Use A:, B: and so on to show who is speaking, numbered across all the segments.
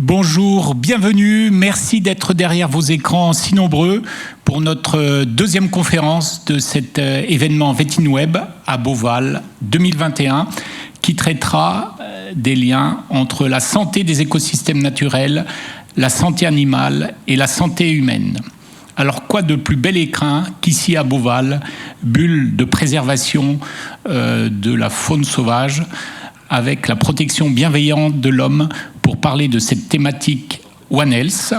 A: Bonjour, bienvenue, merci d'être derrière vos écrans si nombreux pour notre deuxième conférence de cet événement VETINWeb à Beauval 2021 qui traitera des liens entre la santé des écosystèmes naturels, la santé animale et la santé humaine. Alors quoi de plus bel écrin qu'ici à Beauval, bulle de préservation de la faune sauvage avec la protection bienveillante de l'homme pour parler de cette thématique One Health.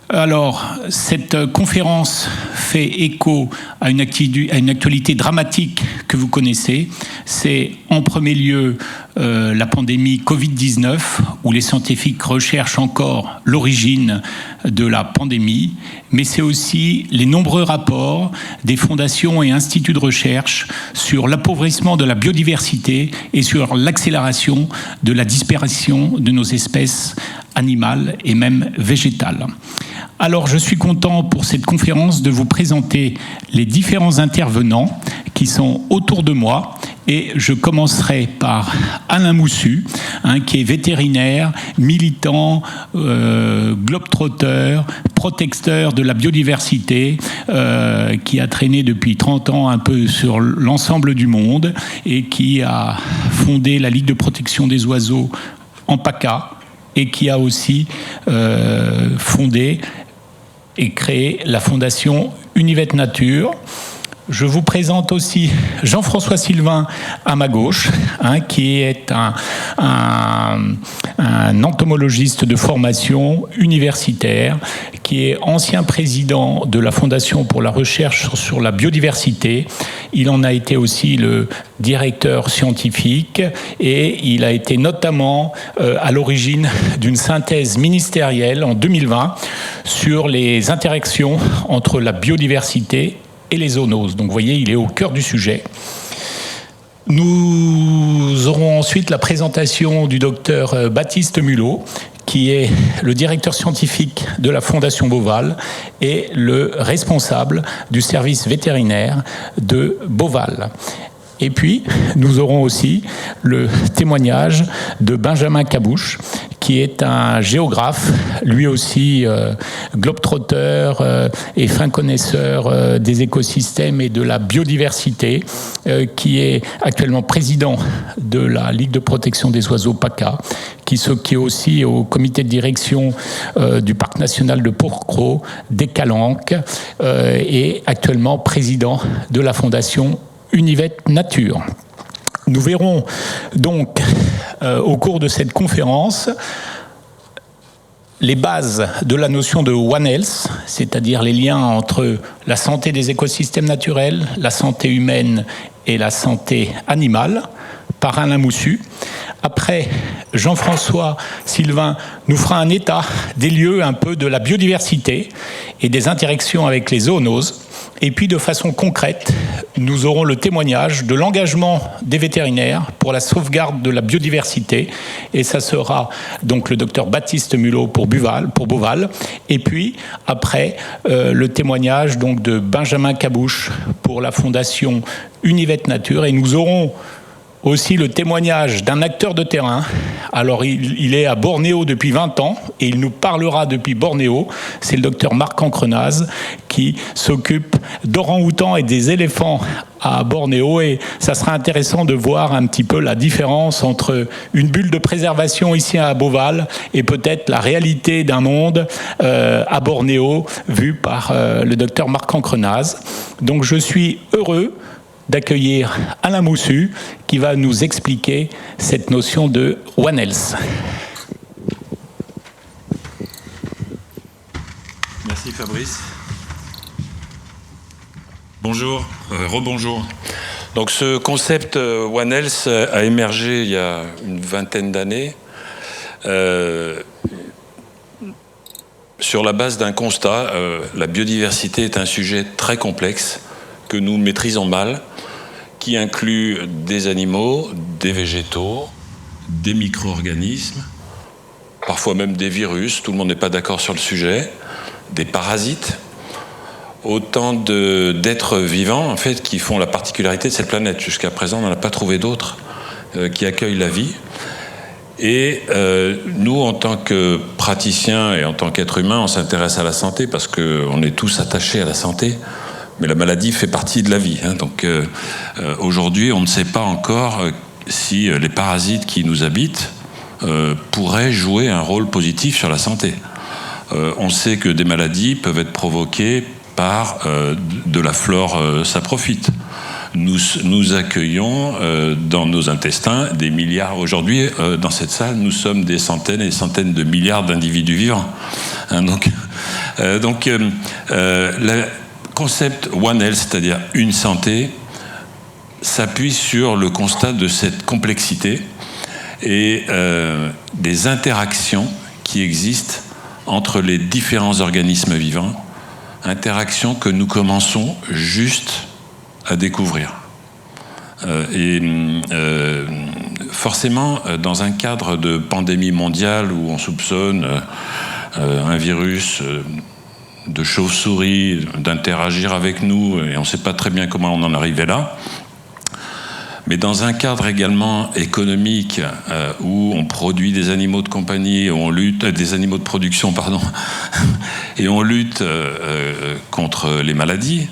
A: Alors, cette conférence fait écho à une actualité dramatique que vous connaissez. C'est en premier lieu la pandémie Covid-19, où les scientifiques recherchent encore l'origine de la pandémie, mais c'est aussi les nombreux rapports des fondations et instituts de recherche sur l'appauvrissement de la biodiversité et sur l'accélération de la disparition de nos espèces animales et même végétales. Alors, je suis content pour cette conférence de vous présenter les différents intervenants qui sont autour de moi. Et je commencerai par Alain Moussu, qui est vétérinaire, militant, globe-trotteur, protecteur de la biodiversité, qui a traîné depuis 30 ans un peu sur l'ensemble du monde et qui a fondé la Ligue de protection des oiseaux en PACA et qui a aussi fondé et créé la fondation Univet Nature. Je vous présente aussi Jean-François Sylvain à ma gauche, qui est un entomologiste de formation universitaire, qui est ancien président de la Fondation pour la recherche sur la biodiversité. Il en a été aussi le directeur scientifique et il a été notamment à l'origine d'une synthèse ministérielle en 2020 sur les interactions entre la biodiversité et les zoonoses. Donc vous voyez, il est au cœur du sujet. Nous aurons ensuite la présentation du docteur Baptiste Mulot, qui est le directeur scientifique de la Fondation Beauval et le responsable du service vétérinaire de Beauval. Et puis, nous aurons aussi le témoignage de Benjamin Cabouche, qui est un géographe, lui aussi globe-trotteur et fin connaisseur des écosystèmes et de la biodiversité, qui est actuellement président de la Ligue de protection des oiseaux PACA, qui est aussi au comité de direction du Parc national de Pourcro, des Calanques, et actuellement président de la fondation Univet Nature. Nous verrons donc au cours de cette conférence les bases de la notion de One Health, c'est-à-dire les liens entre la santé des écosystèmes naturels, la santé humaine et la santé animale, par Alain Moussu. Après, Jean-François Sylvain nous fera un état des lieux un peu de la biodiversité et des interactions avec les zoonoses. Et puis, de façon concrète, nous aurons le témoignage de l'engagement des vétérinaires pour la sauvegarde de la biodiversité. Et ça sera donc le docteur Baptiste Mulot pour Beauval. Et puis, après, le témoignage donc, de Benjamin Cabouche pour la fondation Univet Nature. Et nous aurons aussi le témoignage d'un acteur de terrain. Alors, il est à Bornéo depuis 20 ans et il nous parlera depuis Bornéo. C'est le docteur Marc Ancrenaz qui s'occupe d'orang-outans et des éléphants à Bornéo. Et ça sera intéressant de voir un petit peu la différence entre une bulle de préservation ici à Beauval et peut-être la réalité d'un monde à Bornéo vu par le docteur Marc Ancrenaz. Donc, je suis heureux d'accueillir Alain Moussu qui va nous expliquer cette notion de One Health.
B: Merci Fabrice. Bonjour, rebonjour. Donc ce concept One Health a émergé il y a une vingtaine d'années sur la base d'un constat. La biodiversité est un sujet très complexe que nous maîtrisons mal, qui inclut des animaux, des végétaux, des micro-organismes, parfois même des virus, tout le monde n'est pas d'accord sur le sujet, des parasites, autant d'êtres vivants en fait, qui font la particularité de cette planète. Jusqu'à présent, on n'en a pas trouvé d'autres qui accueillent la vie. Et nous, en tant que praticiens et en tant qu'êtres humains, on s'intéresse à la santé parce qu'on est tous attachés à la santé. Mais la maladie fait partie de la vie. Donc aujourd'hui, on ne sait pas encore si les parasites qui nous habitent pourraient jouer un rôle positif sur la santé. On sait que des maladies peuvent être provoquées par de la flore saprophyte. Nous accueillons dans nos intestins des milliards. Aujourd'hui, dans cette salle, nous sommes des centaines et des centaines de milliards d'individus vivants. Le concept One Health, c'est-à-dire une santé, s'appuie sur le constat de cette complexité et des interactions qui existent entre les différents organismes vivants, interactions que nous commençons juste à découvrir. Forcément, dans un cadre de pandémie mondiale où on soupçonne un virus de chauve-souris d'interagir avec nous, et on ne sait pas très bien comment on en arrivait là, mais dans un cadre également économique où on produit des animaux de compagnie, où on lutte, des animaux de production, pardon, et on lutte contre les maladies,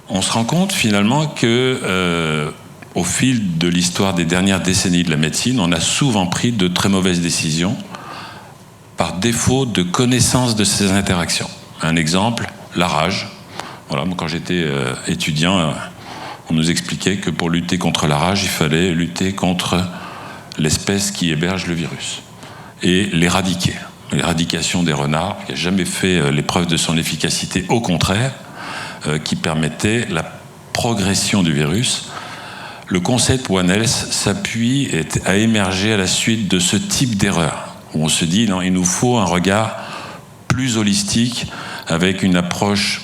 B: on se rend compte finalement que au fil de l'histoire des dernières décennies de la médecine, on a souvent pris de très mauvaises décisions par défaut de connaissance de ces interactions. Un exemple, la rage. Voilà, moi, quand j'étais étudiant, on nous expliquait que pour lutter contre la rage, il fallait lutter contre l'espèce qui héberge le virus et l'éradiquer. L'éradication des renards, qui n'a jamais fait l'épreuve de son efficacité, au contraire, qui permettait la progression du virus. Le concept One Health s'appuie et a émergé à la suite de ce type d'erreur, où on se dit, non, il nous faut un regard plus holistique, avec une approche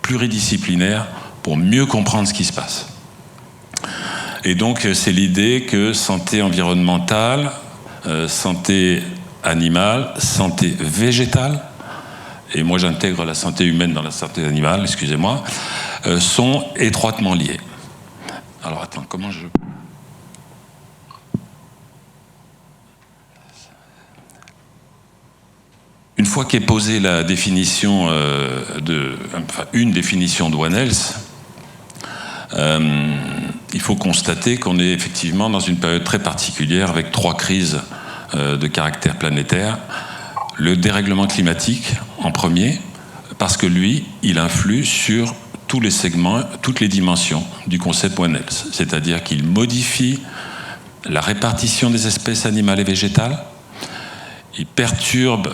B: pluridisciplinaire pour mieux comprendre ce qui se passe. Et donc, c'est l'idée que santé environnementale, santé animale, santé végétale, et moi j'intègre la santé humaine dans la santé animale, excusez-moi, sont étroitement liées. Alors attends, comment je... Une fois qu'est posée la définition une définition de One Health, il faut constater qu'on est effectivement dans une période très particulière avec 3 crises de caractère planétaire. Le dérèglement climatique en premier, parce que lui, il influe sur tous les segments, toutes les dimensions du concept One Health. C'est-à-dire qu'il modifie la répartition des espèces animales et végétales, il perturbe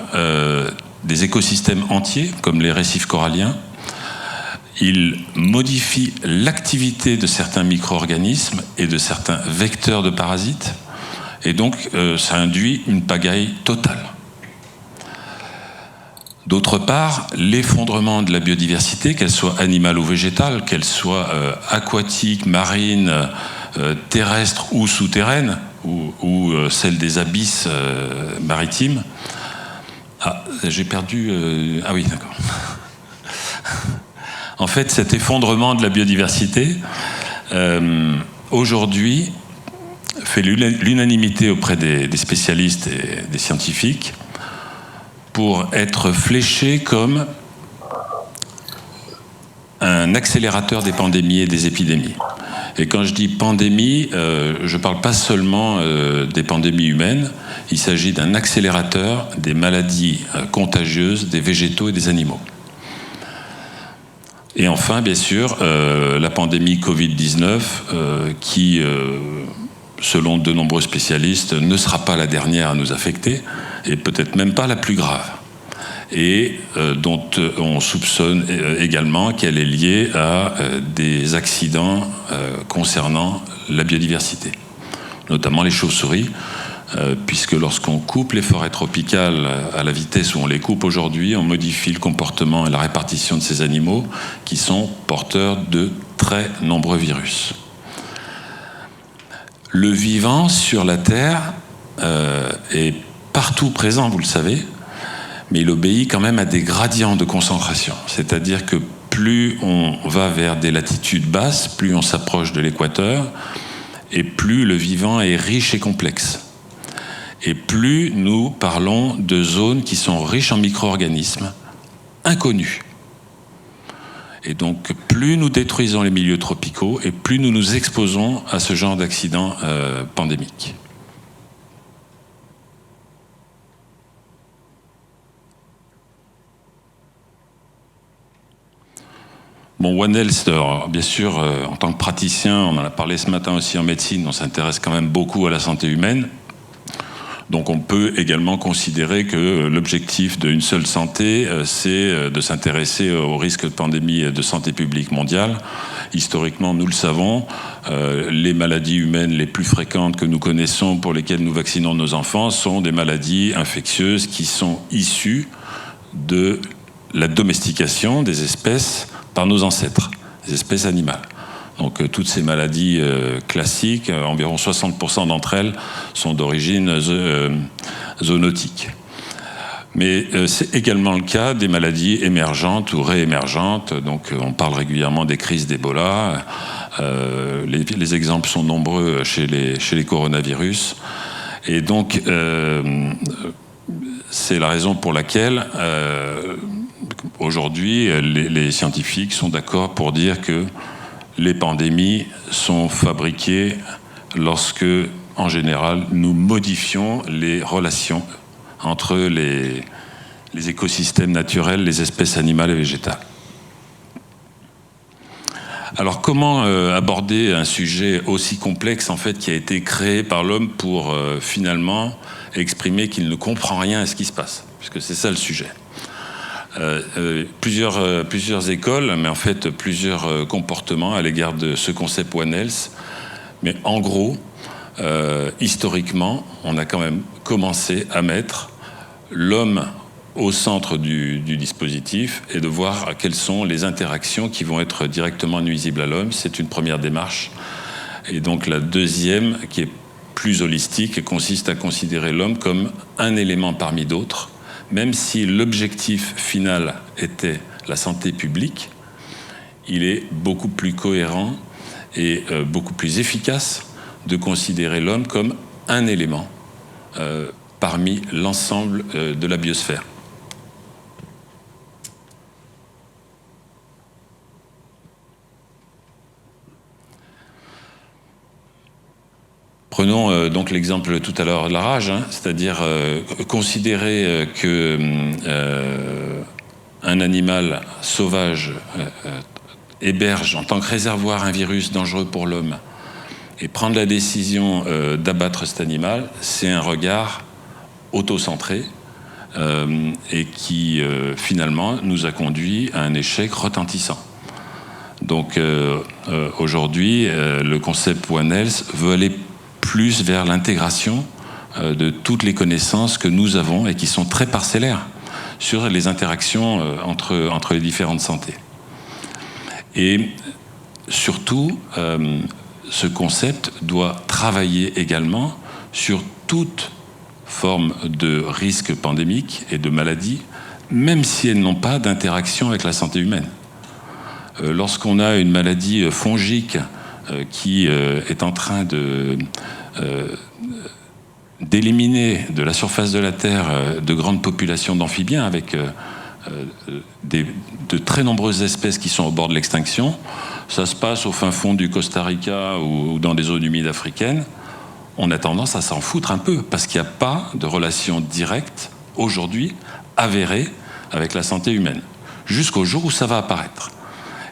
B: des écosystèmes entiers, comme les récifs coralliens, il modifie l'activité de certains micro-organismes et de certains vecteurs de parasites, et donc ça induit une pagaille totale. D'autre part, l'effondrement de la biodiversité, qu'elle soit animale ou végétale, qu'elle soit aquatique, marine, terrestre ou souterraine, ou celle des abysses maritimes. Ah, j'ai perdu... Ah oui, d'accord. En fait, cet effondrement de la biodiversité, aujourd'hui, fait l'unanimité auprès des spécialistes et des scientifiques pour être fléché comme un accélérateur des pandémies et des épidémies. Et quand je dis pandémie, je ne parle pas seulement des pandémies humaines, il s'agit d'un accélérateur des maladies contagieuses des végétaux et des animaux. Et enfin, bien sûr, la pandémie Covid-19, qui, selon de nombreux spécialistes, ne sera pas la dernière à nous affecter, et peut-être même pas la plus grave, et dont on soupçonne également qu'elle est liée à des accidents concernant la biodiversité, notamment les chauves-souris, puisque lorsqu'on coupe les forêts tropicales à la vitesse où on les coupe aujourd'hui, on modifie le comportement et la répartition de ces animaux qui sont porteurs de très nombreux virus. Le vivant sur la Terre est partout présent, vous le savez, mais il obéit quand même à des gradients de concentration. C'est-à-dire que plus on va vers des latitudes basses, plus on s'approche de l'équateur, et plus le vivant est riche et complexe. Et plus nous parlons de zones qui sont riches en micro-organismes, inconnus. Et donc, plus nous détruisons les milieux tropicaux, et plus nous nous exposons à ce genre d'accidents pandémiques. Bon, One Health, bien sûr, en tant que praticien, on en a parlé ce matin aussi en médecine, on s'intéresse quand même beaucoup à la santé humaine. Donc on peut également considérer que l'objectif d'une seule santé, c'est de s'intéresser aux risques de pandémie de santé publique mondiale. Historiquement, nous le savons, les maladies humaines les plus fréquentes que nous connaissons, pour lesquelles nous vaccinons nos enfants, sont des maladies infectieuses qui sont issues de la domestication des espèces par nos ancêtres, des espèces animales. Donc toutes ces maladies classiques, environ 60% d'entre elles sont d'origine zoonotique. Mais c'est également le cas des maladies émergentes ou réémergentes. Donc on parle régulièrement des crises d'Ebola. Les exemples sont nombreux chez les coronavirus. Et donc c'est la raison pour laquelle aujourd'hui les scientifiques sont d'accord pour dire que les pandémies sont fabriquées lorsque, en général, nous modifions les relations entre les écosystèmes naturels, les espèces animales et végétales. Alors, comment aborder un sujet aussi complexe, en fait, qui a été créé par l'homme pour finalement exprimer qu'il ne comprend rien à ce qui se passe, puisque c'est ça le sujet. Plusieurs écoles, mais en fait plusieurs comportements à l'égard de ce concept One Health. Mais en gros, historiquement, on a quand même commencé à mettre l'homme au centre du dispositif et de voir quelles sont les interactions qui vont être directement nuisibles à l'homme. C'est une première démarche. Et donc la deuxième, qui est plus holistique, consiste à considérer l'homme comme un élément parmi d'autres. Même si l'objectif final était la santé publique, il est beaucoup plus cohérent et beaucoup plus efficace de considérer l'homme comme un élément parmi l'ensemble de la biosphère. Prenons donc l'exemple tout à l'heure de la rage, c'est-à-dire considérer qu'un animal sauvage héberge en tant que réservoir un virus dangereux pour l'homme et prendre la décision d'abattre cet animal, c'est un regard autocentré et qui finalement nous a conduit à un échec retentissant. Donc aujourd'hui, le concept One Health veut aller plus vers l'intégration de toutes les connaissances que nous avons et qui sont très parcellaires sur les interactions entre les différentes santé. Et surtout, ce concept doit travailler également sur toute forme de risque pandémique et de maladie, même si elles n'ont pas d'interaction avec la santé humaine. Lorsqu'on a une maladie fongique qui est en train d'éliminer de la surface de la Terre de grandes populations d'amphibiens avec de très nombreuses espèces qui sont au bord de l'extinction. Ça se passe au fin fond du Costa Rica ou dans des zones humides africaines. On a tendance à s'en foutre un peu parce qu'il n'y a pas de relation directe aujourd'hui avérée avec la santé humaine, jusqu'au jour où ça va apparaître.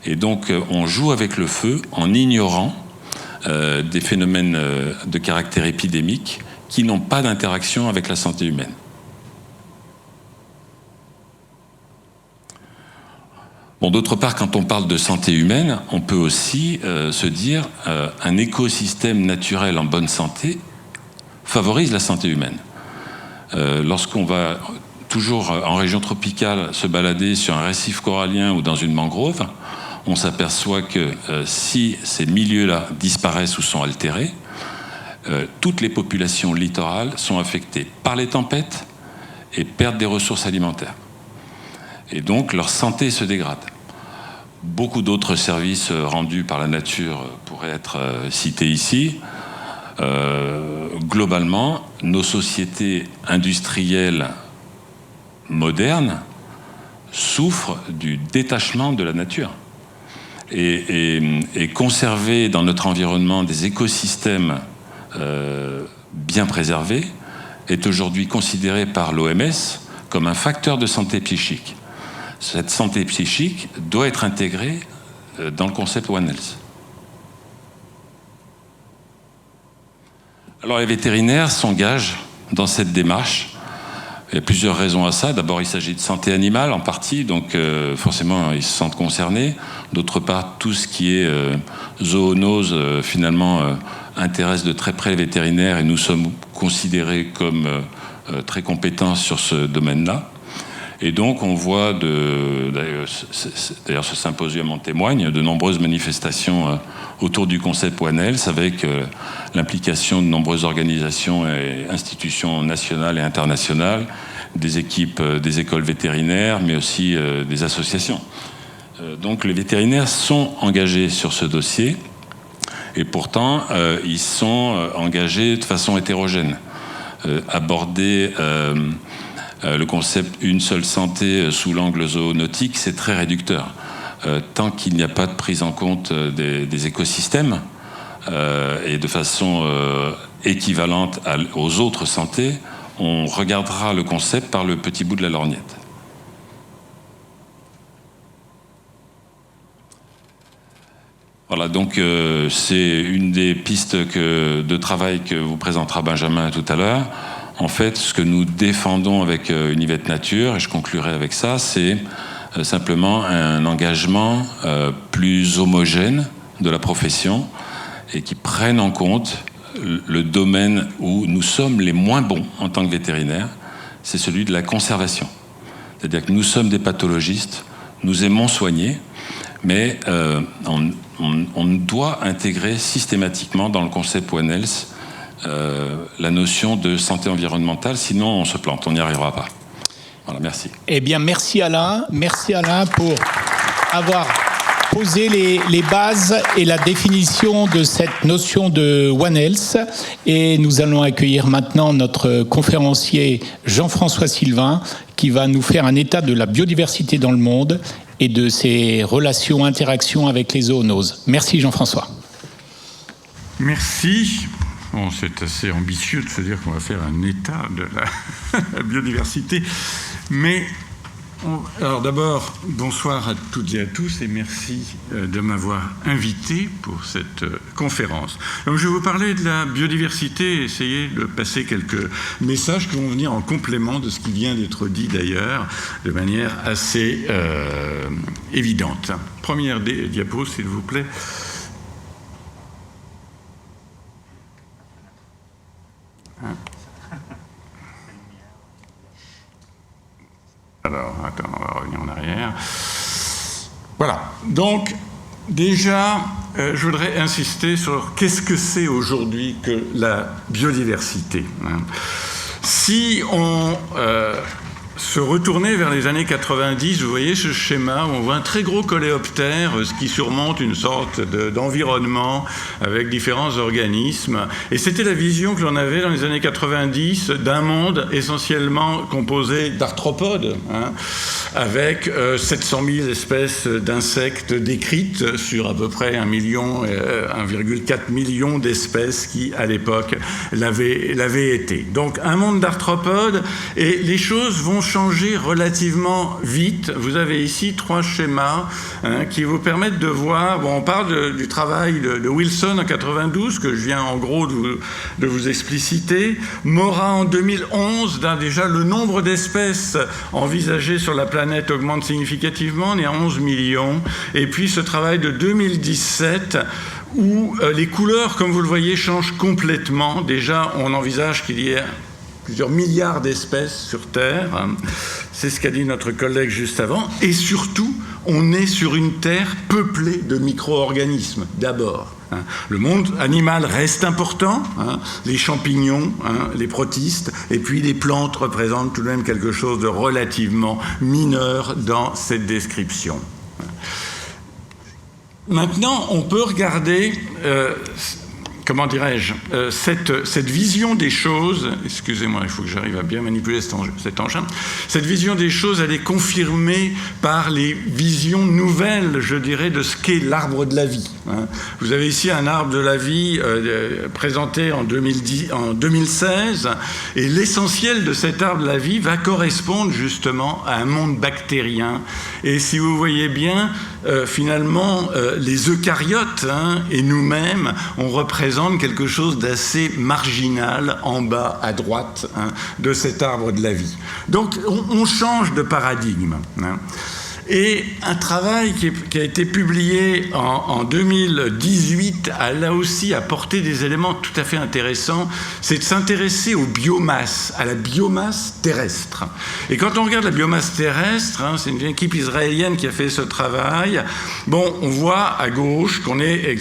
B: Et donc on joue avec le feu en ignorant des phénomènes de caractère épidémique qui n'ont pas d'interaction avec la santé humaine. Bon, d'autre part, quand on parle de santé humaine, on peut aussi se dire un écosystème naturel en bonne santé favorise la santé humaine. Lorsqu'on va toujours en région tropicale se balader sur un récif corallien ou dans une mangrove, on s'aperçoit que si ces milieux-là disparaissent ou sont altérés, toutes les populations littorales sont affectées par les tempêtes et perdent des ressources alimentaires. Et donc leur santé se dégrade. Beaucoup d'autres services rendus par la nature pourraient être cités ici. globalement, nos sociétés industrielles modernes souffrent du détachement de la nature. Et conserver dans notre environnement des écosystèmes bien préservés est aujourd'hui considéré par l'OMS comme un facteur de santé psychique. Cette santé psychique doit être intégrée dans le concept One Health. Alors les vétérinaires s'engagent dans cette démarche. Il y a plusieurs raisons à ça. D'abord, il s'agit de santé animale en partie, donc forcément ils se sentent concernés. D'autre part, tout ce qui est zoonose finalement intéresse de très près les vétérinaires et nous sommes considérés comme très compétents sur ce domaine-là. Et donc on voit, d'ailleurs ce symposium en témoigne, de nombreuses manifestations autour du concept One Health avec l'implication de nombreuses organisations et institutions nationales et internationales, des équipes des écoles vétérinaires, mais aussi des associations. Donc les vétérinaires sont engagés sur ce dossier et pourtant ils sont engagés de façon hétérogène. Aborder le concept une seule santé sous l'angle zoonautique, c'est très réducteur. Tant qu'il n'y a pas de prise en compte des écosystèmes et de façon équivalente aux autres santé, on regardera le concept par le petit bout de la lorgnette. Voilà, donc c'est une des pistes de travail que vous présentera Benjamin tout à l'heure. En fait, ce que nous défendons avec Univette Nature, et je conclurai avec ça, c'est simplement un engagement plus homogène de la profession et qui prenne en compte le domaine où nous sommes les moins bons en tant que vétérinaires, c'est celui de la conservation. C'est-à-dire que nous sommes des pathologistes, nous aimons soigner, mais on doit intégrer systématiquement dans le concept One Health la notion de santé environnementale, sinon on se plante, on n'y arrivera pas. Voilà, merci.
A: Eh bien, merci Alain pour avoir posé les bases et la définition de cette notion de One Health. Et nous allons accueillir maintenant notre conférencier Jean-François Sylvain qui va nous faire un état de la biodiversité dans le monde et de ses relations, interactions avec les zoonoses. Merci Jean-François.
C: Merci. Bon, c'est assez ambitieux de se dire qu'on va faire un état de la biodiversité. Mais, alors d'abord, bonsoir à toutes et à tous et merci de m'avoir invité pour cette conférence. Donc, je vais vous parler de la biodiversité et essayer de passer quelques messages qui vont venir en complément de ce qui vient d'être dit d'ailleurs, de manière assez évidente. Première diapo, s'il vous plaît. Alors, attends, on va revenir en arrière. Voilà. Donc, déjà, je voudrais insister sur qu'est-ce que c'est aujourd'hui que la biodiversité. Si on se retournait vers les années 90, vous voyez ce schéma où on voit un très gros coléoptère qui surmonte une sorte d'environnement avec différents organismes. Et c'était la vision que l'on avait dans les années 90 d'un monde essentiellement composé d'arthropodes, avec 700 000 espèces d'insectes décrites sur à peu près 1,4 million d'espèces qui, à l'époque, l'avaient été. Donc, un monde d'arthropodes, et les choses vont changer relativement vite. Vous avez ici 3 schémas qui vous permettent de voir, on parle du travail de Wilson en 92, que je viens en gros de vous expliciter. Mora en 2011, déjà le nombre d'espèces envisagées sur la planète augmente significativement, on est à 11 millions. Et puis ce travail de 2017, où les couleurs, comme vous le voyez, changent complètement. Déjà, on envisage qu'il y ait plusieurs milliards d'espèces sur Terre. C'est ce qu'a dit notre collègue juste avant. Et surtout, on est sur une Terre peuplée de micro-organismes, d'abord. Le monde animal reste important, les champignons, les protistes, et puis les plantes représentent tout de même quelque chose de relativement mineur dans cette description. Maintenant, on peut regarder comment dirais-je, cette vision des choses, excusez-moi, il faut que j'arrive à bien manipuler cet engin, cette vision des choses, elle est confirmée par les visions nouvelles, je dirais, de ce qu'est l'arbre de la vie. Vous avez ici un arbre de la vie présenté en 2016, et l'essentiel de cet arbre de la vie va correspondre justement à un monde bactérien. Et si vous voyez bien, finalement, les eucaryotes et nous-mêmes, on représente quelque chose d'assez marginal en bas à droite de cet arbre de la vie. Donc on change de paradigme. Et un travail qui a été publié en 2018 a là aussi apporté des éléments tout à fait intéressants, c'est de s'intéresser aux biomasses, à la biomasse terrestre. Et quand on regarde la biomasse terrestre, c'est une équipe israélienne qui a fait ce travail, on voit à gauche qu'on est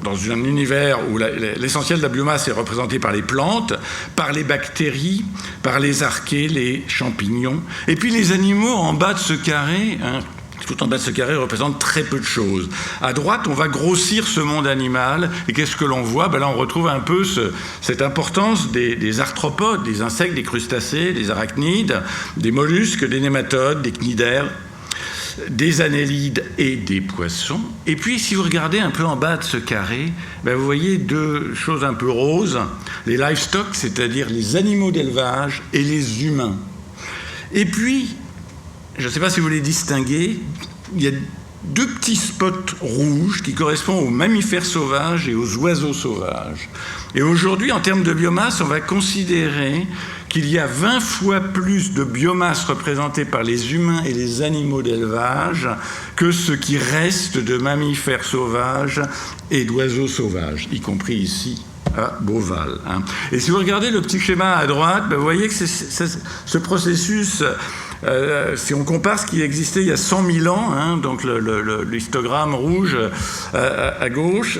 C: dans un univers où l'essentiel de la biomasse est représenté par les plantes, par les bactéries, par les archées, les champignons. Et puis les animaux en bas de ce carré, tout en bas de ce carré, représentent très peu de choses. À droite, on va grossir ce monde animal. Et qu'est-ce que l'on voit ? Là, on retrouve un peu cette importance des arthropodes, des insectes, des crustacés, des arachnides, des mollusques, des nématodes, des cnidaires, des annélides et des poissons. Et puis, si vous regardez un peu en bas de ce carré, vous voyez deux choses un peu roses, les livestock, c'est-à-dire les animaux d'élevage, et les humains. Et puis, je ne sais pas si vous les distinguez, il y a deux petits spots rouges qui correspondent aux mammifères sauvages et aux oiseaux sauvages. Et aujourd'hui, en termes de biomasse, on va considérer qu'il y a 20 fois plus de biomasse représentée par les humains et les animaux d'élevage que ce qui reste de mammifères sauvages et d'oiseaux sauvages, y compris ici à Beauval. Et si vous regardez le petit schéma à droite, vous voyez que ce processus, si on compare ce qui existait il y a 100 000 ans, donc l'histogramme rouge à gauche,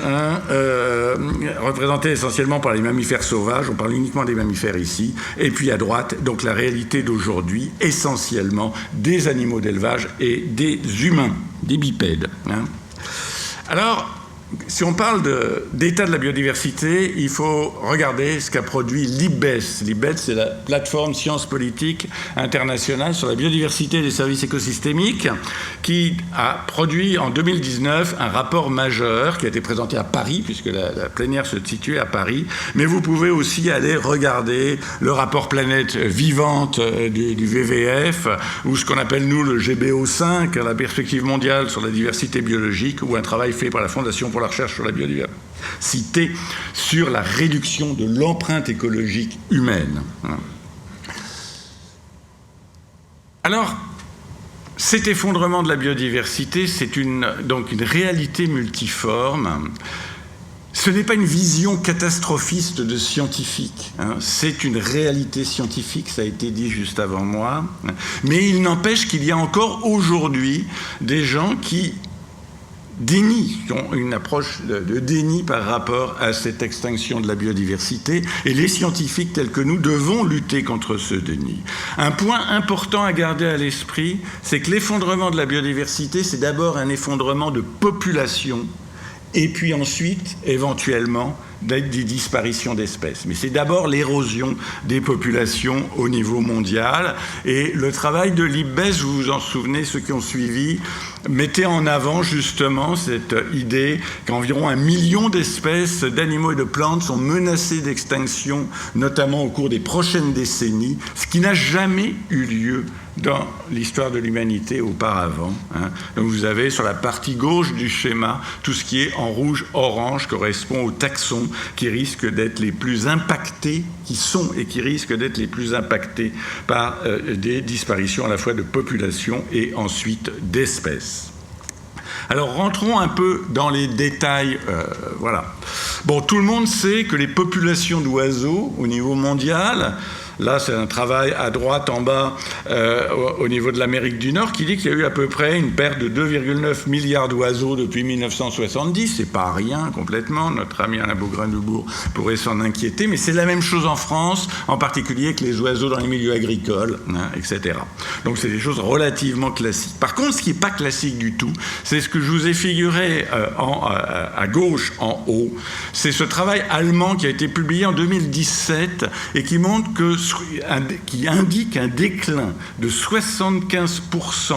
C: représenté essentiellement par les mammifères sauvages, on parle uniquement des mammifères ici, et puis à droite, donc la réalité d'aujourd'hui, essentiellement des animaux d'élevage et des humains, des bipèdes. Alors, si on parle d'état de la biodiversité, il faut regarder ce qu'a produit l'IPBES. l'IPBES, c'est la plateforme sciences politiques internationale sur la biodiversité et les services écosystémiques, qui a produit en 2019 un rapport majeur qui a été présenté à Paris, puisque la plénière se situait à Paris. Mais vous pouvez aussi aller regarder le rapport Planète Vivante du WWF, ou ce qu'on appelle, nous, le GBO5, la perspective mondiale sur la diversité biologique, ou un travail fait par la Fondation pour la recherche sur la biodiversité, sur la réduction de l'empreinte écologique humaine. Alors, cet effondrement de la biodiversité, c'est donc une réalité multiforme. Ce n'est pas une vision catastrophiste de scientifiques, c'est une réalité scientifique, ça a été dit juste avant moi, mais il n'empêche qu'il y a encore aujourd'hui des gens qui ont une approche de déni par rapport à cette extinction de la biodiversité, et les scientifiques tels que nous devons lutter contre ce déni. Un point important à garder à l'esprit, c'est que l'effondrement de la biodiversité, c'est d'abord un effondrement de population, et puis ensuite, éventuellement, des disparitions d'espèces. Mais c'est d'abord l'érosion des populations au niveau mondial. Et le travail de l'IPBES, vous vous en souvenez, ceux qui ont suivi, mettait en avant justement cette idée qu'environ 1 million d'espèces d'animaux et de plantes sont menacées d'extinction, notamment au cours des prochaines décennies, ce qui n'a jamais eu lieu dans l'histoire de l'humanité auparavant. Donc vous avez sur la partie gauche du schéma, tout ce qui est en rouge-orange correspond aux taxons qui risquent d'être les plus impactés, qui risquent d'être les plus impactés par des disparitions à la fois de populations et ensuite d'espèces. Alors rentrons un peu dans les détails. Voilà. Bon, tout le monde sait que les populations d'oiseaux au niveau mondial Là, c'est un travail à droite en bas au niveau de l'Amérique du Nord qui dit qu'il y a eu à peu près une perte de 2,9 milliards d'oiseaux depuis 1970. C'est pas rien complètement. Notre ami Alain Bougrain-Dubourg pourrait s'en inquiéter, mais c'est la même chose en France, en particulier avec les oiseaux dans les milieux agricoles, etc. Donc c'est des choses relativement classiques. Par contre, ce qui n'est pas classique du tout, c'est ce que je vous ai figuré à gauche en haut. C'est ce travail allemand qui a été publié en 2017 et qui montre qui indique un déclin de 75%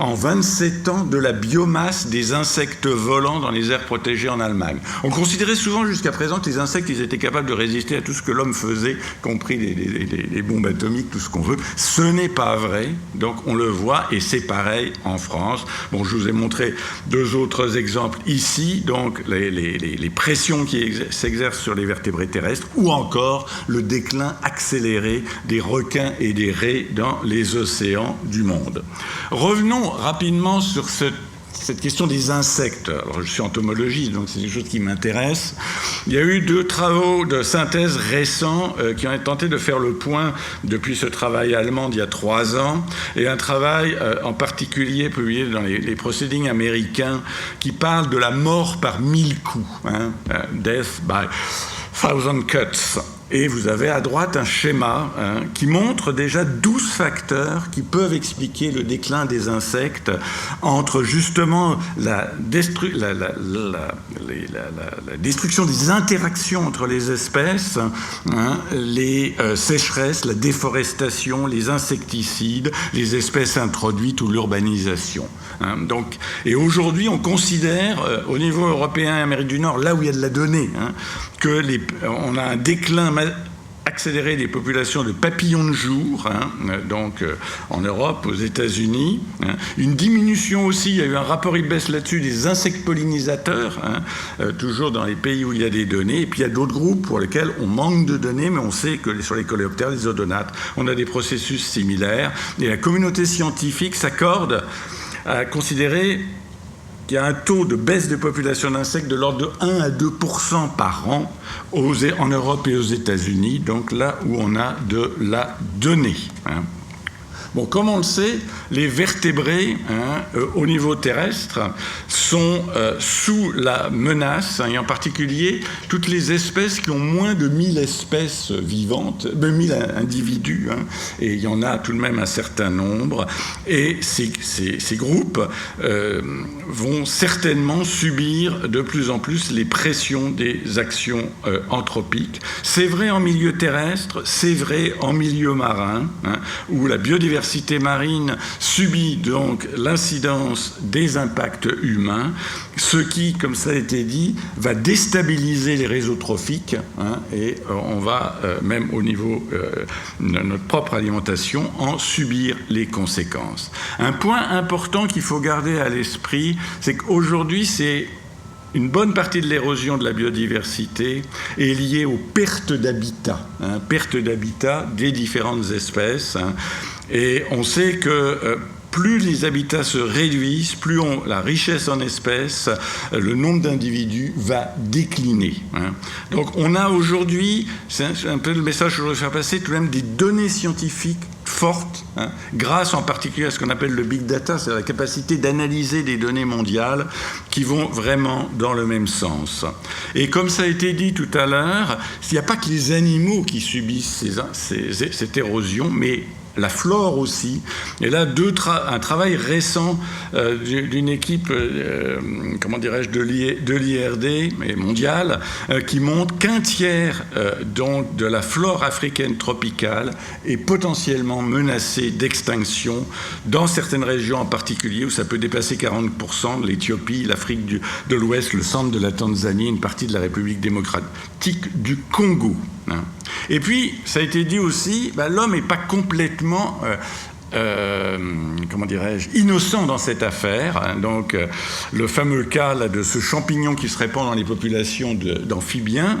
C: en 27 ans de la biomasse des insectes volants dans les aires protégées en Allemagne. On considérait souvent jusqu'à présent que les insectes ils étaient capables de résister à tout ce que l'homme faisait, y compris les bombes atomiques, tout ce qu'on veut. Ce n'est pas vrai, donc on le voit, et c'est pareil en France. Bon, je vous ai montré deux autres exemples ici, donc les pressions qui s'exercent sur les vertébrés terrestres, ou encore le déclin accéléré des requins et des raies dans les océans du monde. Revenons rapidement sur cette question des insectes. Alors, je suis entomologiste, donc c'est des choses qui m'intéressent. Il y a eu 2 travaux de synthèse récents qui ont tenté de faire le point depuis ce travail allemand d'il y a 3 ans, et un travail en particulier publié dans les proceedings américains qui parle de la mort par 1000 coups, death by 1000 cuts. Et vous avez à droite un schéma qui montre déjà 12 facteurs qui peuvent expliquer le déclin des insectes entre justement la destruction des interactions entre les espèces, les sécheresses, la déforestation, les insecticides, les espèces introduites ou l'urbanisation. Donc, et aujourd'hui, on considère au niveau européen et Amérique du Nord, là où il y a de la donnée, on a un déclin accéléré des populations de papillons de jour, donc en Europe, aux États-Unis. Une diminution aussi, il y a eu un rapport IBES là-dessus, des insectes pollinisateurs, toujours dans les pays où il y a des données. Et puis il y a d'autres groupes pour lesquels on manque de données, mais on sait que sur les coléoptères, les odonates, on a des processus similaires. Et la communauté scientifique s'accorde à considérer qu'il y a un taux de baisse de population d'insectes de l'ordre de 1 à 2% par an en Europe et aux États-Unis, donc là où on a de la donnée. Bon, comme on le sait, les vertébrés au niveau terrestre sont sous la menace, et en particulier toutes les espèces qui ont moins de 1000 espèces vivantes, 1000 individus, et il y en a tout de même un certain nombre, et ces groupes vont certainement subir de plus en plus les pressions des actions anthropiques. C'est vrai en milieu terrestre, c'est vrai en milieu marin, où la biodiversité marine subit donc l'incidence des impacts humains, ce qui, comme ça a été dit, va déstabiliser les réseaux trophiques, et on va, même au niveau de notre propre alimentation, en subir les conséquences. Un point important qu'il faut garder à l'esprit, c'est qu'aujourd'hui, une bonne partie de l'érosion de la biodiversité est liée aux pertes d'habitat, des différentes espèces. Et on sait que plus les habitats se réduisent, plus la richesse en espèces, le nombre d'individus va décliner. Donc on a aujourd'hui, c'est un peu le message que je voudrais faire passer, tout de même des données scientifiques fortes, grâce en particulier à ce qu'on appelle le big data, c'est la capacité d'analyser des données mondiales qui vont vraiment dans le même sens. Et comme ça a été dit tout à l'heure, il n'y a pas que les animaux qui subissent cette érosion, mais la flore aussi. Et là, un travail récent d'une équipe, de l'IRD mondiale, qui montre qu'un tiers donc de la flore africaine tropicale est potentiellement menacée d'extinction dans certaines régions en particulier, où ça peut dépasser 40%, l'Éthiopie, l'Afrique de l'Ouest, le centre de la Tanzanie, une partie de la République démocratique du Congo. Et puis, ça a été dit aussi, l'homme n'est pas complètement innocent dans cette affaire. Donc, le fameux cas là, de ce champignon qui se répand dans les populations d'amphibiens,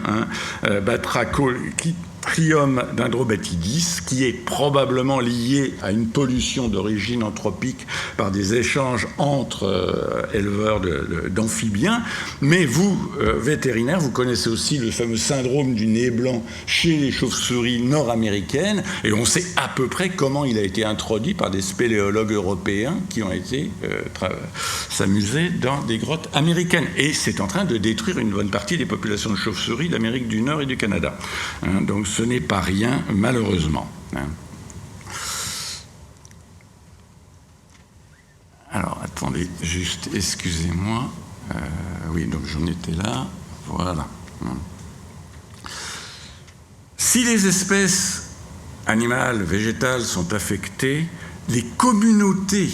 C: Trium dendrobatidis, qui est probablement lié à une pollution d'origine anthropique par des échanges entre éleveurs d'amphibiens. Mais vous, vétérinaires, vous connaissez aussi le fameux syndrome du nez blanc chez les chauves-souris nord-américaines, et on sait à peu près comment il a été introduit par des spéléologues européens qui ont été s'amuser dans des grottes américaines. Et c'est en train de détruire une bonne partie des populations de chauves-souris d'Amérique du Nord et du Canada. Donc ce n'est pas rien, malheureusement. Alors, attendez, juste, excusez-moi. Oui, donc j'en étais là. Voilà. Si les espèces animales, végétales sont affectées, les communautés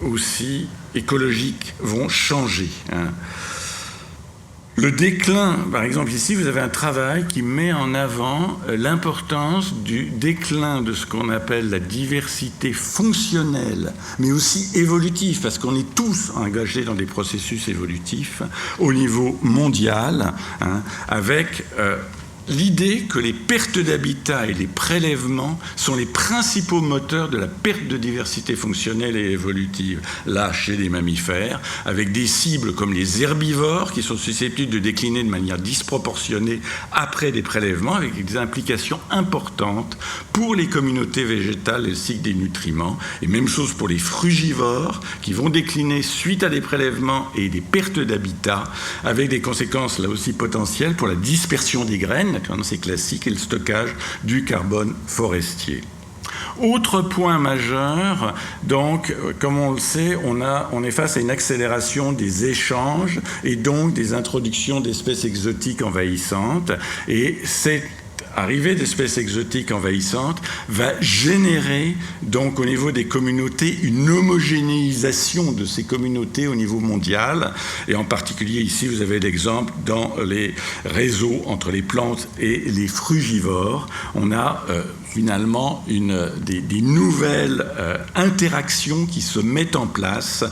C: aussi écologiques vont changer. Le déclin, par exemple ici, vous avez un travail qui met en avant l'importance du déclin de ce qu'on appelle la diversité fonctionnelle, mais aussi évolutive, parce qu'on est tous engagés dans des processus évolutifs au niveau mondial, avec l'idée que les pertes d'habitat et les prélèvements sont les principaux moteurs de la perte de diversité fonctionnelle et évolutive, là chez les mammifères, avec des cibles comme les herbivores qui sont susceptibles de décliner de manière disproportionnée après des prélèvements, avec des implications importantes pour les communautés végétales et le cycle des nutriments, et même chose pour les frugivores qui vont décliner suite à des prélèvements et des pertes d'habitat, avec des conséquences là aussi potentielles pour la dispersion des graines, naturellement c'est classique, et le stockage du carbone forestier. Autre point majeur, donc, comme on le sait, on est face à une accélération des échanges et donc des introductions d'espèces exotiques envahissantes, et cette arrivée d'espèces exotiques envahissantes va générer donc au niveau des communautés une homogénéisation de ces communautés au niveau mondial, et en particulier ici vous avez l'exemple dans les réseaux entre les plantes et les frugivores. On a finalement des nouvelles interactions qui se mettent en place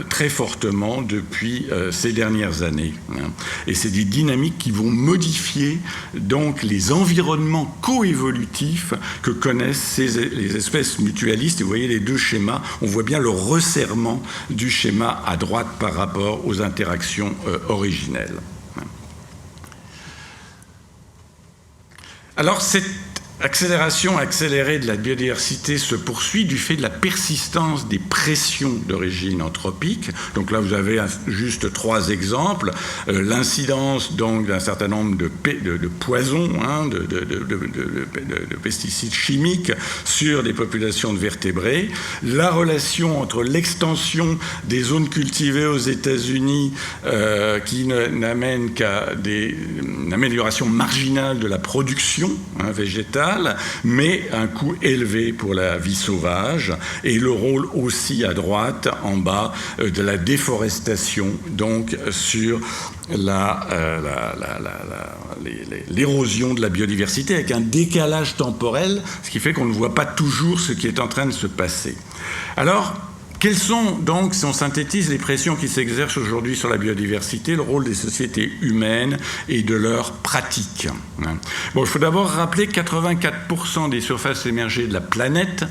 C: très fortement depuis ces dernières années. Et c'est des dynamiques qui vont modifier donc les environnements coévolutifs que connaissent les espèces mutualistes. Et vous voyez les deux schémas, on voit bien le resserrement du schéma à droite par rapport aux interactions originelles. Alors cette accélération accélérée de la biodiversité se poursuit du fait de la persistance des pressions d'origine anthropique. Donc là, vous avez juste 3 exemples. L'incidence donc d'un certain nombre de poisons, de pesticides chimiques sur des populations de vertébrés. La relation entre l'extension des zones cultivées aux États-Unis qui n'amène qu'à une amélioration marginale de la production végétale, mais un coût élevé pour la vie sauvage, et le rôle aussi à droite, en bas, de la déforestation, donc sur l'érosion de la biodiversité, avec un décalage temporel, ce qui fait qu'on ne voit pas toujours ce qui est en train de se passer. Alors, quelles sont donc, si on synthétise, les pressions qui s'exercent aujourd'hui sur la biodiversité, le rôle des sociétés humaines et de leurs pratiques? Bon, il faut d'abord rappeler que 84% des surfaces émergées de la planète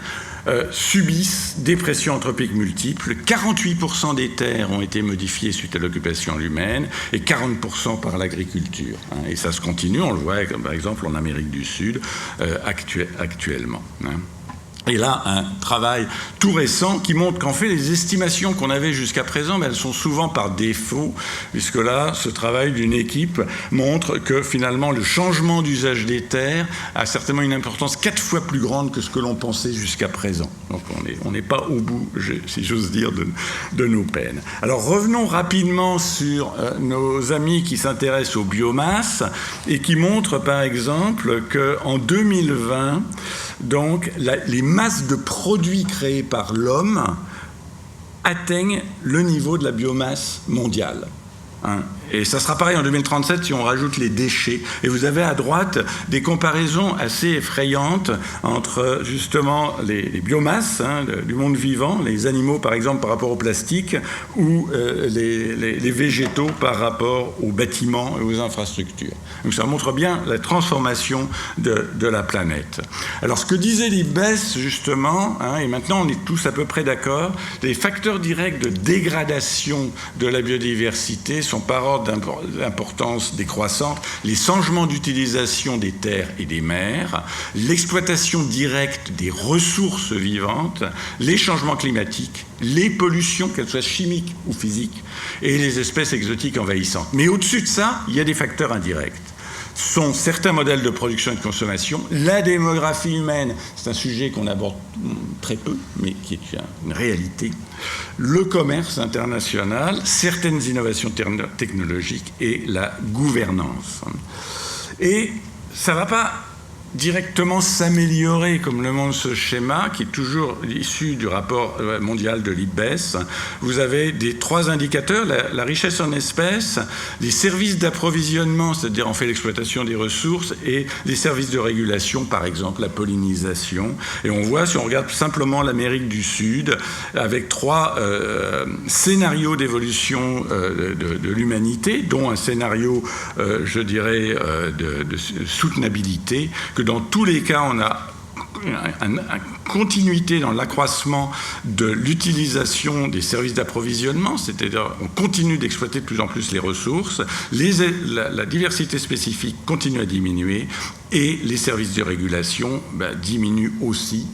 C: subissent des pressions anthropiques multiples. 48% des terres ont été modifiées suite à l'occupation humaine et 40% par l'agriculture. Et ça se continue, on le voit par exemple en Amérique du Sud actuellement. Et là, un travail tout récent qui montre qu'en fait, les estimations qu'on avait jusqu'à présent, elles sont souvent par défaut, puisque là, ce travail d'une équipe montre que finalement, le changement d'usage des terres a certainement une importance 4 fois plus grande que ce que l'on pensait jusqu'à présent. Donc on n'est pas au bout, si j'ose dire, de nos peines. Alors revenons rapidement sur nos amis qui s'intéressent aux biomasses et qui montrent par exemple qu'en 2020, donc les masses de produits créés par l'homme atteignent le niveau de la biomasse mondiale. Et ça sera pareil en 2037 si on rajoute les déchets. Et vous avez à droite des comparaisons assez effrayantes entre justement les biomasses du monde vivant, les animaux par exemple par rapport au plastique, ou les végétaux par rapport aux bâtiments et aux infrastructures. Donc ça montre bien la transformation de la planète. Alors ce que disait Libbes justement, et maintenant on est tous à peu près d'accord, les facteurs directs de dégradation de la biodiversité sont par ordre d'importance décroissante, les changements d'utilisation des terres et des mers, l'exploitation directe des ressources vivantes, les changements climatiques, les pollutions, qu'elles soient chimiques ou physiques, et les espèces exotiques envahissantes. Mais au-dessus de ça, il y a des facteurs indirects. Sont certains modèles de production et de consommation, la démographie humaine, c'est un sujet qu'on aborde très peu, mais qui est une réalité, le commerce international, certaines innovations technologiques et la gouvernance. Et ça ne va pas directement s'améliorer, comme le montre ce schéma, qui est toujours issu du rapport mondial de Libbes. Vous avez trois indicateurs, la richesse en espèces, les services d'approvisionnement, c'est-à-dire on fait l'exploitation des ressources, et les services de régulation, par exemple la pollinisation. Et on voit, si on regarde simplement l'Amérique du Sud, avec trois scénarios d'évolution de l'humanité, dont un scénario, je dirais, de soutenabilité, que dans tous les cas, on a une continuité dans l'accroissement de l'utilisation des services d'approvisionnement, c'est-à-dire on continue d'exploiter de plus en plus les ressources, la diversité spécifique continue à diminuer et les services de régulation diminuent aussi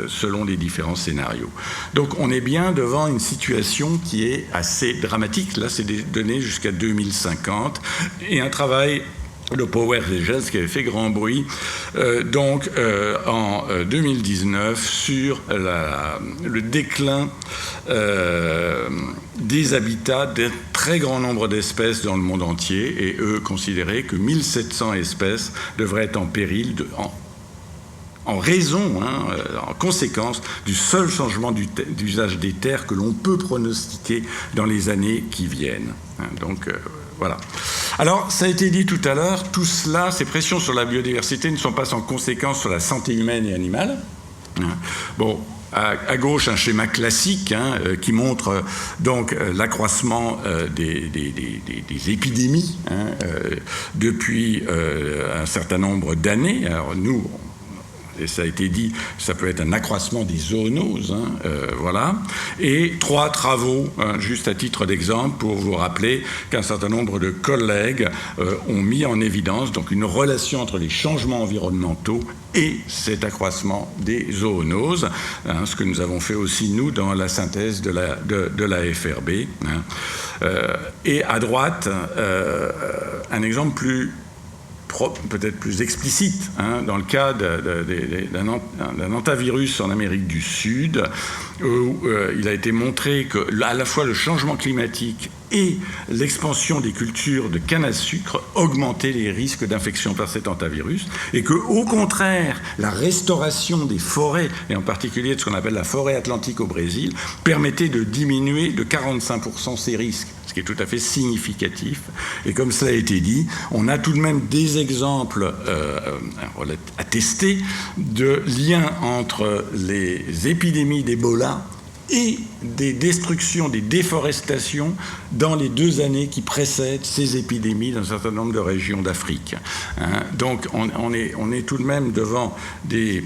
C: selon les différents scénarios. Donc on est bien devant une situation qui est assez dramatique. Là, c'est des données jusqu'à 2050 et un travail le Powers et Gels qui avait fait grand bruit en 2019 sur le déclin des habitats d'un très grand nombre d'espèces dans le monde entier, et eux considéraient que 1700 espèces devraient être en péril en raison, en conséquence du seul changement d'usage des terres que l'on peut pronostiquer dans les années qui viennent. Voilà. Alors, ça a été dit tout à l'heure, tout cela, ces pressions sur la biodiversité ne sont pas sans conséquence sur la santé humaine et animale. Bon, à gauche, un schéma classique qui montre donc l'accroissement des épidémies depuis un certain nombre d'années. Alors nous, et ça a été dit, ça peut être un accroissement des zoonoses, voilà. Et trois travaux, juste à titre d'exemple, pour vous rappeler qu'un certain nombre de collègues ont mis en évidence donc une relation entre les changements environnementaux et cet accroissement des zoonoses, ce que nous avons fait aussi, nous, dans la synthèse de la FRB. Et à droite, un exemple peut-être plus explicite, dans le cas d'un hantavirus en Amérique du Sud, où il a été montré que à la fois le changement climatique et l'expansion des cultures de canne à sucre augmentaient les risques d'infection par cet hantavirus, et que, au contraire, la restauration des forêts, et en particulier de ce qu'on appelle la forêt atlantique au Brésil, permettait de diminuer de 45% ces risques, ce qui est tout à fait significatif. Et comme cela a été dit, on a tout de même des exemples attestés de liens entre les épidémies d'Ebola et des destructions, des déforestations dans les 2 années qui précèdent ces épidémies dans un certain nombre de régions d'Afrique. Donc on est tout de même devant des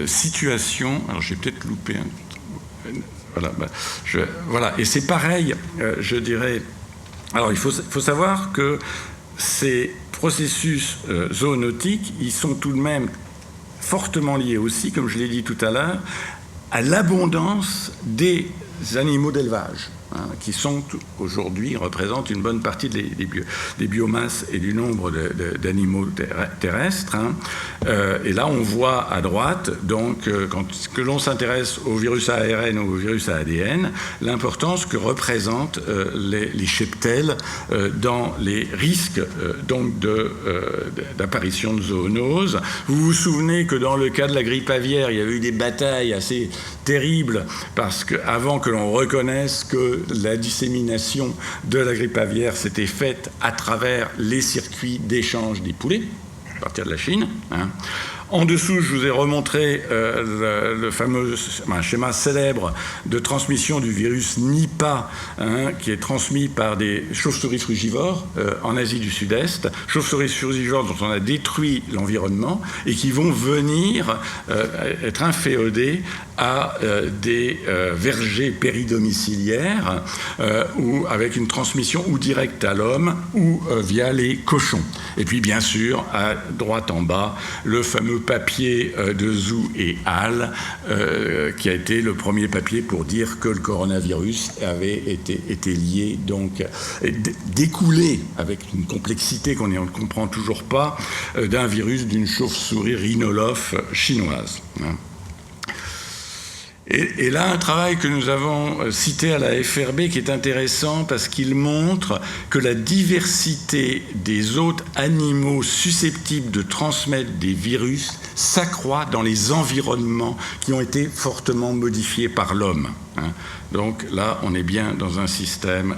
C: situations... Alors j'ai peut-être loupé un... Voilà, et c'est pareil, je dirais... Alors il faut savoir que ces processus zoonotiques, ils sont tout de même fortement liés aussi, comme je l'ai dit tout à l'heure, à l'abondance des animaux d'élevage, qui sont aujourd'hui, représentent une bonne partie des biomasses et du nombre d'animaux terrestres. Et là, on voit à droite, donc, que l'on s'intéresse au virus à ARN ou au virus à ADN, l'importance que représentent les cheptels dans les risques d'apparition de zoonoses. Vous vous souvenez que dans le cas de la grippe aviaire, il y avait eu des batailles assez terribles, parce qu'avant que l'on reconnaisse que la dissémination de la grippe aviaire s'était faite à travers les circuits d'échange des poulets, à partir de la Chine. En dessous, je vous ai remontré le fameux schéma célèbre de transmission du virus Nipah, qui est transmis par des chauves-souris frugivores en Asie du Sud-Est, chauves-souris frugivores dont on a détruit l'environnement et qui vont venir être inféodés à des vergers péridomiciliaires ou avec une transmission ou directe à l'homme ou via les cochons. Et puis, bien sûr, à droite en bas, le fameux papier de Zhou et al, qui a été le premier papier pour dire que le coronavirus avait été lié, donc découlé avec une complexité qu'on ne comprend toujours pas, d'un virus d'une chauve-souris rhinolophe chinoise. Et là, un travail que nous avons cité à la FRB qui est intéressant parce qu'il montre que la diversité des autres animaux susceptibles de transmettre des virus s'accroît dans les environnements qui ont été fortement modifiés par l'homme. Donc là, on est bien dans un système,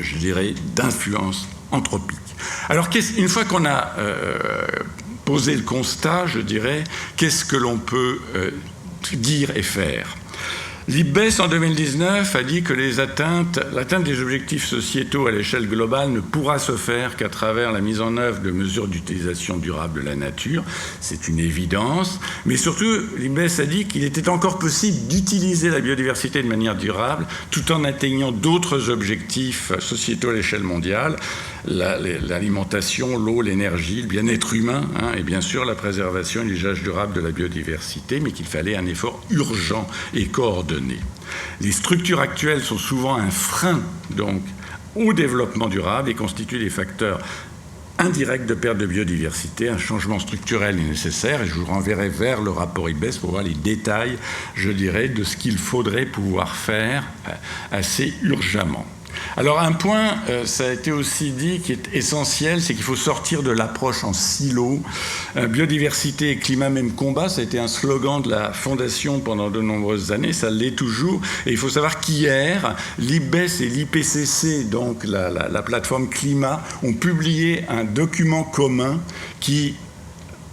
C: je dirais, d'influence anthropique. Alors, une fois qu'on a posé le constat, je dirais, qu'est-ce que l'on peut dire et faire. L'IPBES, en 2019, a dit que l'atteinte des objectifs sociétaux à l'échelle globale ne pourra se faire qu'à travers la mise en œuvre de mesures d'utilisation durable de la nature. C'est une évidence. Mais surtout, l'IPBES a dit qu'il était encore possible d'utiliser la biodiversité de manière durable tout en atteignant d'autres objectifs sociétaux à l'échelle mondiale. L'alimentation, l'eau, l'énergie, le bien-être humain, et bien sûr la préservation et l'usage durable de la biodiversité, mais qu'il fallait un effort urgent et coordonné. Les structures actuelles sont souvent un frein donc, au développement durable et constituent des facteurs indirects de perte de biodiversité. Un changement structurel est nécessaire et je vous renverrai vers le rapport IPBES pour voir les détails, je dirais, de ce qu'il faudrait pouvoir faire assez urgemment. Alors un point, ça a été aussi dit, qui est essentiel, c'est qu'il faut sortir de l'approche en silo. Biodiversité et climat, même combat, ça a été un slogan de la Fondation pendant de nombreuses années, ça l'est toujours. Et il faut savoir qu'hier, l'IPBES et l'IPCC, donc la plateforme climat, ont publié un document commun qui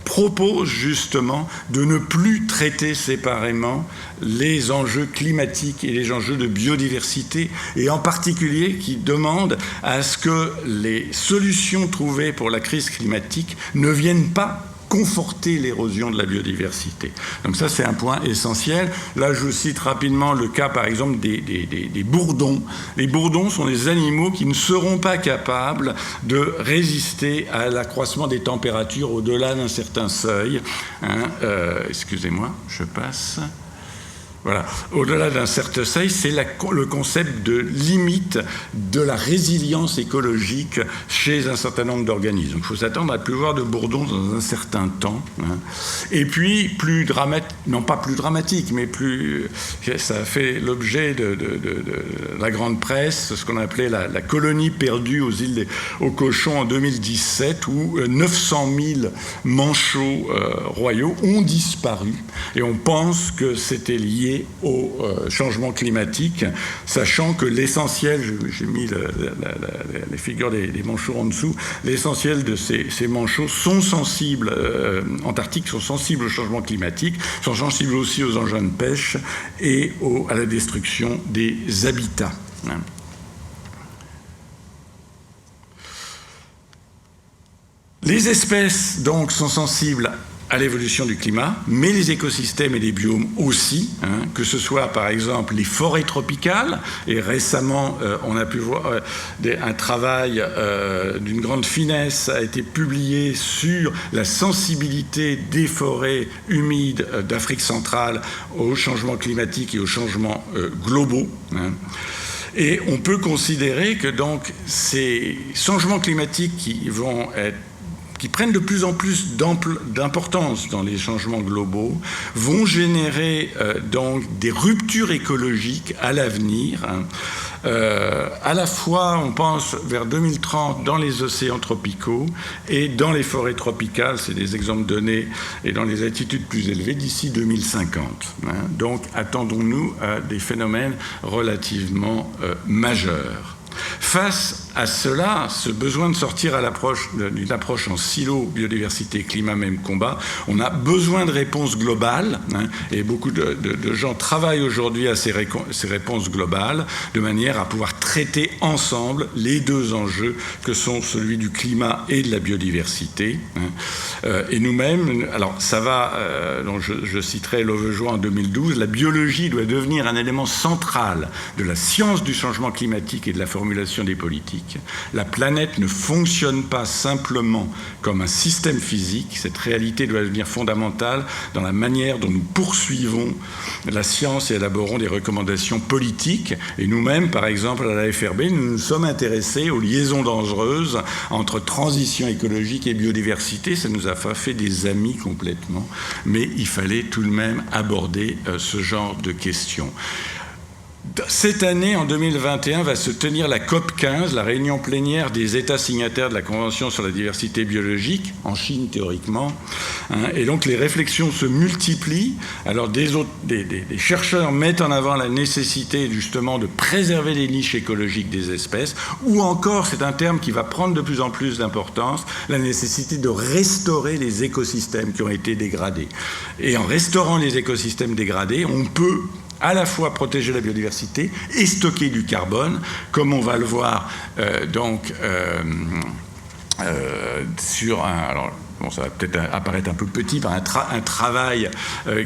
C: propose justement de ne plus traiter séparément les enjeux climatiques et les enjeux de biodiversité, et en particulier qui demande à ce que les solutions trouvées pour la crise climatique ne viennent pas conforter l'érosion de la biodiversité. Donc ça, c'est un point essentiel. Là, je cite rapidement le cas, par exemple, des bourdons. Les bourdons sont des animaux qui ne seront pas capables de résister à l'accroissement des températures au-delà d'un certain seuil. Excusez-moi, je passe. Voilà. Au-delà d'un certain seuil, c'est le concept de limite de la résilience écologique chez un certain nombre d'organismes. Il faut s'attendre à plus voir de bourdons dans un certain temps. Et puis, non pas plus dramatique, mais ça a fait l'objet de la grande presse, ce qu'on appelait la colonie perdue aux cochons en 2017, où 900 000 manchots royaux ont disparu. Et on pense que c'était lié au changement climatique, sachant que l'essentiel, j'ai mis les figures des manchots en dessous, l'essentiel de ces manchots sont sensibles, antarctiques, sont sensibles au changement climatique, sont sensibles aussi aux engins de pêche et à la destruction des habitats. Les espèces, donc, sont sensibles à l'évolution du climat, mais les écosystèmes et les biomes aussi, que ce soit par exemple les forêts tropicales, et récemment on a pu voir un travail d'une grande finesse a été publié sur la sensibilité des forêts humides d'Afrique centrale au changement climatique et aux changements globaux. Et on peut considérer que donc ces changements climatiques qui qui prennent de plus en plus d'importance dans les changements globaux, vont générer donc des ruptures écologiques à l'avenir. À la fois, on pense vers 2030 dans les océans tropicaux et dans les forêts tropicales, c'est des exemples donnés, et dans les altitudes plus élevées d'ici 2050. Donc, attendons-nous à des phénomènes relativement majeurs. Face à cela, ce besoin de sortir d'une approche en silo, biodiversité, climat, même combat, on a besoin de réponses globales, et beaucoup de gens travaillent aujourd'hui à ces réponses globales, de manière à pouvoir traiter ensemble les deux enjeux que sont celui du climat et de la biodiversité. Et nous-mêmes, alors ça va, donc je citerai Lauvejoie en 2012, la biologie doit devenir un élément central de la science du changement climatique et de la formulation des politiques. La planète ne fonctionne pas simplement comme un système physique. Cette réalité doit devenir fondamentale dans la manière dont nous poursuivons la science et élaborons des recommandations politiques. Et nous-mêmes, par exemple, à la FRB, nous nous sommes intéressés aux liaisons dangereuses entre transition écologique et biodiversité. Ça nous a fait des amis complètement, mais il fallait tout de même aborder ce genre de questions. Cette année, en 2021, va se tenir la COP15, la réunion plénière des États signataires de la Convention sur la diversité biologique, en Chine théoriquement. Et donc les réflexions se multiplient. Alors des chercheurs mettent en avant la nécessité justement de préserver les niches écologiques des espèces, ou encore, c'est un terme qui va prendre de plus en plus d'importance, la nécessité de restaurer les écosystèmes qui ont été dégradés. Et en restaurant les écosystèmes dégradés, on peut à la fois protéger la biodiversité et stocker du carbone, comme on va le voir sur un... Alors, bon, ça va peut-être apparaître un peu petit, par un travail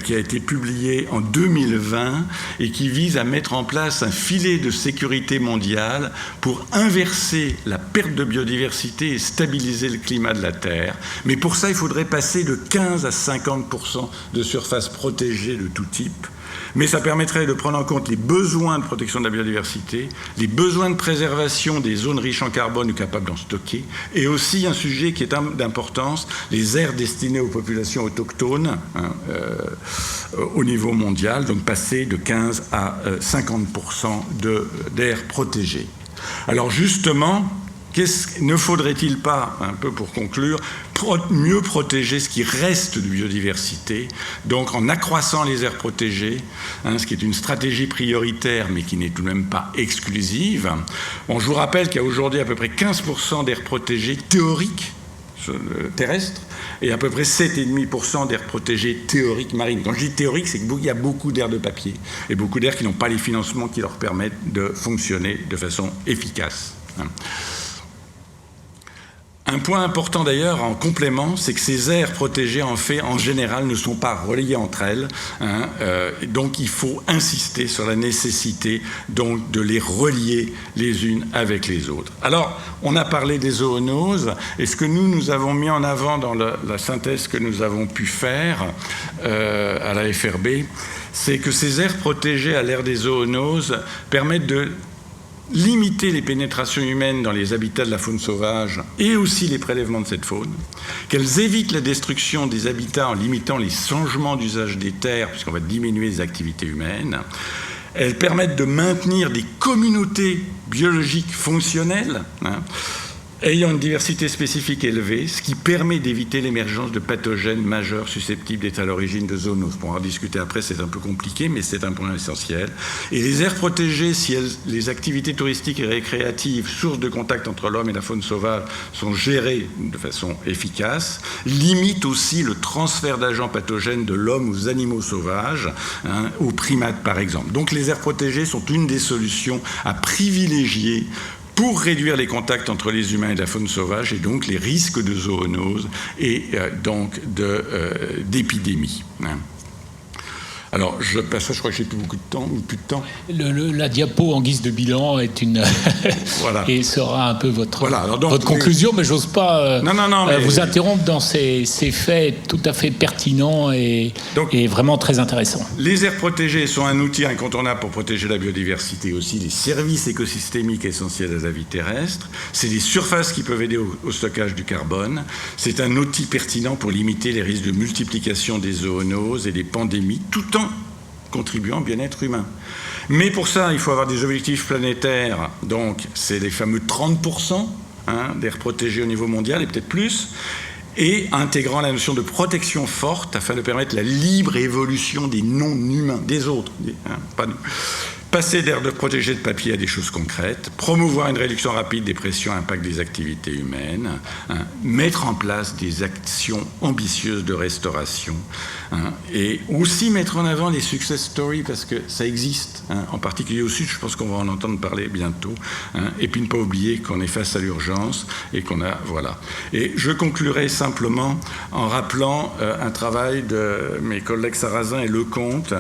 C: qui a été publié en 2020 et qui vise à mettre en place un filet de sécurité mondiale pour inverser la perte de biodiversité et stabiliser le climat de la Terre. Mais pour ça, il faudrait passer de 15 à 50% de surface protégée de tout type. Mais ça permettrait de prendre en compte les besoins de protection de la biodiversité, les besoins de préservation des zones riches en carbone ou capables d'en stocker, et aussi un sujet qui est d'importance, les aires destinées aux populations autochtones au niveau mondial, donc passer de 15 à 50% d'aires protégées. Alors justement, ne faudrait-il pas, un peu pour conclure, mieux protéger ce qui reste de biodiversité, donc en accroissant les aires protégées, ce qui est une stratégie prioritaire, mais qui n'est tout de même pas exclusive. Bon, je vous rappelle qu'il y a aujourd'hui à peu près 15% d'aires protégées théoriques terrestres, et à peu près 7,5% d'aires protégées théoriques marines. Quand je dis théorique, c'est qu'il y a beaucoup d'aires de papier, et beaucoup d'aires qui n'ont pas les financements qui leur permettent de fonctionner de façon efficace. Un point important d'ailleurs en complément, c'est que ces aires protégées en général ne sont pas reliées entre elles, donc il faut insister sur la nécessité donc de les relier les unes avec les autres. Alors, on a parlé des zoonoses, et ce que nous avons mis en avant dans la synthèse que nous avons pu faire à la FRB, c'est que ces aires protégées à l'ère des zoonoses permettent de limiter les pénétrations humaines dans les habitats de la faune sauvage et aussi les prélèvements de cette faune, qu'elles évitent la destruction des habitats en limitant les changements d'usage des terres, puisqu'on va diminuer les activités humaines. Elles permettent de maintenir des communautés biologiques fonctionnelles, ayant une diversité spécifique élevée, ce qui permet d'éviter l'émergence de pathogènes majeurs susceptibles d'être à l'origine de zoonoses. Pour en discuter après, c'est un peu compliqué, mais c'est un point essentiel. Et les aires protégées, si les activités touristiques et récréatives, sources de contact entre l'homme et la faune sauvage, sont gérées de façon efficace, limitent aussi le transfert d'agents pathogènes de l'homme aux animaux sauvages, aux primates par exemple. Donc les aires protégées sont une des solutions à privilégier pour réduire les contacts entre les humains et la faune sauvage, et donc les risques de zoonose et donc d'épidémie. Alors, je crois que j'ai plus beaucoup de temps, ou plus de temps.
A: La diapo en guise de bilan est une...
C: Voilà.
A: Et sera un peu votre
C: donc,
A: conclusion, mais j'ose pas
C: mais...
A: vous interrompre dans ces faits tout à fait pertinents et vraiment très intéressants.
C: Les aires protégées sont un outil incontournable pour protéger la biodiversité, aussi les services écosystémiques essentiels à la vie terrestre. C'est des surfaces qui peuvent aider au stockage du carbone. C'est un outil pertinent pour limiter les risques de multiplication des zoonoses et des pandémies, tout en contribuant au bien-être humain. Mais pour ça, il faut avoir des objectifs planétaires. Donc, c'est les fameux 30% d'aires protégées au niveau mondial, et peut-être plus, et intégrant la notion de protection forte afin de permettre la libre évolution des non-humains, des autres, pas nous. Passer d'aires de protégées de papier à des choses concrètes, promouvoir une réduction rapide des pressions à impact des activités humaines, mettre en place des actions ambitieuses de restauration, et aussi mettre en avant les success stories, parce que ça existe, en particulier au Sud, je pense qu'on va en entendre parler bientôt, et puis ne pas oublier qu'on est face à l'urgence et qu'on a... Voilà. Et je conclurai simplement en rappelant un travail de mes collègues Sarrazin et Lecomte,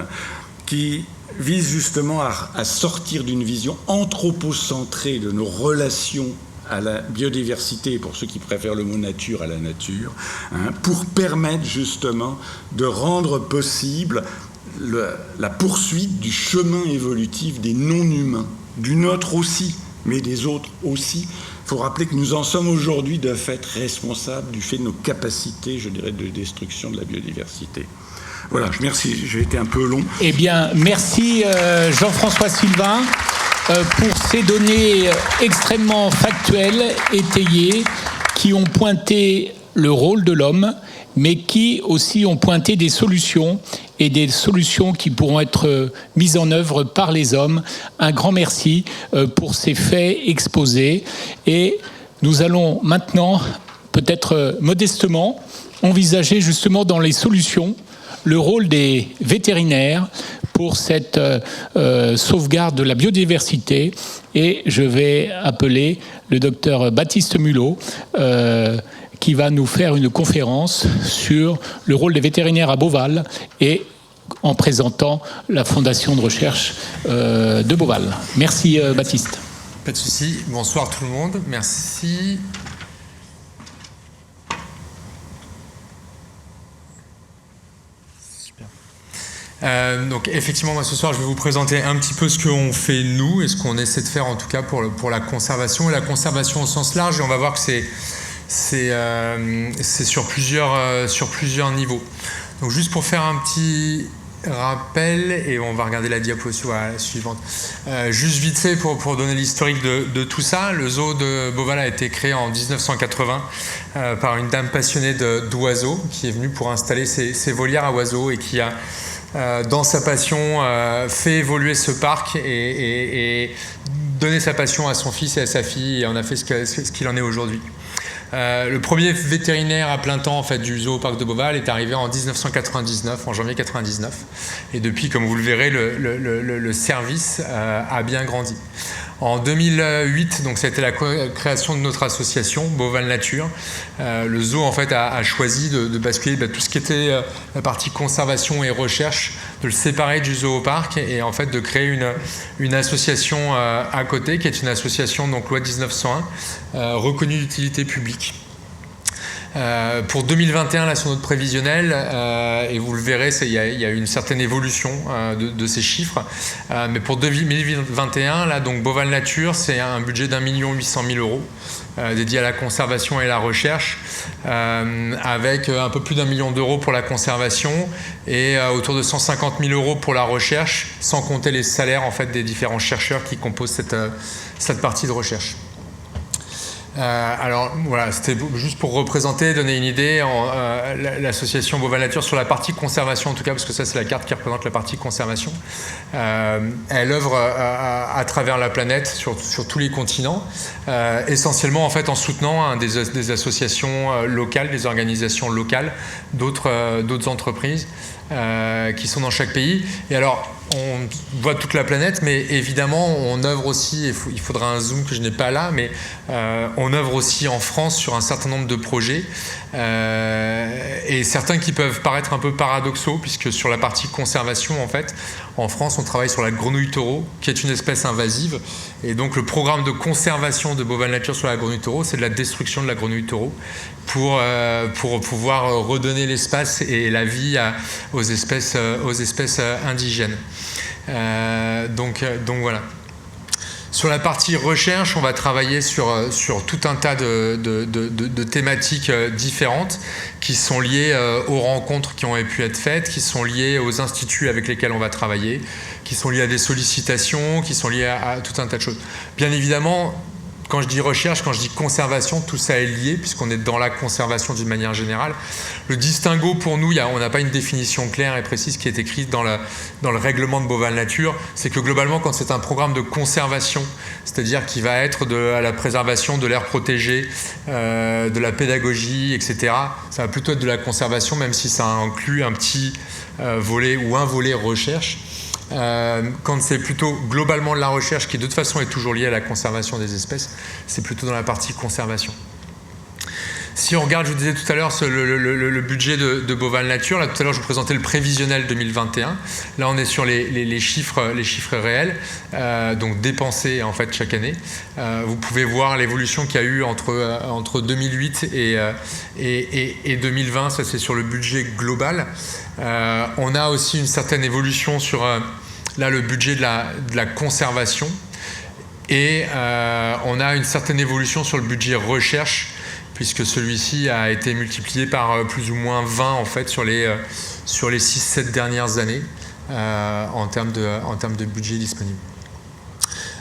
C: qui vise justement à sortir d'une vision anthropocentrée de nos relations à la biodiversité, pour ceux qui préfèrent le mot nature à la nature, pour permettre justement de rendre possible la poursuite du chemin évolutif des non-humains, du nôtre aussi, mais des autres aussi. Il faut rappeler que nous en sommes aujourd'hui de fait responsables du fait de nos capacités, je dirais, de destruction de la biodiversité. Voilà, merci, j'ai été un peu long.
A: Eh bien, merci Jean-François Sylvain pour ces données extrêmement factuelles, étayées, qui ont pointé le rôle de l'homme, mais qui aussi ont pointé des solutions, et des solutions qui pourront être mises en œuvre par les hommes. Un grand merci pour ces faits exposés. Et nous allons maintenant, peut-être modestement, envisager justement dans les solutions le rôle des vétérinaires pour cette sauvegarde de la biodiversité. Et je vais appeler le docteur Baptiste Mulot, qui va nous faire une conférence sur le rôle des vétérinaires à Beauval et en présentant la fondation de recherche de Beauval. Merci Baptiste.
D: Pas de souci. Bonsoir tout le monde. Merci. Donc effectivement, moi ce soir je vais vous présenter un petit peu ce qu'on fait nous et ce qu'on essaie de faire en tout cas pour la conservation, et la conservation au sens large, et on va voir que c'est sur plusieurs niveaux. Donc juste pour faire un petit rappel, et on va regarder la diapo suivante, juste vite fait pour donner l'historique de tout ça. Le zoo de Beauval a été créé en 1980 par une dame passionnée d'oiseaux qui est venue pour installer ses volières à oiseaux, et qui a dans sa passion fait évoluer ce parc et donné sa passion à son fils et à sa fille, et en a fait ce qu'il en est aujourd'hui. Le premier vétérinaire à plein temps en fait, du zoo au parc de Beauval est arrivé en 1999, en janvier 1999. Et depuis, comme vous le verrez, le service a bien grandi. En 2008, donc ça a été la création de notre association Beauval Nature. Le zoo en fait a choisi de basculer tout ce qui était la partie conservation et recherche, de le séparer du zoo au parc, et en fait de créer une association à côté, qui est une association donc loi 1901 reconnue d'utilité publique. Pour 2021, là, sur notre prévisionnel, et vous le verrez, il y a une certaine évolution de ces chiffres. Mais pour 2021, là, donc Beauval Nature, c'est un budget d'1 800 000 € dédié à la conservation et la recherche, avec un peu plus d'1 million d'euros pour la conservation et autour de 150 000 € pour la recherche, sans compter les salaires en fait, des différents chercheurs qui composent cette partie de recherche. Alors voilà, c'était juste pour représenter, donner une idée, l'association Beauval Nature sur la partie conservation en tout cas, parce que ça c'est la carte qui représente la partie conservation. Elle œuvre à travers la planète, sur tous les continents, essentiellement en fait en soutenant des associations locales, des organisations locales, d'autres entreprises qui sont dans chaque pays. Et alors, on voit toute la planète, mais évidemment, on œuvre aussi, il faudra un zoom que je n'ai pas là, mais on œuvre aussi en France sur un certain nombre de projets et certains qui peuvent paraître un peu paradoxaux, puisque sur la partie conservation, en fait, en France, on travaille sur la grenouille taureau, qui est une espèce invasive, et donc le programme de conservation de Boval Nature sur la grenouille taureau, c'est de la destruction de la grenouille taureau pour pouvoir redonner l'espace et la vie aux espèces indigènes. Donc voilà. Sur la partie recherche, on va travailler sur tout un tas de thématiques différentes qui sont liées aux rencontres qui ont pu être faites, qui sont liées aux instituts avec lesquels on va travailler, qui sont liées à des sollicitations, qui sont liées à tout un tas de choses. Bien évidemment, quand je dis recherche, quand je dis conservation, tout ça est lié puisqu'on est dans la conservation d'une manière générale. Le distinguo pour nous, on n'a pas une définition claire et précise qui est écrite dans le règlement de Boval Nature. C'est que globalement, quand c'est un programme de conservation, c'est-à-dire qui va être à la préservation de l'aire protégée, de la pédagogie, etc., ça va plutôt être de la conservation, même si ça inclut un petit volet ou un volet recherche. Quand c'est plutôt globalement de la recherche qui de toute façon est toujours liée à la conservation des espèces, c'est plutôt dans la partie conservation. Si on regarde, je vous disais tout à l'heure le budget de Boval Nature, là tout à l'heure je vous présentais le prévisionnel 2021, là on est sur les chiffres réels, donc dépensés en fait chaque année. Vous pouvez voir l'évolution qu'il y a eu entre 2008 et 2020, ça c'est sur le budget global. On a aussi une certaine évolution sur là le budget de la conservation et on a une certaine évolution sur le budget recherche puisque celui-ci a été multiplié par plus ou moins 20 en fait sur les 6-7 dernières années en termes de budget disponible.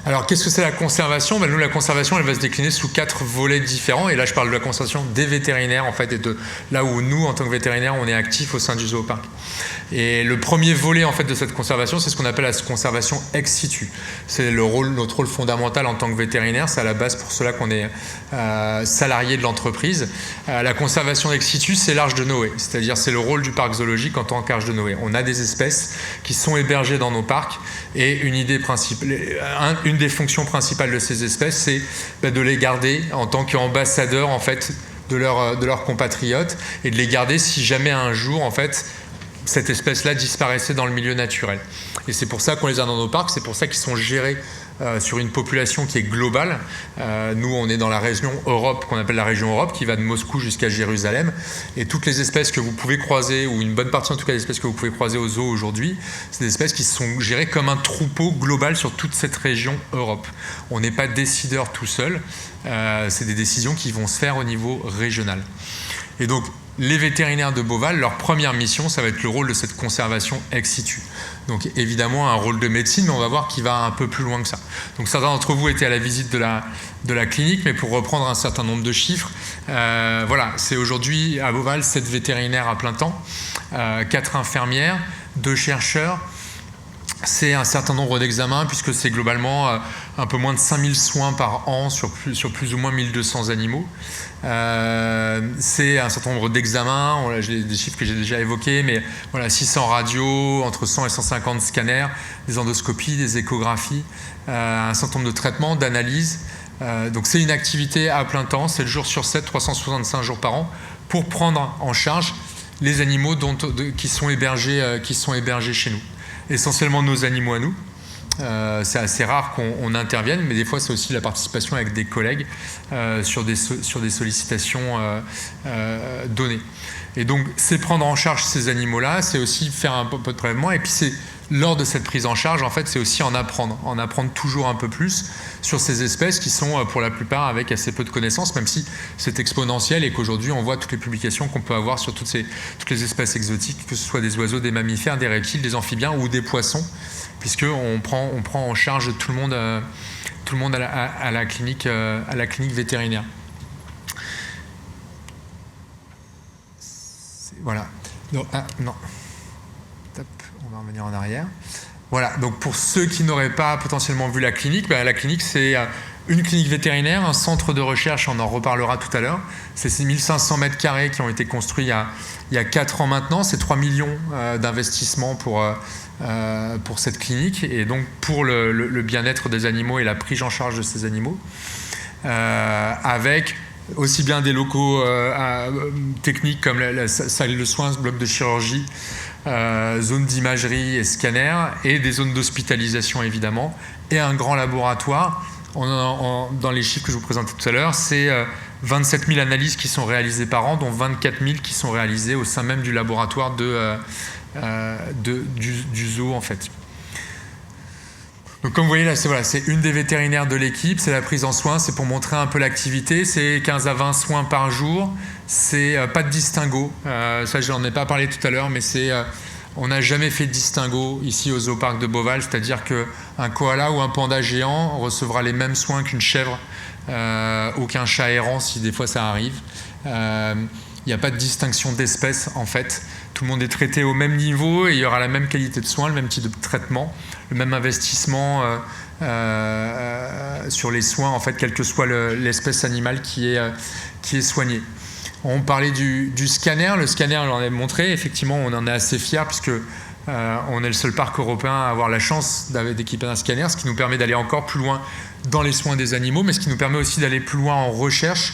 D: Alors, qu'est-ce que c'est la conservation ? Nous, la conservation, elle va se décliner sous 4 volets différents. Et là, je parle de la conservation des vétérinaires, en fait, et de là où nous, en tant que vétérinaires, on est actifs au sein du zooparc. Et le premier volet, en fait, de cette conservation, c'est ce qu'on appelle la conservation ex situ. C'est notre rôle fondamental en tant que vétérinaire. C'est à la base pour cela qu'on est salarié de l'entreprise. La conservation ex situ, c'est l'Arche de Noé. C'est-à-dire, c'est le rôle du parc zoologique en tant qu'Arche de Noé. On a des espèces qui sont hébergées dans nos parcs et une des fonctions principales de ces espèces, c'est de les garder en tant qu'ambassadeurs en fait, de leurs compatriotes et de les garder si jamais un jour en fait, cette espèce-là disparaissait dans le milieu naturel. Et c'est pour ça qu'on les a dans nos parcs, c'est pour ça qu'ils sont gérés sur une population qui est globale. Nous, on est dans la région Europe, qu'on appelle la région Europe, qui va de Moscou jusqu'à Jérusalem. Et toutes les espèces que vous pouvez croiser, ou une bonne partie en tout cas des espèces que vous pouvez croiser au zoo aujourd'hui, c'est des espèces qui sont gérées comme un troupeau global sur toute cette région Europe. On n'est pas décideur tout seul, c'est des décisions qui vont se faire au niveau régional. Et donc, les vétérinaires de Boval, leur première mission, ça va être le rôle de cette conservation ex situ. Donc évidemment un rôle de médecine, mais on va voir qu'il va un peu plus loin que ça. Donc certains d'entre vous étaient à la visite de la clinique, mais pour reprendre un certain nombre de chiffres, voilà, c'est aujourd'hui à Boval 7 vétérinaires à plein temps, 4 infirmières, 2 chercheurs. C'est un certain nombre d'examens puisque c'est globalement un peu moins de 5000 soins par an sur plus ou moins 1200 animaux. C'est un certain nombre d'examens, des chiffres que j'ai déjà évoqués, mais voilà, 600 radios, entre 100 et 150 scanners, des endoscopies, des échographies, un certain nombre de traitements, d'analyses. Donc c'est une activité à plein temps, 7 jours sur 7, 365 jours par an, pour prendre en charge les animaux qui sont hébergés chez nous. Essentiellement nos animaux à nous. C'est assez rare qu'on intervienne, mais des fois c'est aussi la participation avec des collègues sur des sollicitations données. Et donc c'est prendre en charge ces animaux-là, c'est aussi faire un peu de prélèvement, et puis c'est lors de cette prise en charge, en fait, c'est aussi en apprendre toujours un peu plus sur ces espèces qui sont pour la plupart avec assez peu de connaissances, même si c'est exponentiel et qu'aujourd'hui on voit toutes les publications qu'on peut avoir sur toutes les espèces exotiques, que ce soit des oiseaux, des mammifères, des reptiles, des amphibiens ou des poissons, puisqu'on prend en charge tout le monde à la clinique vétérinaire. Voilà. Non. Top. On va revenir en arrière. Voilà, donc pour ceux qui n'auraient pas potentiellement vu la clinique, la clinique c'est une clinique vétérinaire, un centre de recherche, on en reparlera tout à l'heure. C'est ces 1500 mètres carrés qui ont été construits il y a 4 ans maintenant, c'est 3 millions d'investissements pour cette clinique et donc pour le bien-être des animaux et la prise en charge de ces animaux, avec aussi bien des locaux techniques comme la salle de soins, bloc de chirurgie, zone d'imagerie et scanner, et des zones d'hospitalisation évidemment, et un grand laboratoire. Dans les chiffres que je vous présentais tout à l'heure, c'est 27 000 analyses qui sont réalisées par an, dont 24 000 qui sont réalisées au sein même du laboratoire du zoo en fait. Donc comme vous voyez là, c'est une des vétérinaires de l'équipe, c'est la prise en soin, c'est pour montrer un peu l'activité, c'est 15 à 20 soins par jour, c'est pas de distinguo, ça je n'en ai pas parlé tout à l'heure, mais on n'a jamais fait de distinguo ici au zooparc de Beauval, c'est-à-dire qu'un koala ou un panda géant recevra les mêmes soins qu'une chèvre ou qu'un chat errant si des fois ça arrive. Il n'y a pas de distinction d'espèces en fait. Tout le monde est traité au même niveau et il y aura la même qualité de soins, le même type de traitement, le même investissement sur les soins en fait, quelle que soit l'espèce animale qui est soignée. On parlait du scanner. Le scanner, on l'en a montré. Effectivement, on en est assez fiers puisque on est le seul parc européen à avoir la chance d'équiper un scanner, ce qui nous permet d'aller encore plus loin dans les soins des animaux, mais ce qui nous permet aussi d'aller plus loin en recherche.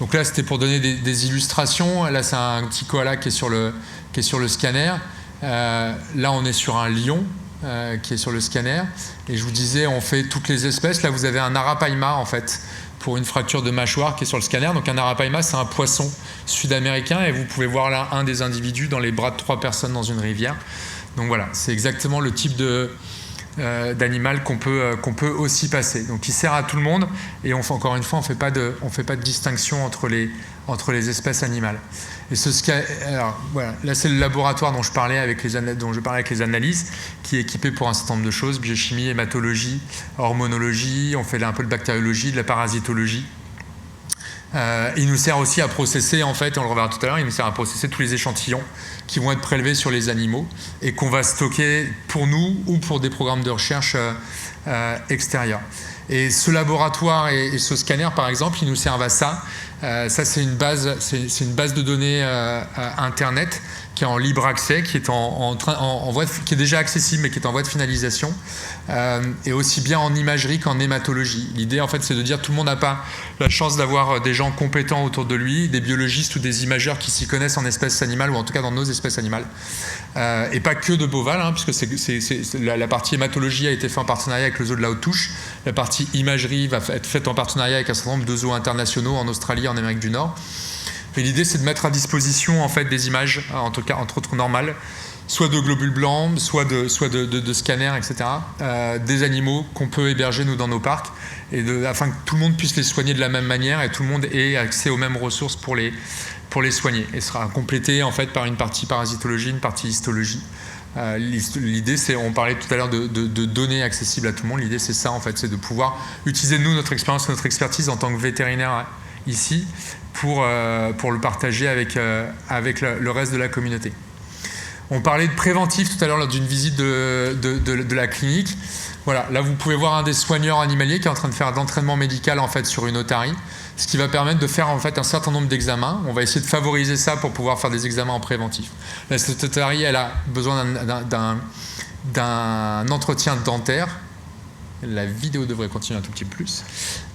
D: Donc là, c'était pour donner des illustrations. Là, c'est un petit koala qui est sur le scanner. Là, on est sur un lion qui est sur le scanner. Et je vous disais, on fait toutes les espèces. Là, vous avez un arapaima, en fait, pour une fracture de mâchoire qui est sur le scanner. Donc un arapaima, c'est un poisson sud-américain. Et vous pouvez voir là un des individus dans les bras de 3 personnes dans une rivière. Donc voilà, c'est exactement le type d'animal qu'on peut aussi passer. Donc il sert à tout le monde et encore une fois on fait pas de distinction entre les espèces animales. Et alors voilà, là c'est le laboratoire dont je parlais avec les analyses, qui est équipé pour un certain nombre de choses, biochimie, hématologie, hormonologie, on fait un peu de bactériologie, de la parasitologie. Il nous sert aussi à processer, en fait, on le reverra tout à l'heure, il nous sert à processer tous les échantillons qui vont être prélevés sur les animaux et qu'on va stocker pour nous ou pour des programmes de recherche extérieurs. Et ce laboratoire et ce scanner, par exemple, ils nous servent à ça. Ça, c'est une base de données Internet qui est en libre accès, qui est qui est déjà accessible, mais qui est en voie de finalisation, et aussi bien en imagerie qu'en hématologie. L'idée, en fait, c'est de dire que tout le monde n'a pas la chance d'avoir des gens compétents autour de lui, des biologistes ou des imageurs qui s'y connaissent en espèces animales, ou en tout cas dans nos espèces animales. Et pas que de Beauval, hein, puisque la partie hématologie a été faite en partenariat avec le zoo de la Haute-Touche. La partie imagerie va être faite en partenariat avec un certain nombre de zoos internationaux en Australie, en Amérique du Nord. Et l'idée, c'est de mettre à disposition en fait des images, entre autres normales, soit de globules blancs, soit de scanners, etc., des animaux qu'on peut héberger nous dans nos parcs, afin que tout le monde puisse les soigner de la même manière et tout le monde ait accès aux mêmes ressources pour les soigner. Et sera complété en fait par une partie parasitologie, une partie histologie. L'idée, c'est, on parlait tout à l'heure de données accessibles à tout le monde. L'idée, c'est ça en fait, c'est de pouvoir utiliser notre expérience, notre expertise en tant que vétérinaire ici pour le partager avec le reste de la communauté. On parlait de préventif tout à l'heure lors d'une visite de la clinique. Voilà, là vous pouvez voir un des soigneurs animaliers qui est en train de faire d'entraînement médical en fait sur une otarie, ce qui va permettre de faire en fait un certain nombre d'examens. On va essayer de favoriser ça pour pouvoir faire des examens en préventif. Là, cette otarie, elle a besoin d'un entretien dentaire. La vidéo devrait continuer un tout petit peu plus.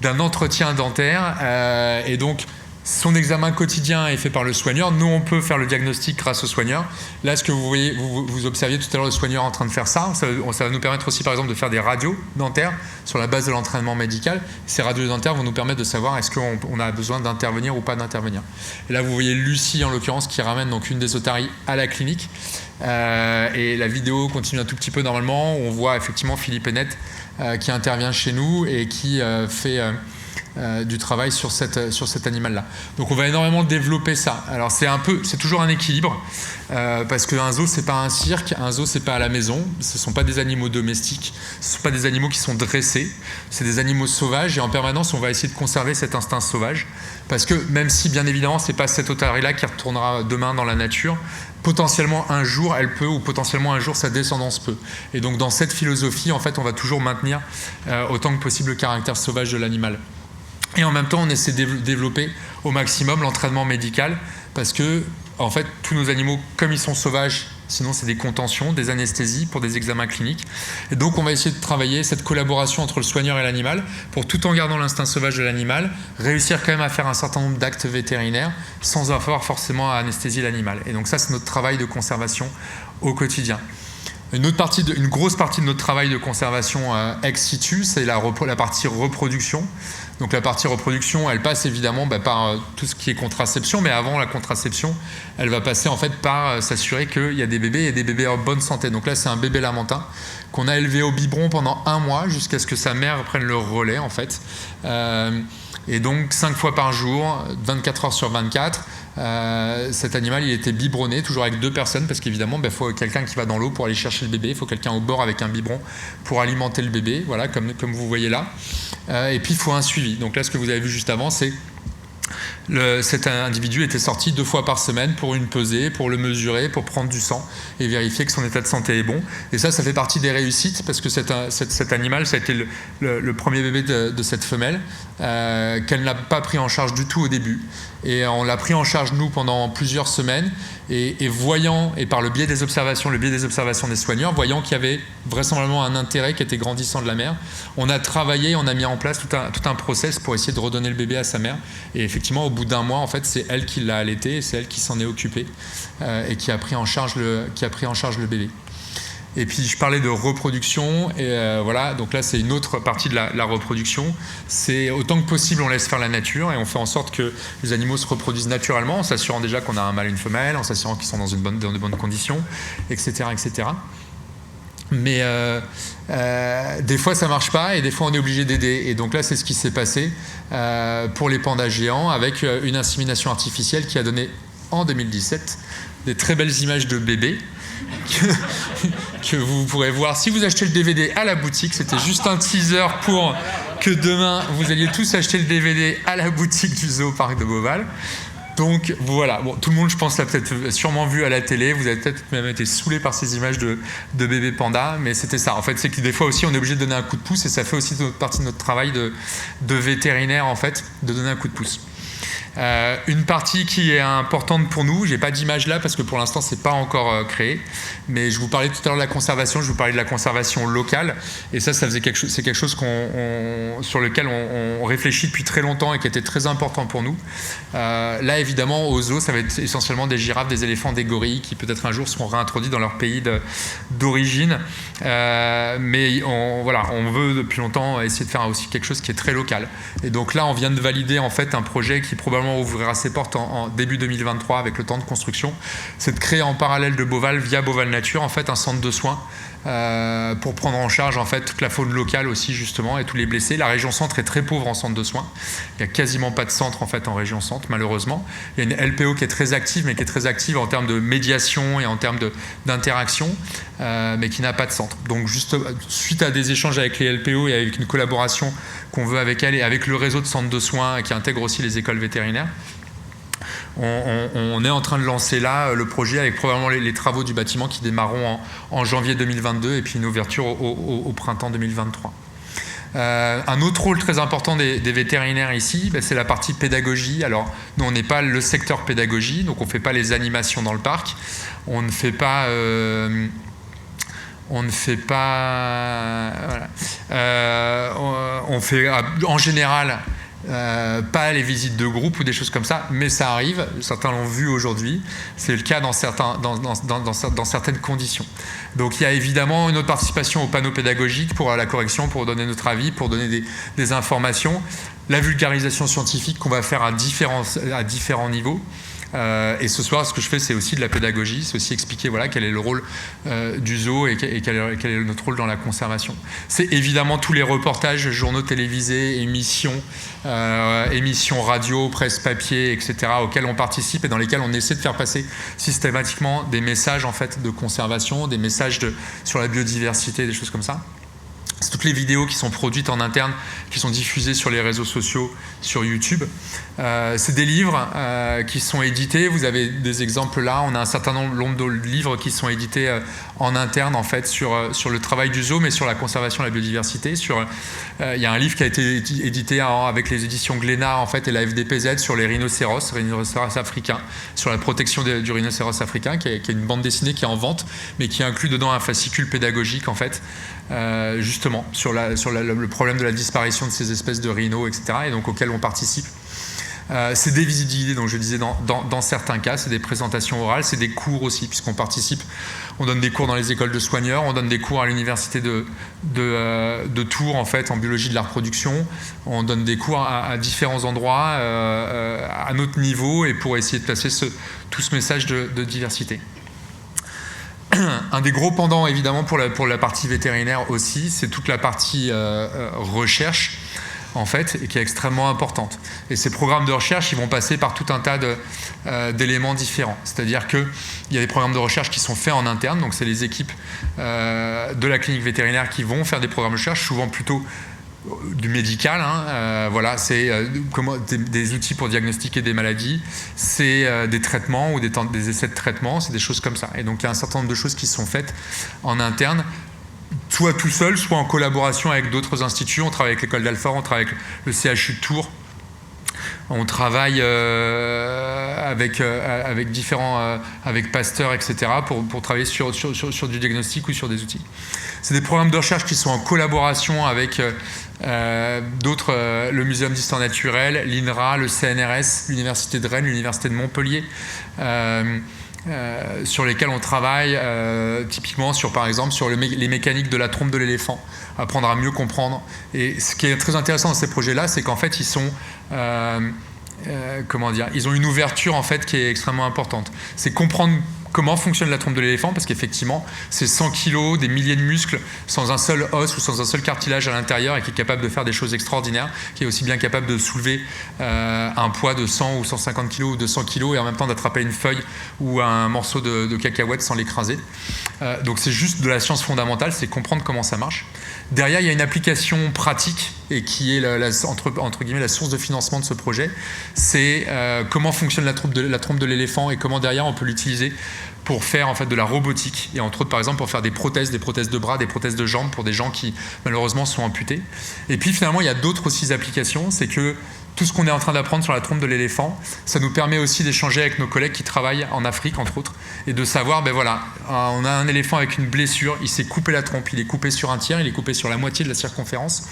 D: D'un entretien dentaire et donc son examen quotidien est fait par le soigneur. Nous, on peut faire le diagnostic grâce au soigneur. Là, ce que vous voyez, vous observiez tout à l'heure le soigneur en train de faire ça. Ça va nous permettre aussi, par exemple, de faire des radios dentaires sur la base de l'entraînement médical. Ces radios dentaires vont nous permettre de savoir est-ce qu'on a besoin d'intervenir ou pas d'intervenir. Et là, vous voyez Lucie, en l'occurrence, qui ramène donc une des otaries à la clinique. Et la vidéo continue un tout petit peu normalement. On voit effectivement Philippe Hennette qui intervient chez nous et qui fait du travail sur cet animal-là. Donc on va énormément développer ça. Alors c'est toujours un équilibre parce qu'un zoo c'est pas un cirque, un zoo c'est pas à la maison, ce sont pas des animaux domestiques, ce sont pas des animaux qui sont dressés, c'est des animaux sauvages et en permanence on va essayer de conserver cet instinct sauvage parce que même si bien évidemment c'est pas cette otarie-là qui retournera demain dans la nature, potentiellement un jour elle peut ou potentiellement un jour sa descendance peut. Et donc dans cette philosophie en fait on va toujours maintenir autant que possible le caractère sauvage de l'animal. Et en même temps, on essaie de développer au maximum l'entraînement médical parce que, en fait, tous nos animaux, comme ils sont sauvages, sinon c'est des contentions, des anesthésies pour des examens cliniques. Et donc on va essayer de travailler cette collaboration entre le soigneur et l'animal pour, tout en gardant l'instinct sauvage de l'animal, réussir quand même à faire un certain nombre d'actes vétérinaires sans avoir forcément à anesthésier l'animal. Et donc ça, c'est notre travail de conservation au quotidien. Une grosse partie de notre travail de conservation ex situ, c'est la partie reproduction. Donc la partie reproduction, elle passe évidemment par tout ce qui est contraception, mais avant la contraception, elle va passer en fait par s'assurer qu'il y a des bébés et des bébés en bonne santé. Donc là, c'est un bébé lamentin qu'on a élevé au biberon pendant 1 mois jusqu'à ce que sa mère prenne le relais en fait. Et donc 5 fois par jour, 24 heures sur 24, cet animal il était biberonné, toujours avec 2 personnes, parce qu'évidemment il faut quelqu'un qui va dans l'eau pour aller chercher le bébé, il faut quelqu'un au bord avec un biberon pour alimenter le bébé, voilà, comme vous voyez là. Et puis il faut un suivi. Donc là, ce que vous avez vu juste avant, c'est cet individu était sorti 2 fois par semaine pour une pesée, pour le mesurer, pour prendre du sang et vérifier que son état de santé est bon. Et ça fait partie des réussites, parce que cet animal, ça a été le premier bébé de cette femelle qu'elle n'a pas pris en charge du tout au début. Et on l'a pris en charge, nous, pendant plusieurs semaines, et voyant, et par le biais des observations des soigneurs, voyant qu'il y avait vraisemblablement un intérêt qui était grandissant de la mère, on a travaillé, on a mis en place tout un process pour essayer de redonner le bébé à sa mère. Et effectivement, au bout d'1 mois, en fait, c'est elle qui l'a allaité, et c'est elle qui s'en est occupée, et qui a pris en charge le bébé. Et puis je parlais de reproduction, et voilà, donc là c'est une autre partie de la reproduction. C'est autant que possible on laisse faire la nature et on fait en sorte que les animaux se reproduisent naturellement, en s'assurant déjà qu'on a un mâle et une femelle, en s'assurant qu'ils sont dans de bonnes conditions, etc. etc. Mais des fois ça marche pas et des fois on est obligé d'aider. Et donc là c'est ce qui s'est passé pour les pandas géants, avec une insémination artificielle qui a donné en 2017 des très belles images de bébés que vous pourrez voir si vous achetez le DVD à la boutique. C'était juste un teaser pour que demain vous alliez tous acheter le DVD à la boutique du Zoo-Parc de Beauval. Donc voilà, bon, tout le monde, je pense, l'a peut-être sûrement vu à la télé. Vous avez peut-être même été saoulé par ces images de bébés pandas, mais c'était ça. En fait, c'est que des fois aussi, on est obligé de donner un coup de pouce, et ça fait aussi partie de notre travail de vétérinaire, en fait, de donner un coup de pouce. Une partie qui est importante pour nous, j'ai pas d'image là parce que pour l'instant c'est pas encore créé, mais je vous parlais tout à l'heure de la conservation, je vous parlais de la conservation locale, et ça faisait c'est quelque chose sur lequel on réfléchit depuis très longtemps et qui était très important pour nous. Là évidemment au zoo ça va être essentiellement des girafes, des éléphants, des gorilles qui peut-être un jour seront réintroduits dans leur pays d'origine, mais on veut depuis longtemps essayer de faire aussi quelque chose qui est très local. Et donc là on vient de valider en fait un projet qui probablement ouvrira ses portes en début 2023 avec le temps de construction. C'est de créer en parallèle de Beauval, via Beauval Nature, en fait un centre de soins pour prendre en charge en fait toute la faune locale aussi justement et tous les blessés. La région centre est très pauvre en centre de soins. Il n'y a quasiment pas de centre en fait en région centre malheureusement. Il y a une LPO qui est très active, mais qui est très active en termes de médiation et en termes d'interaction, mais qui n'a pas de centre. Donc juste suite à des échanges avec les LPO et avec une collaboration qu'on veut avec elles et avec le réseau de centres de soins qui intègre aussi les écoles vétérinaires, on est en train de lancer là le projet avec probablement les travaux du bâtiment qui démarreront en janvier 2022 et puis une ouverture au printemps 2023. Un autre rôle très important des vétérinaires ici, c'est la partie pédagogie. Alors nous on n'est pas le secteur pédagogie, donc on ne fait pas les animations dans le parc, on ne fait pas on fait en général pas les visites de groupe ou des choses comme ça, mais ça arrive, certains l'ont vu aujourd'hui, c'est le cas dans certaines conditions. Donc il y a évidemment une autre participation au panneau pédagogique pour la correction, pour donner notre avis, pour donner des informations, la vulgarisation scientifique qu'on va faire à différents niveaux. Et ce soir, ce que je fais, c'est aussi de la pédagogie, c'est aussi expliquer quel est le rôle du zoo et quel est notre rôle dans la conservation. C'est évidemment tous les reportages, journaux télévisés, émissions radio, presse papier, etc., auxquels on participe et dans lesquels on essaie de faire passer systématiquement des messages en fait de conservation, des messages sur la biodiversité, des choses comme ça. C'est toutes les vidéos qui sont produites en interne, qui sont diffusées sur les réseaux sociaux, sur YouTube. C'est des livres qui sont édités. Vous avez des exemples là. On a un certain nombre de livres qui sont édités en interne, en fait, sur le travail du zoo, mais sur la conservation de la biodiversité. Il y a un livre qui a été édité avec les éditions Glénat, en fait, et la FDPZ sur les rhinocéros africains, sur la protection du rhinocéros africain, qui est une bande dessinée qui est en vente, mais qui inclut dedans un fascicule pédagogique, en fait, justement, sur le problème de la disparition de ces espèces de rhinos, etc., et donc auquel on participe. C'est des visites, donc je disais dans certains cas, c'est des présentations orales, c'est des cours aussi, puisqu'on participe, on donne des cours dans les écoles de soigneurs, on donne des cours à l'université de Tours, en fait, en biologie de la reproduction, on donne des cours à différents endroits, à notre niveau, et pour essayer de placer tout ce message de diversité. Un des gros pendants, évidemment, pour la partie vétérinaire aussi, c'est toute la partie recherche, en fait, et qui est extrêmement importante. Et ces programmes de recherche, ils vont passer par tout un tas d'éléments différents. C'est-à-dire qu'il y a des programmes de recherche qui sont faits en interne, donc c'est les équipes de la clinique vétérinaire qui vont faire des programmes de recherche, souvent plutôt du médical, voilà, c'est des outils pour diagnostiquer des maladies, c'est des traitements ou des essais de traitement, c'est des choses comme ça. Et donc il y a un certain nombre de choses qui sont faites en interne, soit tout seul, soit en collaboration avec d'autres instituts. On travaille avec l'école d'Alfort, on travaille avec le CHU de Tours, on travaille avec différents, avec Pasteur, etc., pour travailler sur du diagnostic ou sur des outils. C'est des programmes de recherche qui sont en collaboration avec d'autres, le Muséum d'histoire naturelle, l'INRA, le CNRS, l'Université de Rennes, l'Université de Montpellier, sur lesquels on travaille typiquement par exemple sur les mécaniques de la trompe de l'éléphant, apprendre à mieux comprendre. Et ce qui est très intéressant dans ces projets-là, c'est qu'en fait ils sont ils ont une ouverture, en fait, qui est extrêmement importante. C'est comprendre comment fonctionne la trompe de l'éléphant, parce qu'effectivement, c'est 100 kilos, des milliers de muscles, sans un seul os ou sans un seul cartilage à l'intérieur, et qui est capable de faire des choses extraordinaires, qui est aussi bien capable de soulever un poids de 100 ou 150 kilos ou 200 kilos, et en même temps d'attraper une feuille ou un morceau de cacahuète sans l'écraser. Donc c'est juste de la science fondamentale, c'est comprendre comment ça marche. Derrière, il y a une application pratique, et qui est entre guillemets la source de financement de ce projet, c'est comment fonctionne la trompe de l'éléphant, et comment derrière on peut l'utiliser pour faire, en fait, de la robotique, et entre autres, par exemple, pour faire des prothèses de bras, des prothèses de jambes pour des gens qui malheureusement sont amputés. Et puis finalement il y a d'autres aussi applications, c'est que tout ce qu'on est en train d'apprendre sur la trompe de l'éléphant, ça nous permet aussi d'échanger avec nos collègues qui travaillent en Afrique, entre autres, et de savoir, ben voilà, on a un éléphant avec une blessure, il s'est coupé la trompe, il est coupé sur un tiers, il est coupé sur la moitié de la circonférence.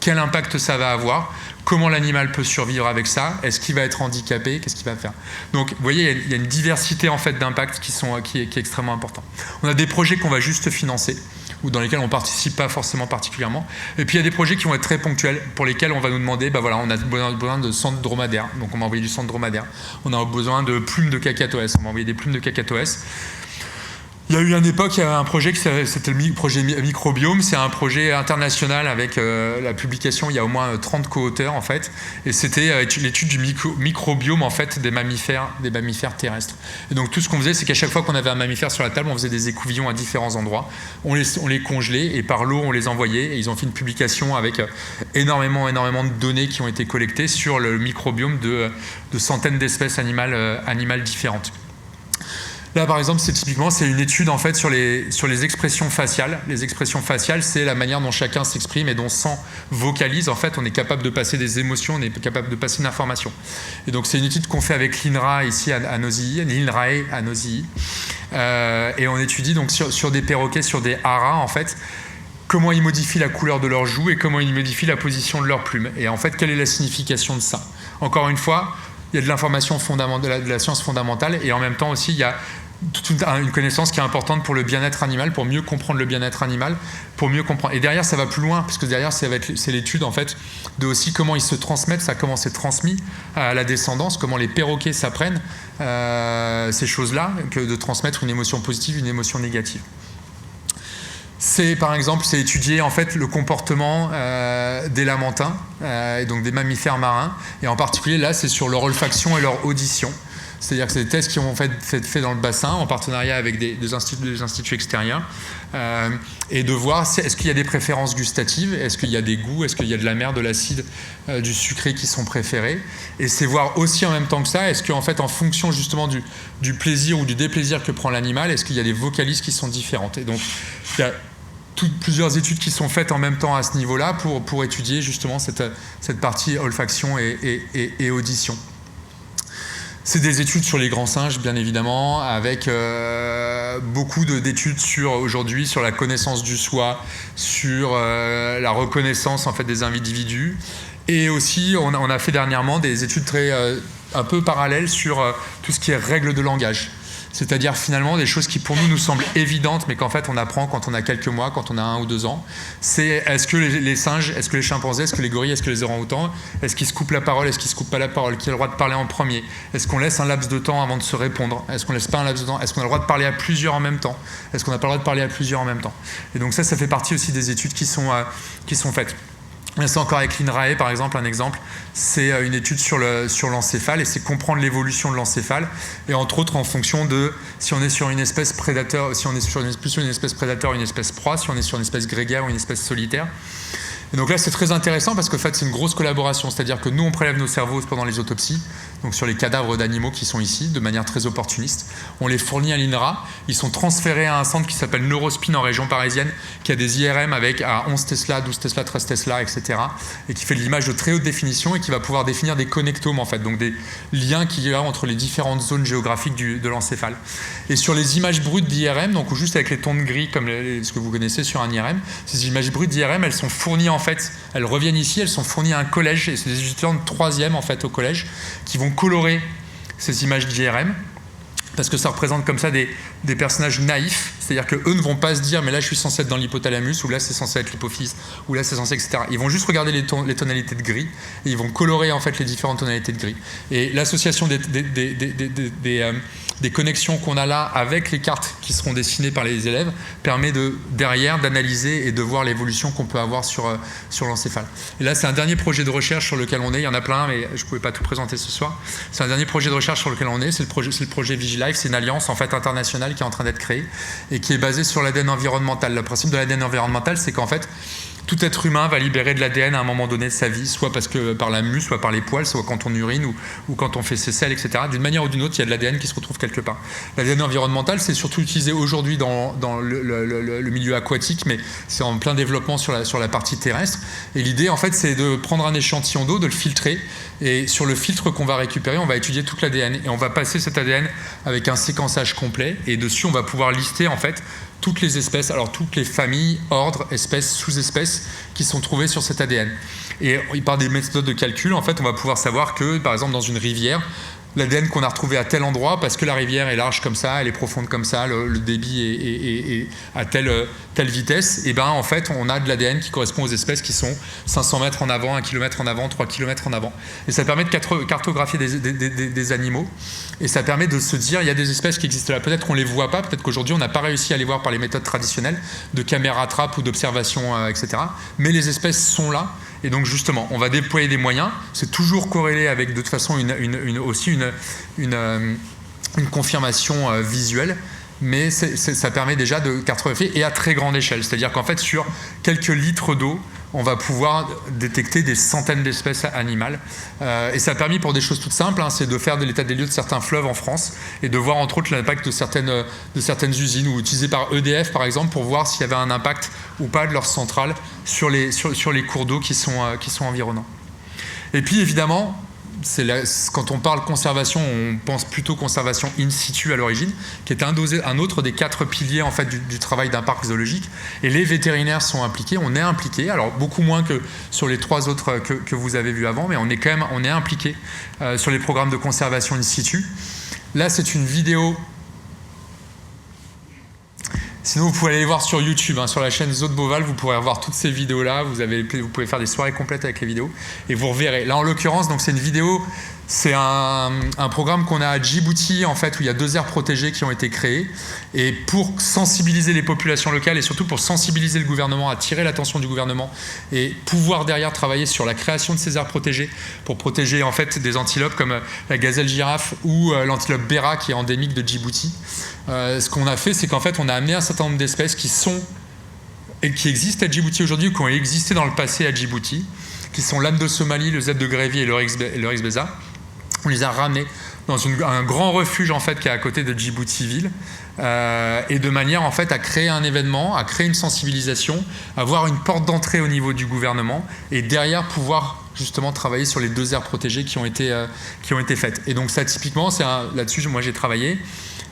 D: Quel impact ça va avoir? Comment l'animal peut survivre avec ça? Est-ce qu'il va être handicapé? Qu'est-ce qu'il va faire? Donc, vous voyez, il y a une diversité, en fait, d'impacts qui est extrêmement important. On a des projets qu'on va juste financer, ou dans lesquels on ne participe pas forcément particulièrement. Et puis il y a des projets qui vont être très ponctuels, pour lesquels on va nous demander, ben voilà, on a besoin de cendres dromadaires, donc on va envoyer du sang dromadaire. On a besoin de plumes de cacatoès, on va envoyer des plumes de cacatoès. Il y a eu une époque, il y avait un projet, c'était le projet Microbiome, c'est un projet international avec la publication, il y a au moins 30 co-auteurs, en fait, et c'était l'étude du microbiome, en fait, des mammifères terrestres. Et donc tout ce qu'on faisait, c'est qu'à chaque fois qu'on avait un mammifère sur la table, on faisait des écouvillons à différents endroits, on les congelait, et par l'eau on les envoyait, et ils ont fait une publication avec énormément de données qui ont été collectées sur le microbiome de centaines d'espèces animales différentes. Là, par exemple, c'est une étude, en fait, sur les expressions faciales. Les expressions faciales, c'est la manière dont chacun s'exprime et dont sans vocalise, en fait, on est capable de passer des émotions, on est capable de passer une information. Et donc, c'est une étude qu'on fait avec l'INRA ici à Nausilly, l'INRAE à Nausilly. Et on étudie donc sur des perroquets, sur des haras, en fait, comment ils modifient la couleur de leurs joues et comment ils modifient la position de leurs plumes. Et en fait, quelle est la signification de ça? Encore une fois, il y a de l'information fondamentale, de la science fondamentale, et en même temps aussi, il y a toute une connaissance qui est importante pour le bien-être animal, pour mieux comprendre le bien-être animal, pour mieux comprendre. Et derrière, ça va plus loin, parce que derrière, c'est l'étude, en fait, de aussi comment ils se transmettent, comment c'est transmis à la descendance, comment les perroquets s'apprennent ces choses-là, que de transmettre une émotion positive, une émotion négative. Par exemple, c'est étudier, en fait, le comportement des lamantins, et donc des mammifères marins, et en particulier là, c'est sur leur olfaction et leur audition. C'est-à-dire que c'est des tests qui ont fait dans le bassin en partenariat avec des instituts extérieurs et de voir est-ce qu'il y a des préférences gustatives, est-ce qu'il y a des goûts, est-ce qu'il y a de l'amer, de l'acide, du sucré qui sont préférés. Et c'est voir aussi en même temps que ça, est-ce qu'en fait en fonction justement du plaisir ou du déplaisir que prend l'animal, est-ce qu'il y a des vocalises qui sont différentes. Et donc il y a plusieurs études qui sont faites en même temps à ce niveau-là pour étudier justement cette partie olfaction et audition. C'est des études sur les grands singes, bien évidemment, avec beaucoup d'études aujourd'hui sur la connaissance du soi, sur la reconnaissance en fait des individus, et aussi on a fait dernièrement des études un peu parallèles sur tout ce qui est règles de langage. C'est-à-dire finalement des choses qui pour nous semblent évidentes, mais qu'en fait on apprend quand on a quelques mois, quand on a 1 ou 2 ans. C'est est-ce que les singes, est-ce que les chimpanzés, est-ce que les gorilles, est-ce que les orang-outans, est-ce qu'ils se coupent la parole, est-ce qu'ils se coupent pas la parole, qui a le droit de parler en premier, est-ce qu'on laisse un laps de temps avant de se répondre, est-ce qu'on laisse pas un laps de temps, est-ce qu'on a le droit de parler à plusieurs en même temps, est-ce qu'on n'a pas le droit de parler à plusieurs en même temps. Et donc ça fait partie aussi des études qui sont faites. C'est encore avec l'INRAE par exemple, un exemple, c'est une étude sur l'encéphale et c'est comprendre l'évolution de l'encéphale et entre autres en fonction de si on est sur une espèce prédateur, si on est plus sur une espèce prédateur, une espèce proie, si on est sur une espèce grégaire ou une espèce solitaire. Et donc là c'est très intéressant parce qu'en fait c'est une grosse collaboration, c'est-à-dire que nous on prélève nos cerveaux pendant les autopsies, donc sur les cadavres d'animaux qui sont ici, de manière très opportuniste. On les fournit à l'INRA, ils sont transférés à un centre qui s'appelle Neurospin en région parisienne, qui a des IRM à 11 Tesla, 12 Tesla, 13 Tesla, etc. et qui fait de l'image de très haute définition et qui va pouvoir définir des connectomes en fait, donc des liens qu'il y a entre les différentes zones géographiques de l'encéphale. Et sur les images brutes d'IRM, donc juste avec les tons de gris comme ce que vous connaissez sur un IRM, ces images brutes d'IRM, elles sont fournies en fait, elles reviennent ici, elles sont fournies à un collège et c'est des étudiants de 3e en fait au collège qui vont colorer ces images d'IRM parce que ça représente comme ça des personnages naïfs, c'est-à-dire qu'eux ne vont pas se dire mais là je suis censé être dans l'hypothalamus ou là c'est censé être l'hypophyse ou là c'est censé etc. Ils vont juste regarder les tonalités de gris et ils vont colorer en fait les différentes tonalités de gris. Et l'association des connexions qu'on a là avec les cartes qui seront dessinées par les élèves permet derrière d'analyser et de voir l'évolution qu'on peut avoir sur l'encéphale. Et là c'est un dernier projet de recherche sur lequel on est, il y en a plein mais je ne pouvais pas tout présenter ce soir. C'est un dernier projet de recherche sur lequel on est, c'est le projet Vigilife, c'est une alliance en fait internationale qui est en train d'être créée et qui est basée sur l'ADN environnemental. Le principe de l'ADN environnemental c'est qu'en fait tout être humain va libérer de l'ADN à un moment donné de sa vie, soit parce que par la mue, soit par les poils, soit quand on urine ou quand on fait ses selles, etc. D'une manière ou d'une autre, il y a de l'ADN qui se retrouve quelque part. L'ADN environnemental, c'est surtout utilisé aujourd'hui dans le milieu aquatique, mais c'est en plein développement sur la partie terrestre. Et l'idée, en fait, c'est de prendre un échantillon d'eau, de le filtrer, et sur le filtre qu'on va récupérer, on va étudier toute l'ADN. Et on va passer cet ADN avec un séquençage complet, et dessus, on va pouvoir lister, en fait, toutes les espèces, alors toutes les familles, ordres, espèces, sous-espèces qui sont trouvées sur cet ADN. Et par des méthodes de calcul, en fait, on va pouvoir savoir que, par exemple, dans une rivière, l'ADN qu'on a retrouvé à tel endroit, parce que la rivière est large comme ça, elle est profonde comme ça, le débit est à telle vitesse, et ben en fait on a de l'ADN qui correspond aux espèces qui sont 500 mètres en avant, 1 km en avant, 3 km en avant. Et ça permet de cartographier des animaux, et ça permet de se dire il y a des espèces qui existent là, peut-être qu'on ne les voit pas, peut-être qu'aujourd'hui on n'a pas réussi à les voir par les méthodes traditionnelles de caméra trappe ou d'observation, etc. Mais les espèces sont là. Et donc justement, on va déployer des moyens. C'est toujours corrélé avec de toute façon aussi une confirmation visuelle, mais ça permet déjà de cartographier et à très grande échelle. C'est-à-dire qu'en fait, sur quelques litres d'eau, on va pouvoir détecter des centaines d'espèces animales. Et ça a permis pour des choses toutes simples, hein, c'est de faire de l'état des lieux de certains fleuves en France et de voir entre autres l'impact de certaines usines ou utilisées par EDF par exemple pour voir s'il y avait un impact ou pas de leur centrale sur les cours d'eau qui sont environnants. Et puis évidemment, quand on parle conservation, on pense plutôt conservation in situ à l'origine, qui est un autre des 4 piliers en fait, du travail d'un parc zoologique. Et les vétérinaires sont impliqués, on est impliqués, alors beaucoup moins que sur les 3 autres que vous avez vus avant, mais on est impliqués sur les programmes de conservation in situ. Là, c'est une vidéo. Sinon, vous pouvez aller les voir sur YouTube, hein, sur la chaîne Zoo de Beauval, vous pourrez revoir toutes ces vidéos-là. Vous pouvez faire des soirées complètes avec les vidéos et vous reverrez. Là, en l'occurrence, donc c'est une vidéo C'est un programme qu'on a à Djibouti, en fait, où il y a 2 aires protégées qui ont été créées. Et pour sensibiliser les populations locales et surtout pour sensibiliser le gouvernement, attirer l'attention du gouvernement et pouvoir derrière travailler sur la création de ces aires protégées pour protéger en fait des antilopes comme la gazelle girafe ou l'antilope béra qui est endémique de Djibouti. Ce qu'on a fait, c'est qu'en fait, on a amené un certain nombre d'espèces qui existent à Djibouti aujourd'hui ou qui ont existé dans le passé à Djibouti, qui sont l'âne de Somalie, le zèbre de Grévy et l'oryx beza. On les a ramenés dans un grand refuge en fait qui est à côté de Djibouti-ville et de manière en fait à créer un événement, à créer une sensibilisation, avoir une porte d'entrée au niveau du gouvernement et derrière pouvoir justement travailler sur les 2 aires protégées qui ont été faites. Et donc ça typiquement, là-dessus moi j'ai travaillé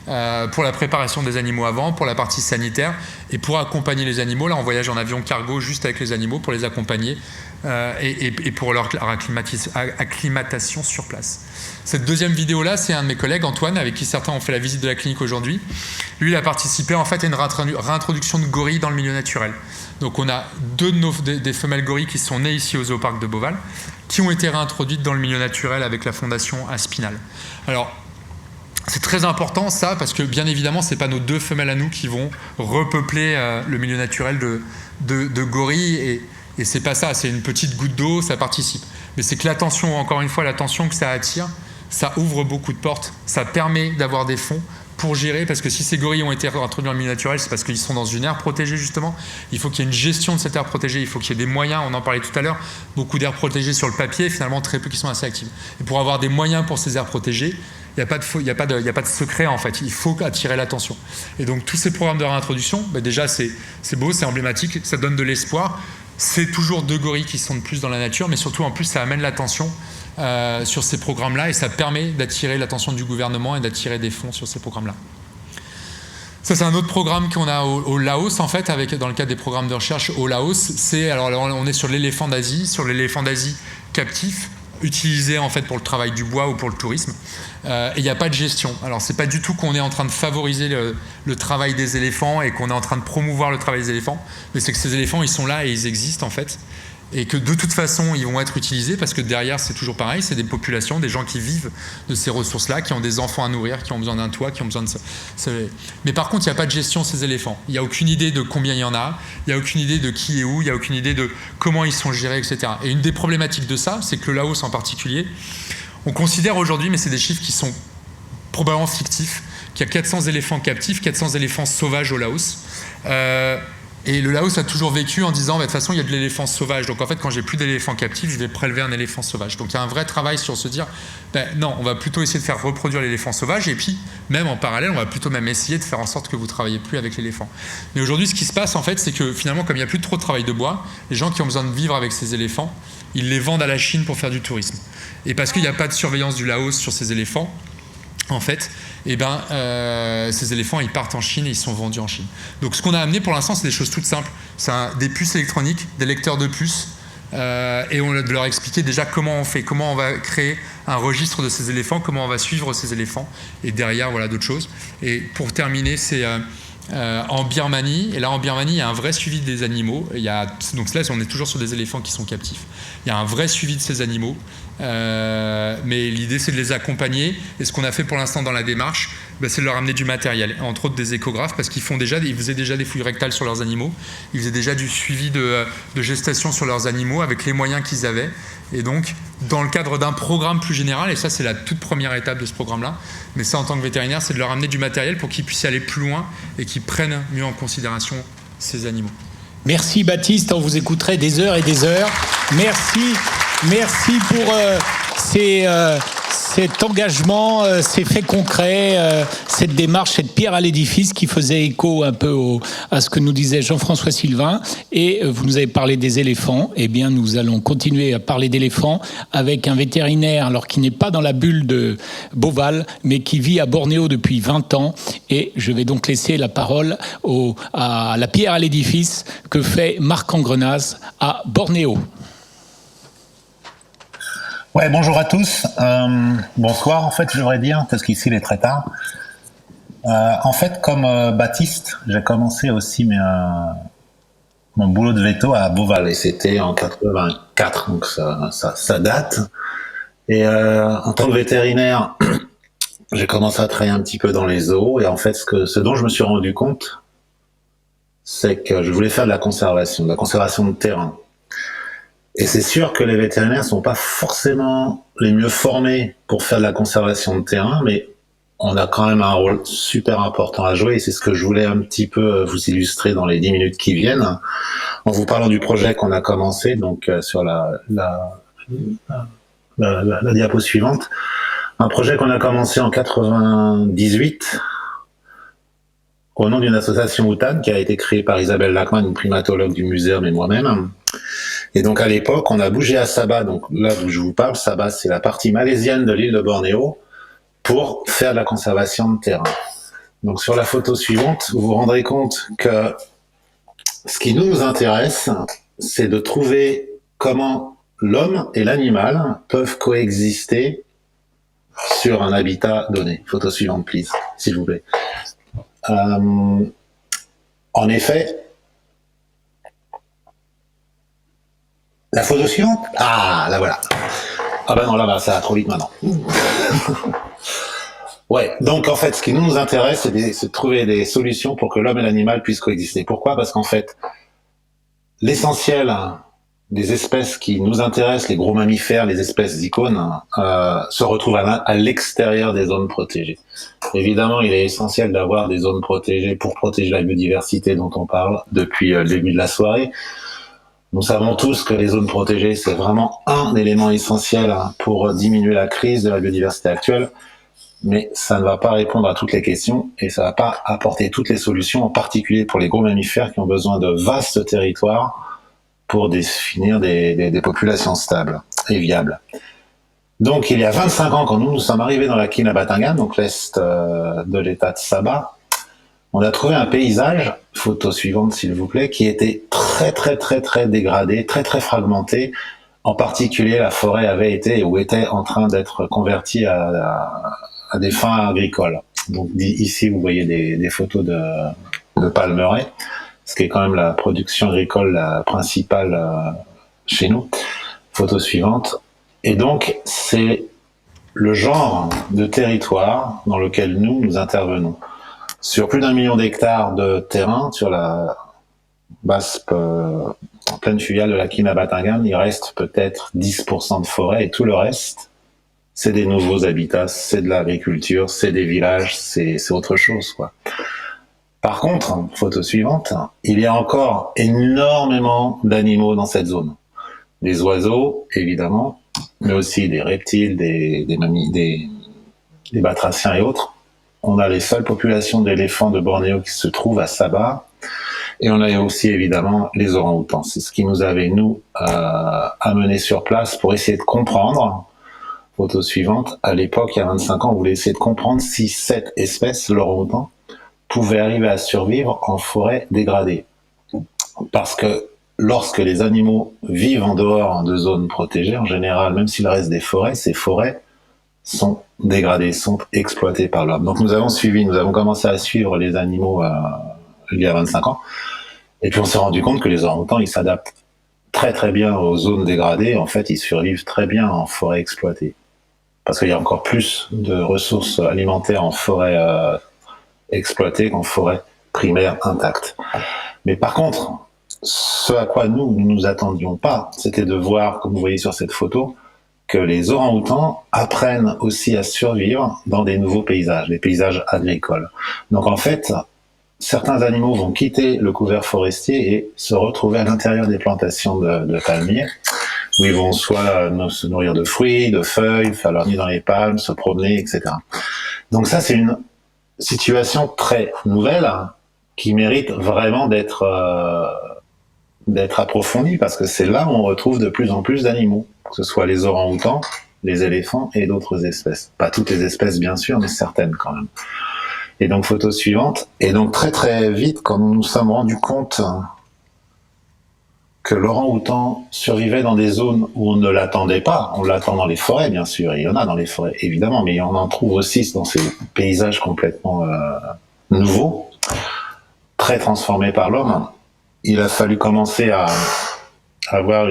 D: pour la préparation des animaux avant, pour la partie sanitaire et pour accompagner les animaux. Là on voyage en avion cargo juste avec les animaux pour les accompagner et pour leur acclimatation sur place. Cette deuxième vidéo-là, c'est un de mes collègues, Antoine, avec qui certains ont fait la visite de la clinique aujourd'hui. Lui, il a participé en fait à une réintroduction de gorilles dans le milieu naturel. Donc on a 2 des femelles gorilles qui sont nées ici au zooparc de Beauval, qui ont été réintroduites dans le milieu naturel avec la fondation Aspinal. Alors, c'est très important ça, parce que bien évidemment, ce n'est pas nos 2 femelles à nous qui vont repeupler le milieu naturel de gorilles, et c'est pas ça, c'est une petite goutte d'eau, ça participe. Mais c'est que l'attention, encore une fois, l'attention que ça attire, ça ouvre beaucoup de portes, ça permet d'avoir des fonds pour gérer, parce que si ces gorilles ont été introduits dans le milieu naturel, c'est parce qu'ils sont dans une aire protégée justement. Il faut qu'il y ait une gestion de cette aire protégée, il faut qu'il y ait des moyens, on en parlait tout à l'heure, beaucoup d'aires protégées sur le papier, finalement très peu qui sont assez actives. Et pour avoir des moyens pour ces aires protégées, il n'y a pas de secret en fait, il faut attirer l'attention. Et donc tous ces programmes de réintroduction, déjà c'est beau, c'est emblématique, ça donne de l'espoir. C'est toujours 2 gorilles qui sont de plus dans la nature, mais surtout en plus ça amène l'attention sur ces programmes-là et ça permet d'attirer l'attention du gouvernement et d'attirer des fonds sur ces programmes-là. Ça, c'est un autre programme qu'on a au Laos, en fait, dans le cadre des programmes de recherche au Laos. Alors, on est sur l'éléphant d'Asie captif, utilisé en fait pour le travail du bois ou pour le tourisme. Et il n'y a pas de gestion. Alors, c'est pas du tout qu'on est en train de favoriser le travail des éléphants et qu'on est en train de promouvoir le travail des éléphants, mais c'est que ces éléphants, ils sont là et ils existent, en fait. Et que de toute façon, ils vont être utilisés parce que derrière, c'est toujours pareil, c'est des populations, des gens qui vivent de ces ressources-là, qui ont des enfants à nourrir, qui ont besoin d'un toit, qui ont besoin de ça. Mais par contre, il n'y a pas de gestion de ces éléphants. Il n'y a aucune idée de combien il y en a, il n'y a aucune idée de qui est où, il n'y a aucune idée de comment ils sont gérés, etc. Et une des problématiques de ça, c'est que le Laos en particulier, on considère aujourd'hui, mais c'est des chiffres qui sont probablement fictifs, qu'il y a 400 éléphants captifs, 400 éléphants sauvages au Laos. Et le Laos a toujours vécu en disant, de toute façon, il y a de l'éléphant sauvage. Donc en fait, quand j'ai plus d'éléphants captifs, je vais prélever un éléphant sauvage. Donc il y a un vrai travail sur se dire, non, on va plutôt essayer de faire reproduire l'éléphant sauvage. Et puis, même en parallèle, on va plutôt même essayer de faire en sorte que vous ne travaillez plus avec l'éléphant. Mais aujourd'hui, ce qui se passe, en fait, c'est que finalement, comme il n'y a plus trop de travail de bois, les gens qui ont besoin de vivre avec ces éléphants, ils les vendent à la Chine pour faire du tourisme. Et parce qu'il n'y a pas de surveillance du Laos sur ces éléphants, en fait, ces éléphants, ils partent en Chine et ils sont vendus en Chine. Donc ce qu'on a amené pour l'instant, c'est des choses toutes simples. C'est des puces électroniques, des lecteurs de puces, et on va leur expliquer déjà comment on fait, comment on va créer un registre de ces éléphants, comment on va suivre ces éléphants, et derrière, voilà, d'autres choses. Et pour terminer, c'est en Birmanie, et là en Birmanie, il y a un vrai suivi des animaux. Donc là, on est toujours sur des éléphants qui sont captifs. Il y a un vrai suivi de ces animaux. Mais l'idée, c'est de les accompagner. Et ce qu'on a fait pour l'instant dans la démarche, c'est de leur amener du matériel, entre autres des échographes, parce qu'ils faisaient déjà des fouilles rectales sur leurs animaux. Ils faisaient déjà du suivi de gestation sur leurs animaux avec les moyens qu'ils avaient. Et donc, dans le cadre d'un programme plus général, et ça, c'est la toute première étape de ce programme-là, mais ça, en tant que vétérinaire, c'est de leur amener du matériel pour qu'ils puissent aller plus loin et qu'ils prennent mieux en considération ces animaux.
A: Merci Baptiste, on vous écouterait des heures et des heures. Merci pour cet engagement, ces faits concrets, cette démarche, cette pierre à l'édifice qui faisait écho un peu à ce que nous disait Jean-François Sylvain. Et vous nous avez parlé des éléphants. Eh bien, nous allons continuer à parler d'éléphants avec un vétérinaire, alors qui n'est pas dans la bulle de Beauval, mais qui vit à Bornéo depuis 20 ans. Et je vais donc laisser la parole à la pierre à l'édifice que fait Marc Engrenaz à Bornéo.
E: Ouais, bonjour à tous. Bonsoir, en fait, je devrais dire, parce qu'ici, il est très tard. En fait, comme Baptiste, j'ai commencé aussi mon boulot de veto à Beauval, et c'était en 84, donc ça date. Et en tant que vétérinaire, j'ai commencé à travailler un petit peu dans les zoos. Et en fait, ce dont je me suis rendu compte, c'est que je voulais faire de la conservation de terrain. Et c'est sûr que les vétérinaires sont pas forcément les mieux formés pour faire de la conservation de terrain, mais on a quand même un rôle super important à jouer et c'est ce que je voulais un petit peu vous illustrer dans les 10 minutes qui viennent en vous parlant du projet qu'on a commencé, donc sur la diapo suivante. Un projet qu'on a commencé en 98 au nom d'une association Outan qui a été créée par Isabelle Lachmann, une primatologue du muséum et moi-même. Et donc à l'époque, on a bougé à Sabah, donc là où je vous parle, Sabah c'est la partie malaisienne de l'île de Bornéo, pour faire de la conservation de terrain. Donc sur la photo suivante, vous vous rendrez compte que ce qui nous intéresse, c'est de trouver comment l'homme et l'animal peuvent coexister sur un habitat donné. Photo suivante, please, s'il vous plaît. En effet, la photo suivante. Ah, là voilà. Ah ben non, là, ça va trop vite maintenant. Ouais, donc en fait, ce qui nous intéresse, c'est de trouver des solutions pour que l'homme et l'animal puissent coexister. Pourquoi ? Parce qu'en fait, l'essentiel des espèces qui nous intéressent, les gros mammifères, les espèces d'icônes, se retrouvent à l'extérieur des zones protégées. Évidemment, il est essentiel d'avoir des zones protégées pour protéger la biodiversité dont on parle depuis le début de la soirée. Nous savons tous que les zones protégées, c'est vraiment un élément essentiel pour diminuer la crise de la biodiversité actuelle, mais ça ne va pas répondre à toutes les questions et ça ne va pas apporter toutes les solutions, en particulier pour les gros mammifères qui ont besoin de vastes territoires pour définir des populations stables et viables. Donc il y a 25 ans, quand nous sommes arrivés dans la Kinabatangan, donc l'est de l'état de Sabah, on a trouvé un paysage, photo suivante s'il vous plaît, qui était très dégradé, très fragmenté. En particulier, la forêt avait été ou était en train d'être convertie à des fins agricoles. Donc ici, vous voyez des photos de palmeraies, ce qui est quand même la production agricole la principale chez nous. Photo suivante. Et donc, c'est le genre de territoire dans lequel nous intervenons. Sur plus d'1 million d'hectares de terrain, sur la basse plaine fluviale de la Kinabatangan, il reste peut-être 10% de forêt et tout le reste, c'est des nouveaux habitats, c'est de l'agriculture, c'est des villages, c'est autre chose, quoi. Par contre, photo suivante, il y a encore énormément d'animaux dans cette zone. Des oiseaux, évidemment, mais aussi des reptiles, des batraciens et autres. On a les seules populations d'éléphants de Bornéo qui se trouvent à Sabah. Et on a aussi évidemment les orang-outans. C'est ce qui nous avait, nous, amenés sur place pour essayer de comprendre. Photo suivante. À l'époque, il y a 25 ans, on voulait essayer de comprendre si cette espèce, l'orang-outan, pouvait arriver à survivre en forêt dégradée. Parce que lorsque les animaux vivent en dehors de zones protégées, en général, même s'il reste des forêts, ces forêts sont dégradées, sont exploitées par l'homme. Donc nous avons commencé à suivre les animaux il y a 25 ans, et puis on s'est rendu compte que les orang-outans, ils s'adaptent très bien aux zones dégradées. En fait, ils survivent très bien en forêt exploitée, parce qu'il y a encore plus de ressources alimentaires en forêt exploitée qu'en forêt primaire intacte. Mais par contre, ce à quoi nous ne nous attendions pas, c'était de voir, comme vous voyez sur cette photo, que les orang-outans apprennent aussi à survivre dans des nouveaux paysages, des paysages agricoles. Donc en fait, certains animaux vont quitter le couvert forestier et se retrouver à l'intérieur des plantations de palmiers, où ils vont soit se nourrir de fruits, de feuilles, faire leur nid dans les palmes, se promener, etc. Donc ça, c'est une situation très nouvelle qui mérite vraiment d'être approfondie, parce que c'est là où on retrouve de plus en plus d'animaux, que ce soit les orang-outans, les éléphants et d'autres espèces. Pas toutes les espèces, bien sûr, mais certaines quand même. Et donc, photo suivante. Et donc, très vite, quand nous nous sommes rendus compte que l'orang-outan survivait dans des zones où on ne l'attendait pas, on l'attend dans les forêts, bien sûr, il y en a dans les forêts, évidemment, mais on en trouve aussi dans ces paysages complètement nouveaux, très transformés par l'homme. Il a fallu commencer à avoir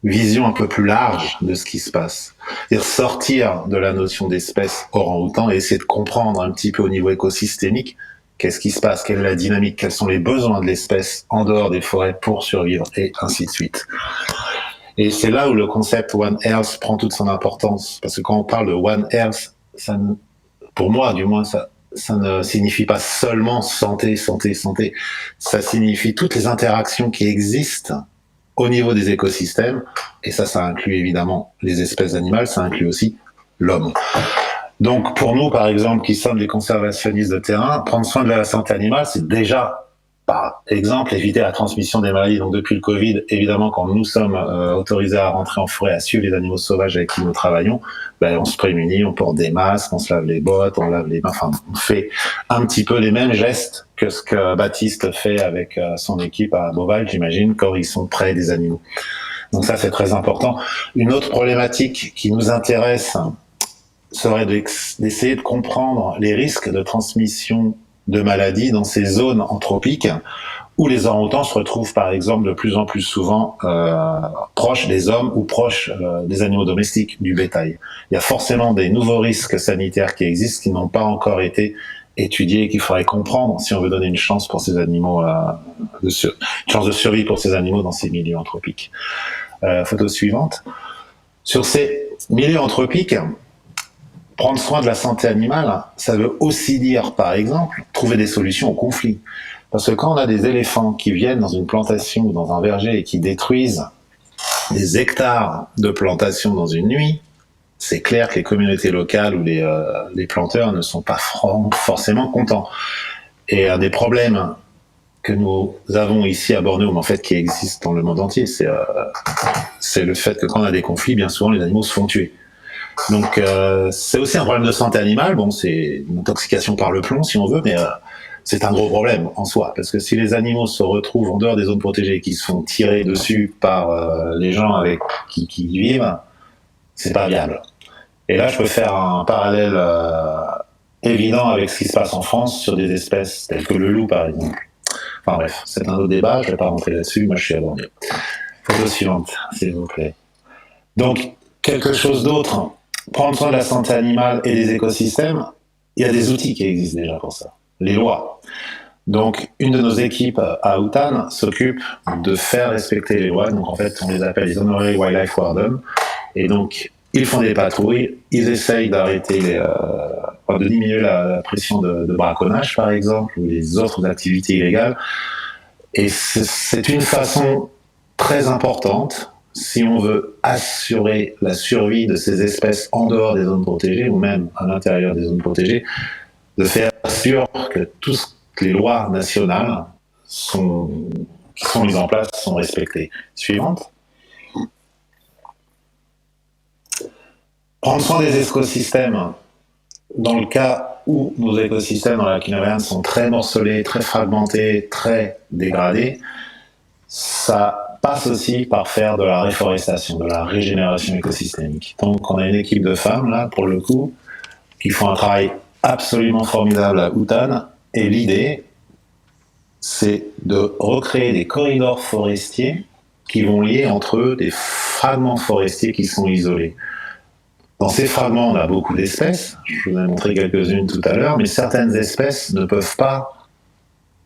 E: vision un peu plus large de ce qui se passe. C'est-à-dire sortir de la notion d'espèce orang-outan et essayer de comprendre un petit peu au niveau écosystémique qu'est-ce qui se passe, quelle est la dynamique, quels sont les besoins de l'espèce en dehors des forêts pour survivre, et ainsi de suite. Et c'est là où le concept One Health prend toute son importance. Parce que quand on parle de One Health, ça, pour moi du moins, ça ne signifie pas seulement santé, santé, santé. Ça signifie toutes les interactions qui existent au niveau des écosystèmes. Et ça inclut évidemment les espèces animales, ça inclut aussi l'homme. Donc pour nous, par exemple, qui sommes des conservationnistes de terrain, prendre soin de la santé animale, c'est déjà, par exemple, éviter la transmission des maladies. Donc depuis le Covid, évidemment, quand nous sommes autorisés à rentrer en forêt, à suivre les animaux sauvages avec qui nous travaillons, ben, on se prémunit, on porte des masques, on se lave les bottes, on lave les mains, enfin, on fait un petit peu les mêmes gestes que ce que Baptiste fait avec son équipe à Beauval, j'imagine, quand ils sont près des animaux. Donc ça, c'est très important. Une autre problématique qui nous intéresse serait d'essayer de comprendre les risques de transmission de maladies dans ces zones anthropiques où les orang-outans se retrouvent par exemple de plus en plus souvent proches des hommes ou proches des animaux domestiques, du bétail. Il y a forcément des nouveaux risques sanitaires qui existent, qui n'ont pas encore été étudiés, qu'il faudrait comprendre si on veut donner une chance pour ces animaux, une chance de survie pour ces animaux dans ces milieux anthropiques. Photo suivante. Sur ces milieux anthropiques, prendre soin de la santé animale, ça veut aussi dire, par exemple, trouver des solutions aux conflits. Parce que quand on a des éléphants qui viennent dans une plantation ou dans un verger et qui détruisent des hectares de plantation dans une nuit, c'est clair que les communautés locales ou les planteurs ne sont pas forcément contents. Et un des problèmes que nous avons ici à Bornéo, mais en fait qui existe dans le monde entier, c'est le fait que quand on a des conflits, bien souvent les animaux se font tuer. Donc c'est aussi un problème de santé animale. Bon, c'est une intoxication par le plomb si on veut, mais c'est un gros problème en soi, parce que si les animaux se retrouvent en dehors des zones protégées et qui se font tirer dessus par les gens avec qui y vivent, c'est pas viable. Et là, je peux faire un parallèle évident avec ce qui se passe en France sur des espèces telles que le loup, par exemple. Enfin bref, c'est un autre débat, je vais pas rentrer là-dessus, moi je suis à Bornéo. Photo suivante, s'il vous plaît. Donc, quelque chose d'autre, prendre soin de la santé animale et des écosystèmes, il y a des outils qui existent déjà pour ça. Les lois. Donc, une de nos équipes à Outan s'occupe de faire respecter les lois. Donc, en fait, on les appelle les Honorary Wildlife Wardens. Et donc, ils font des patrouilles, ils essayent d'arrêter de diminuer la pression de braconnage, par exemple, ou les autres activités illégales. Et c'est une façon très importante, si on veut assurer la survie de ces espèces en dehors des zones protégées, ou même à l'intérieur des zones protégées, de faire sûr que toutes les lois nationales qui sont mises en place sont respectées. Suivante. Prendre soin des écosystèmes, dans le cas où nos écosystèmes dans la Quinavéane sont très morcelés, très fragmentés, très dégradés, ça passe aussi par faire de la réforestation, de la régénération écosystémique. Donc on a une équipe de femmes, là, pour le coup, qui font un travail absolument formidable à Outan, et l'idée, c'est de recréer des corridors forestiers qui vont lier entre eux des fragments forestiers qui sont isolés. Dans ces fragments, on a beaucoup d'espèces, je vous en ai montré quelques-unes tout à l'heure, mais certaines espèces ne peuvent pas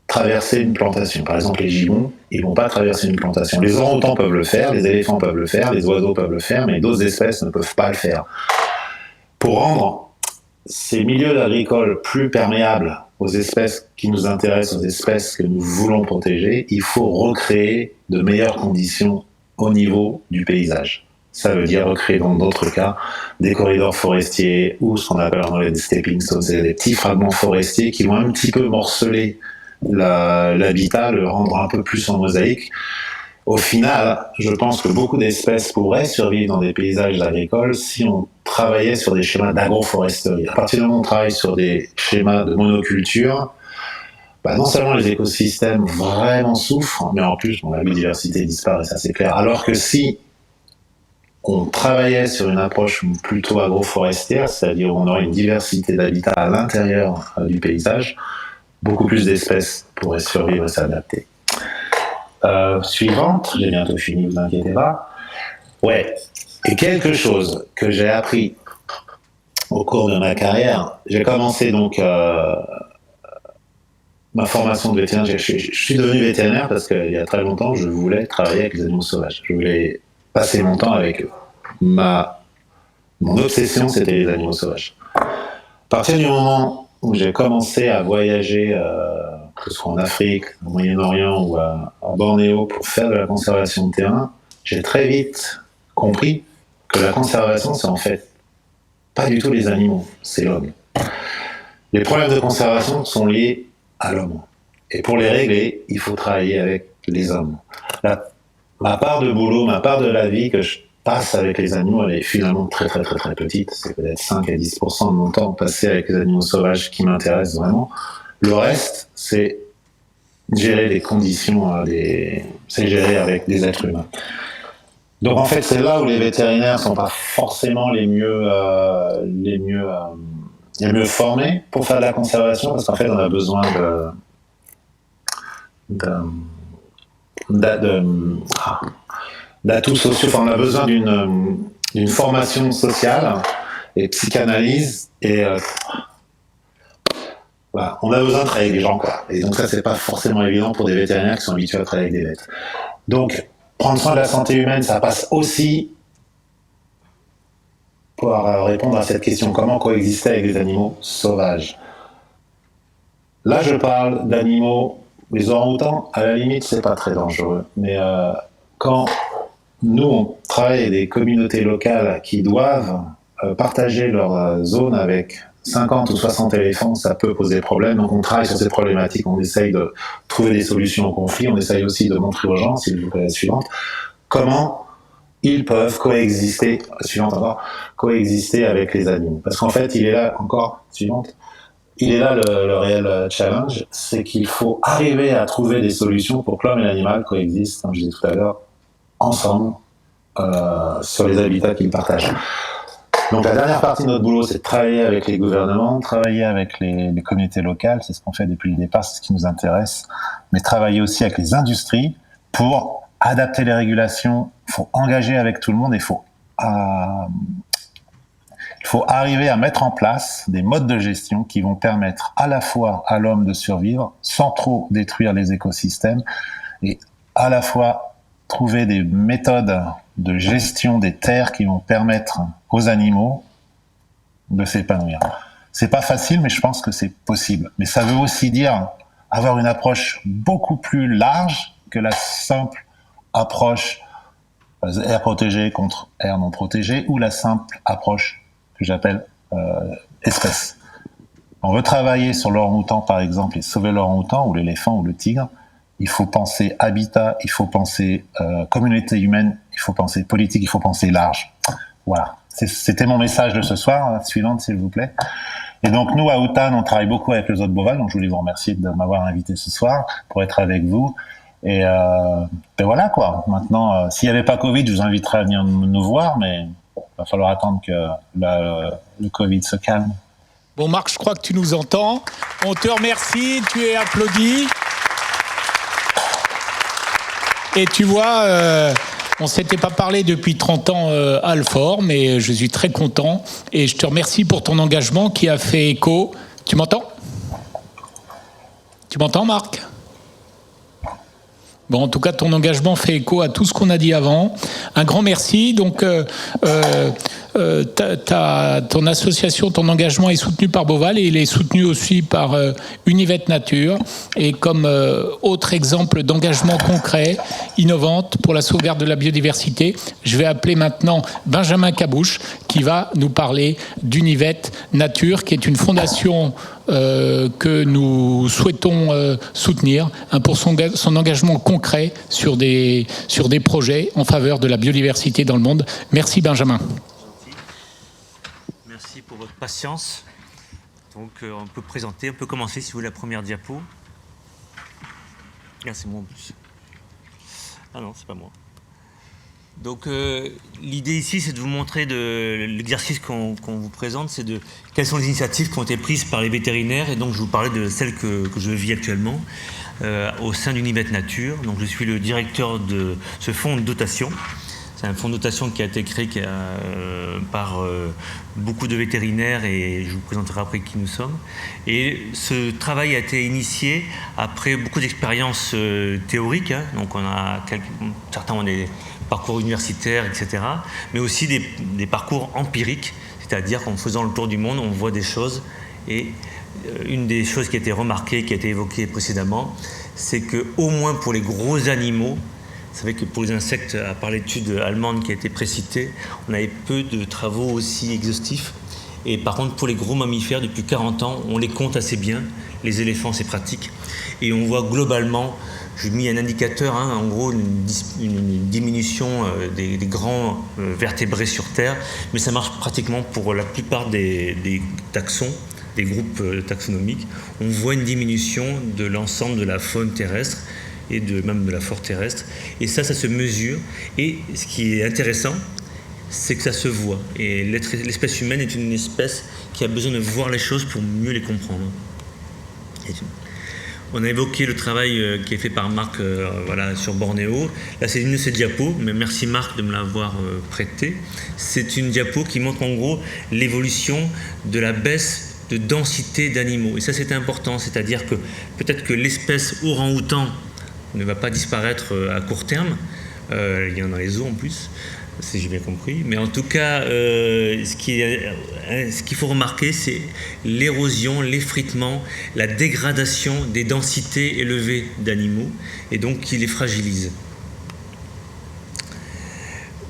E: traverser une plantation. Par exemple, les gibbons, ils ne vont pas traverser une plantation. Les orang-outans peuvent le faire, les éléphants peuvent le faire, les oiseaux peuvent le faire, mais d'autres espèces ne peuvent pas le faire. Pour rendre ces milieux agricoles plus perméables aux espèces qui nous intéressent, aux espèces que nous voulons protéger, il faut recréer de meilleures conditions au niveau du paysage. Ça veut dire recréer dans d'autres cas des corridors forestiers ou ce qu'on appelle en anglais des stepping stones, c'est des petits fragments forestiers qui vont un petit peu morceler l'habitat, le rendre un peu plus en mosaïque. Au final, je pense que beaucoup d'espèces pourraient survivre dans des paysages agricoles si on travaillait sur des schémas d'agroforesterie. À partir du moment où on travaille sur des schémas de monoculture, non seulement les écosystèmes vraiment souffrent, mais en plus la biodiversité disparaît, ça c'est clair. Alors que si on travaillait sur une approche plutôt agroforestière, c'est-à-dire où on aurait une diversité d'habitats à l'intérieur du paysage, beaucoup plus d'espèces pourraient survivre et s'adapter. Suivante, j'ai bientôt fini, vous inquiétez pas. Ouais. Et quelque chose que j'ai appris au cours de ma carrière, j'ai commencé donc ma formation de vétérinaire. Je suis devenu vétérinaire parce qu'il y a très longtemps, je voulais travailler avec les animaux sauvages. Je voulais passer mon temps avec eux. Mon obsession, c'était les animaux sauvages. À partir du moment où j'ai commencé à voyager, que ce soit en Afrique, au Moyen-Orient ou à Bornéo pour faire de la conservation de terrain, j'ai très vite compris que la conservation, c'est en fait pas du tout les animaux, c'est l'homme. Les problèmes de conservation sont liés à l'homme. Et pour les régler, il faut travailler avec les hommes. Ma part de boulot, ma part de la vie que je passe avec les animaux, elle est finalement très très très très petite. C'est peut-être 5 à 10% de mon temps passé avec les animaux sauvages qui m'intéressent vraiment. Le reste, c'est gérer les conditions, c'est gérer avec des êtres humains. Donc en fait, c'est là où les vétérinaires sont pas forcément les mieux formés pour faire de la conservation, parce qu'en fait, on a besoin d'atouts sociaux. Enfin, on a besoin d'une formation sociale et psychanalyse et voilà, on a besoin de travailler avec les gens, quoi. Et donc ça, c'est pas forcément évident pour des vétérinaires qui sont habitués à travailler avec des bêtes. Donc prendre soin de la santé humaine, ça passe aussi pour répondre à cette question, comment coexister avec des animaux sauvages. Là, je parle d'animaux, les orang-outans, à la limite, c'est pas très dangereux. Mais quand nous, on travaille avec des communautés locales qui doivent partager leur zone avec 50 ou 60 éléphants, ça peut poser problème. Donc on travaille sur ces problématiques, on essaye de trouver des solutions au conflit, on essaye aussi de montrer aux gens, s'il vous plaît, la suivante, comment ils peuvent coexister, coexister avec les animaux. Parce qu'en fait, il est là le réel challenge, c'est qu'il faut arriver à trouver des solutions pour que l'homme et l'animal coexistent, comme je disais tout à l'heure, ensemble, sur les habitats qu'ils partagent. Donc la dernière partie de notre boulot, c'est de travailler avec les gouvernements, travailler avec les communautés locales, c'est ce qu'on fait depuis le départ, c'est ce qui nous intéresse, mais travailler aussi avec les industries pour adapter les régulations, il faut engager avec tout le monde, il faut arriver à mettre en place des modes de gestion qui vont permettre à la fois à l'homme de survivre sans trop détruire les écosystèmes et à la fois trouver des méthodes de gestion des terres qui vont permettre aux animaux de s'épanouir. C'est pas facile, mais je pense que c'est possible. Mais ça veut aussi dire avoir une approche beaucoup plus large que la simple approche aire protégée contre aire non protégée ou la simple approche que j'appelle espèce. On veut travailler sur l'orang-outan, par exemple, et sauver l'orang-outan ou l'éléphant ou le tigre. Il faut penser habitat, il faut penser communauté humaine, il faut penser politique, il faut penser large. Voilà. C'était mon message de ce soir. Suivante, s'il vous plaît. Et donc, nous, à Outan, on travaille beaucoup avec le zoo de Beauval. Donc, je voulais vous remercier de m'avoir invité ce soir pour être avec vous. Et ben voilà, quoi. Maintenant, s'il n'y avait pas Covid, je vous inviterais à venir nous voir, mais il va falloir attendre que le Covid se calme.
A: Bon, Marc, je crois que tu nous entends. On te remercie, tu es applaudi. Et tu vois, on ne s'était pas parlé depuis 30 ans à Alfort, mais je suis très content. Et je te remercie pour ton engagement qui a fait écho. Tu m'entends ? Tu m'entends, Marc ? Bon, en tout cas, ton engagement fait écho à tout ce qu'on a dit avant. Un grand merci. Donc, ton association, ton engagement est soutenu par Beauval et il est soutenu aussi par Univet Nature. Et comme autre exemple d'engagement concret, innovante pour la sauvegarde de la biodiversité, je vais appeler maintenant Benjamin Cabouche qui va nous parler d'Univet Nature, qui est une fondation que nous souhaitons soutenir pour son engagement concret sur des projets en faveur de la biodiversité dans le monde. Merci Benjamin.
F: Merci pour votre patience. Donc on peut présenter, on peut commencer si vous voulez la première diapo. Ah, c'est moi en plus. Ah non, c'est pas moi. Donc l'idée ici, c'est de vous montrer l'exercice qu'on vous présente, c'est de quelles sont les initiatives qui ont été prises par les vétérinaires, et donc je vous parlais de celles que je vis actuellement au sein d'Univet Nature. Donc je suis le directeur de ce fonds de dotation C'est un fonds de dotation qui a été créé par beaucoup de vétérinaires, et je vous présenterai après qui nous sommes. Et ce travail a été initié après beaucoup d'expériences théoriques. Donc certains ont des parcours universitaires, etc. Mais aussi des parcours empiriques, c'est-à-dire qu'en faisant le tour du monde, on voit des choses. Et une des choses qui a été remarquée, qui a été évoquée précédemment, c'est qu'au moins pour les gros animaux, vous savez que pour les insectes, à part l'étude allemande qui a été précitée, on avait peu de travaux aussi exhaustifs. Et par contre, pour les gros mammifères, depuis 40 ans, on les compte assez bien. Les éléphants, c'est pratique. Et on voit globalement, j'ai mis un indicateur, en gros, une diminution des grands vertébrés sur Terre. Mais ça marche pratiquement pour la plupart des taxons, des groupes taxonomiques. On voit une diminution de l'ensemble de la faune terrestre et même de la flore terrestre. Et ça se mesure. Et ce qui est intéressant, c'est que ça se voit. Et l'espèce humaine est une espèce qui a besoin de voir les choses pour mieux les comprendre. On a évoqué le travail qui est fait par Marc sur Bornéo. Là, c'est une de ses diapos, mais merci Marc de me l'avoir prêté. C'est une diapo qui montre en gros l'évolution de la baisse de densité d'animaux. Et ça, c'est important, c'est-à-dire que peut-être que l'espèce orang-outan ne va pas disparaître à court terme. Il y en a dans les zoos en plus, si j'ai bien compris. Mais en tout cas, ce qu'il faut remarquer, c'est l'érosion, l'effritement, la dégradation des densités élevées d'animaux, et donc qui les fragilise.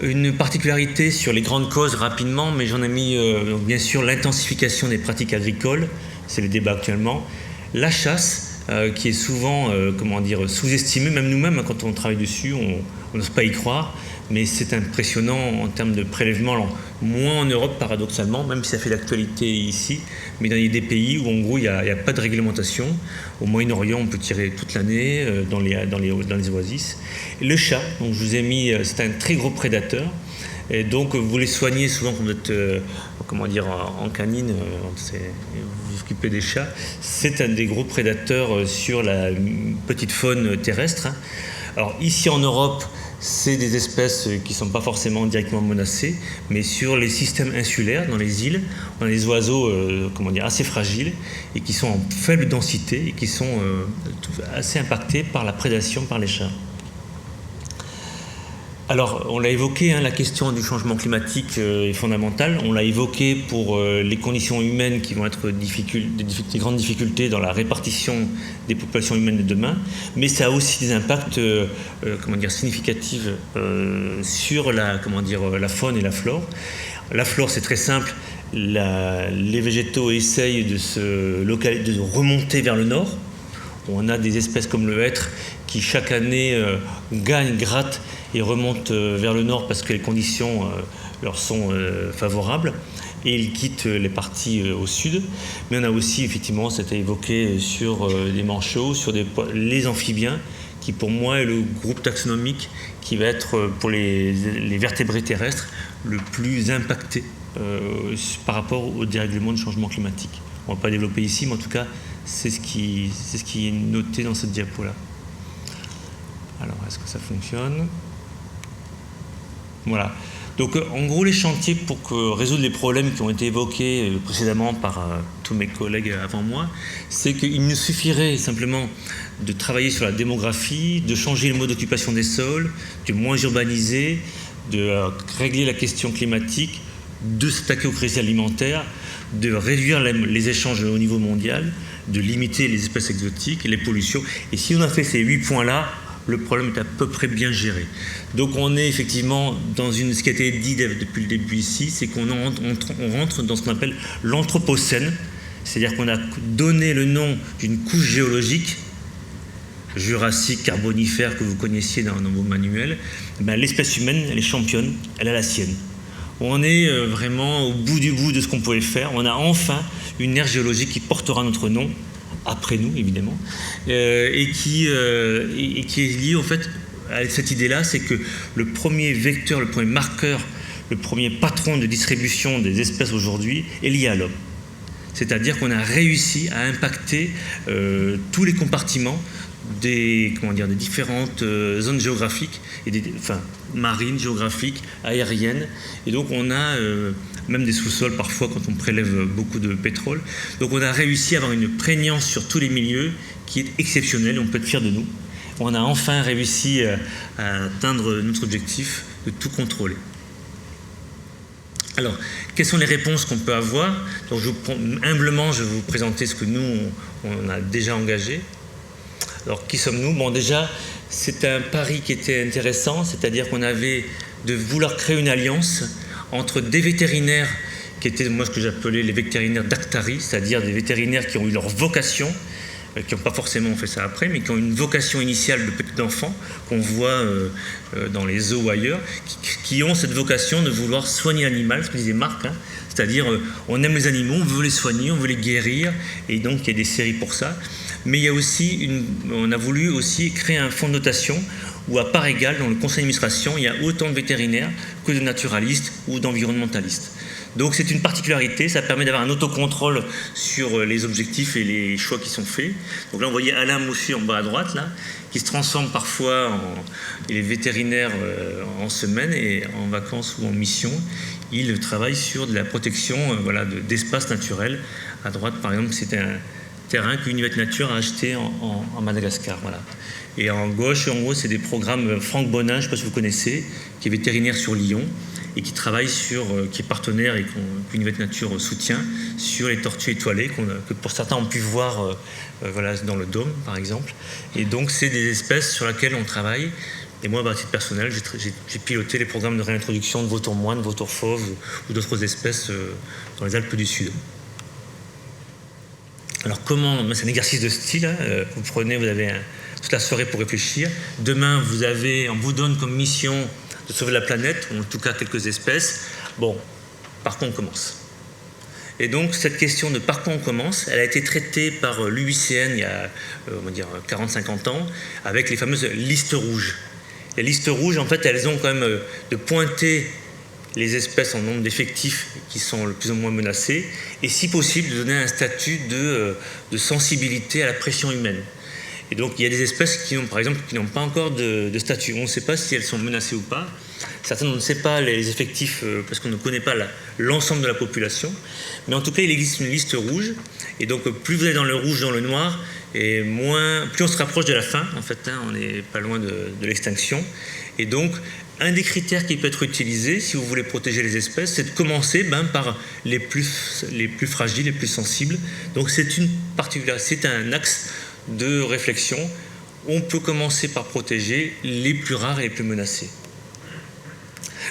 F: Une particularité sur les grandes causes rapidement, mais j'en ai mis bien sûr l'intensification des pratiques agricoles, c'est le débat actuellement, la chasse, qui est souvent sous-estimée, même nous-mêmes quand on travaille dessus, on n'ose pas y croire, mais c'est impressionnant en termes de prélèvement, moins en Europe paradoxalement, même si ça fait l'actualité ici, mais dans des pays où en gros il n'y a pas de réglementation. Au Moyen-Orient on peut tirer toute l'année dans les oasis. Et le chat, donc je vous ai mis, c'est un très gros prédateur. Et donc vous les soignez souvent quand vous êtes en canine, vous vous occupez des chats. C'est un des gros prédateurs sur la petite faune terrestre. Alors ici en Europe, c'est des espèces qui ne sont pas forcément directement menacées, mais sur les systèmes insulaires, dans les îles, on a des oiseaux assez fragiles et qui sont en faible densité et qui sont assez impactés par la prédation par les chats. Alors, on l'a évoqué, la question du changement climatique est fondamentale. On l'a évoqué pour les conditions humaines qui vont être des grandes difficultés dans la répartition des populations humaines de demain, mais ça a aussi des impacts significatifs sur la faune et la flore. La flore, c'est très simple. Les végétaux essayent de remonter vers le nord. On a des espèces comme le hêtre qui chaque année grattent et remontent vers le nord parce que les conditions leur sont favorables, et ils quittent les parties au sud. Mais on a aussi, effectivement, c'était évoqué sur les manchots, sur les amphibiens, qui pour moi est le groupe taxonomique qui va être pour les vertébrés terrestres le plus impacté par rapport au dérèglement du changement climatique. On ne va pas développer ici, mais en tout cas, c'est ce qui est noté dans cette diapo-là. Alors, est-ce que ça fonctionne ? Voilà. Donc, en gros, les chantiers pour résoudre les problèmes qui ont été évoqués précédemment par tous mes collègues avant moi, c'est qu'il nous suffirait simplement de travailler sur la démographie, de changer le mode d'occupation des sols, de moins urbaniser, de régler la question climatique, de s'attaquer aux crises alimentaires, de réduire les échanges au niveau mondial, de limiter les espèces exotiques et les pollutions. Et si on a fait ces 8 points-là, le problème est à peu près bien géré. Donc on est effectivement dans ce qui a été dit depuis le début ici, c'est qu'on rentre dans ce qu'on appelle l'anthropocène, c'est-à-dire qu'on a donné le nom d'une couche géologique, jurassique, carbonifère, que vous connaissiez dans vos manuels. L'espèce humaine, elle est championne, elle a la sienne. On est vraiment au bout du bout de ce qu'on pouvait faire. On a enfin une ère géologique qui portera notre nom, après nous évidemment, et qui est liée au fait à cette idée-là, c'est que le premier vecteur, le premier marqueur, le premier patron de distribution des espèces aujourd'hui est lié à l'homme. C'est-à-dire qu'on a réussi à impacter tous les compartiments des différentes zones géographiques, marines, géographiques, aériennes. Et donc on a même des sous-sols parfois quand on prélève beaucoup de pétrole. Donc on a réussi à avoir une prégnance sur tous les milieux qui est exceptionnelle, on peut être fier de nous. On a enfin réussi à atteindre notre objectif de tout contrôler. Alors, quelles sont les réponses qu'on peut avoir? Donc, humblement, je vais vous présenter ce que nous, on a déjà engagé. Alors, qui sommes-nous? Bon, déjà, c'est un pari qui était intéressant, c'est-à-dire qu'on avait de vouloir créer une alliance entre des vétérinaires qui étaient, moi, ce que j'appelais les vétérinaires d'Actari, c'est-à-dire des vétérinaires qui ont eu leur vocation, qui n'ont pas forcément fait ça après, mais qui ont une vocation initiale de petits enfants, qu'on voit dans les zoos ou ailleurs, qui ont cette vocation de vouloir soigner l'animal, ce que disait Marc, c'est-à-dire on aime les animaux, on veut les soigner, on veut les guérir, et donc il y a des séries pour ça. Mais il y a aussi on a voulu aussi créer un fonds de dotation où à part égale, dans le conseil d'administration, il y a autant de vétérinaires que de naturalistes ou d'environnementalistes. Donc c'est une particularité, ça permet d'avoir un autocontrôle sur les objectifs et les choix qui sont faits. Donc là on voyait Alain Moussu en bas à droite, là, qui se transforme parfois il est vétérinaire en semaine et en vacances ou en mission. Il travaille sur de la protection d'espaces naturels. À droite par exemple c'était un terrain qu'Univette Nature a acheté en Madagascar. Voilà. Et en gauche, en gros, c'est des programmes Franck Bonin, je ne sais pas si vous connaissez, qui est vétérinaire sur Lyon et qui travaille qui est partenaire et qu'Univette Nature soutient sur les tortues étoilées que pour certains ont pu voir dans le Dôme, par exemple. Et donc, c'est des espèces sur lesquelles on travaille. Et moi, à titre personnel, j'ai piloté les programmes de réintroduction de vautours moines, vautours fauves ou d'autres espèces dans les Alpes du Sud. Alors comment, c'est un exercice de style, vous avez toute la soirée pour réfléchir. Demain, on vous donne comme mission de sauver la planète, ou en tout cas quelques espèces. Bon, par quoi on commence? Et donc cette question de par quoi on commence, elle a été traitée par l'UICN il y a 40-50 ans, avec les fameuses listes rouges. Les listes rouges, en fait, elles ont quand même de pointer les espèces en nombre d'effectifs qui sont le plus ou moins menacées, et si possible de donner un statut de sensibilité à la pression humaine. Et donc il y a des espèces qui n'ont pas encore de statut. On ne sait pas si elles sont menacées ou pas. Certaines, on ne sait pas les effectifs parce qu'on ne connaît pas l'ensemble de la population. Mais en tout cas, il existe une liste rouge. Et donc plus vous êtes dans le rouge, dans le noir, et plus on se rapproche de la fin. En fait, on n'est pas loin de l'extinction. Et donc un des critères qui peut être utilisé si vous voulez protéger les espèces, c'est de commencer par les plus fragiles, les plus sensibles. Donc c'est une particularité, c'est un axe de réflexion. On peut commencer par protéger les plus rares et les plus menacés.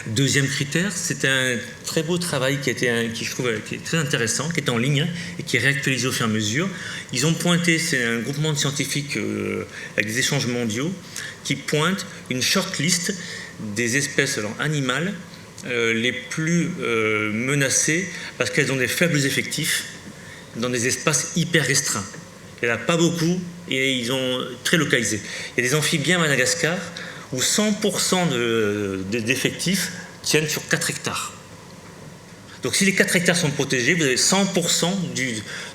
F: Deuxième critère, c'est un très beau travail qui je trouve qui est très intéressant, qui est en ligne et qui est réactualisé au fur et à mesure. Ils ont pointé, c'est un groupement de scientifiques avec des échanges mondiaux, qui pointent une shortlist des espèces animales les plus menacées parce qu'elles ont des faibles effectifs dans des espaces hyper restreints. Il n'y en a pas beaucoup et ils ont très localisé. Il y a des amphibiens à Madagascar où 100% d'effectifs tiennent sur 4 hectares. Donc si les 4 hectares sont protégés, vous avez 100%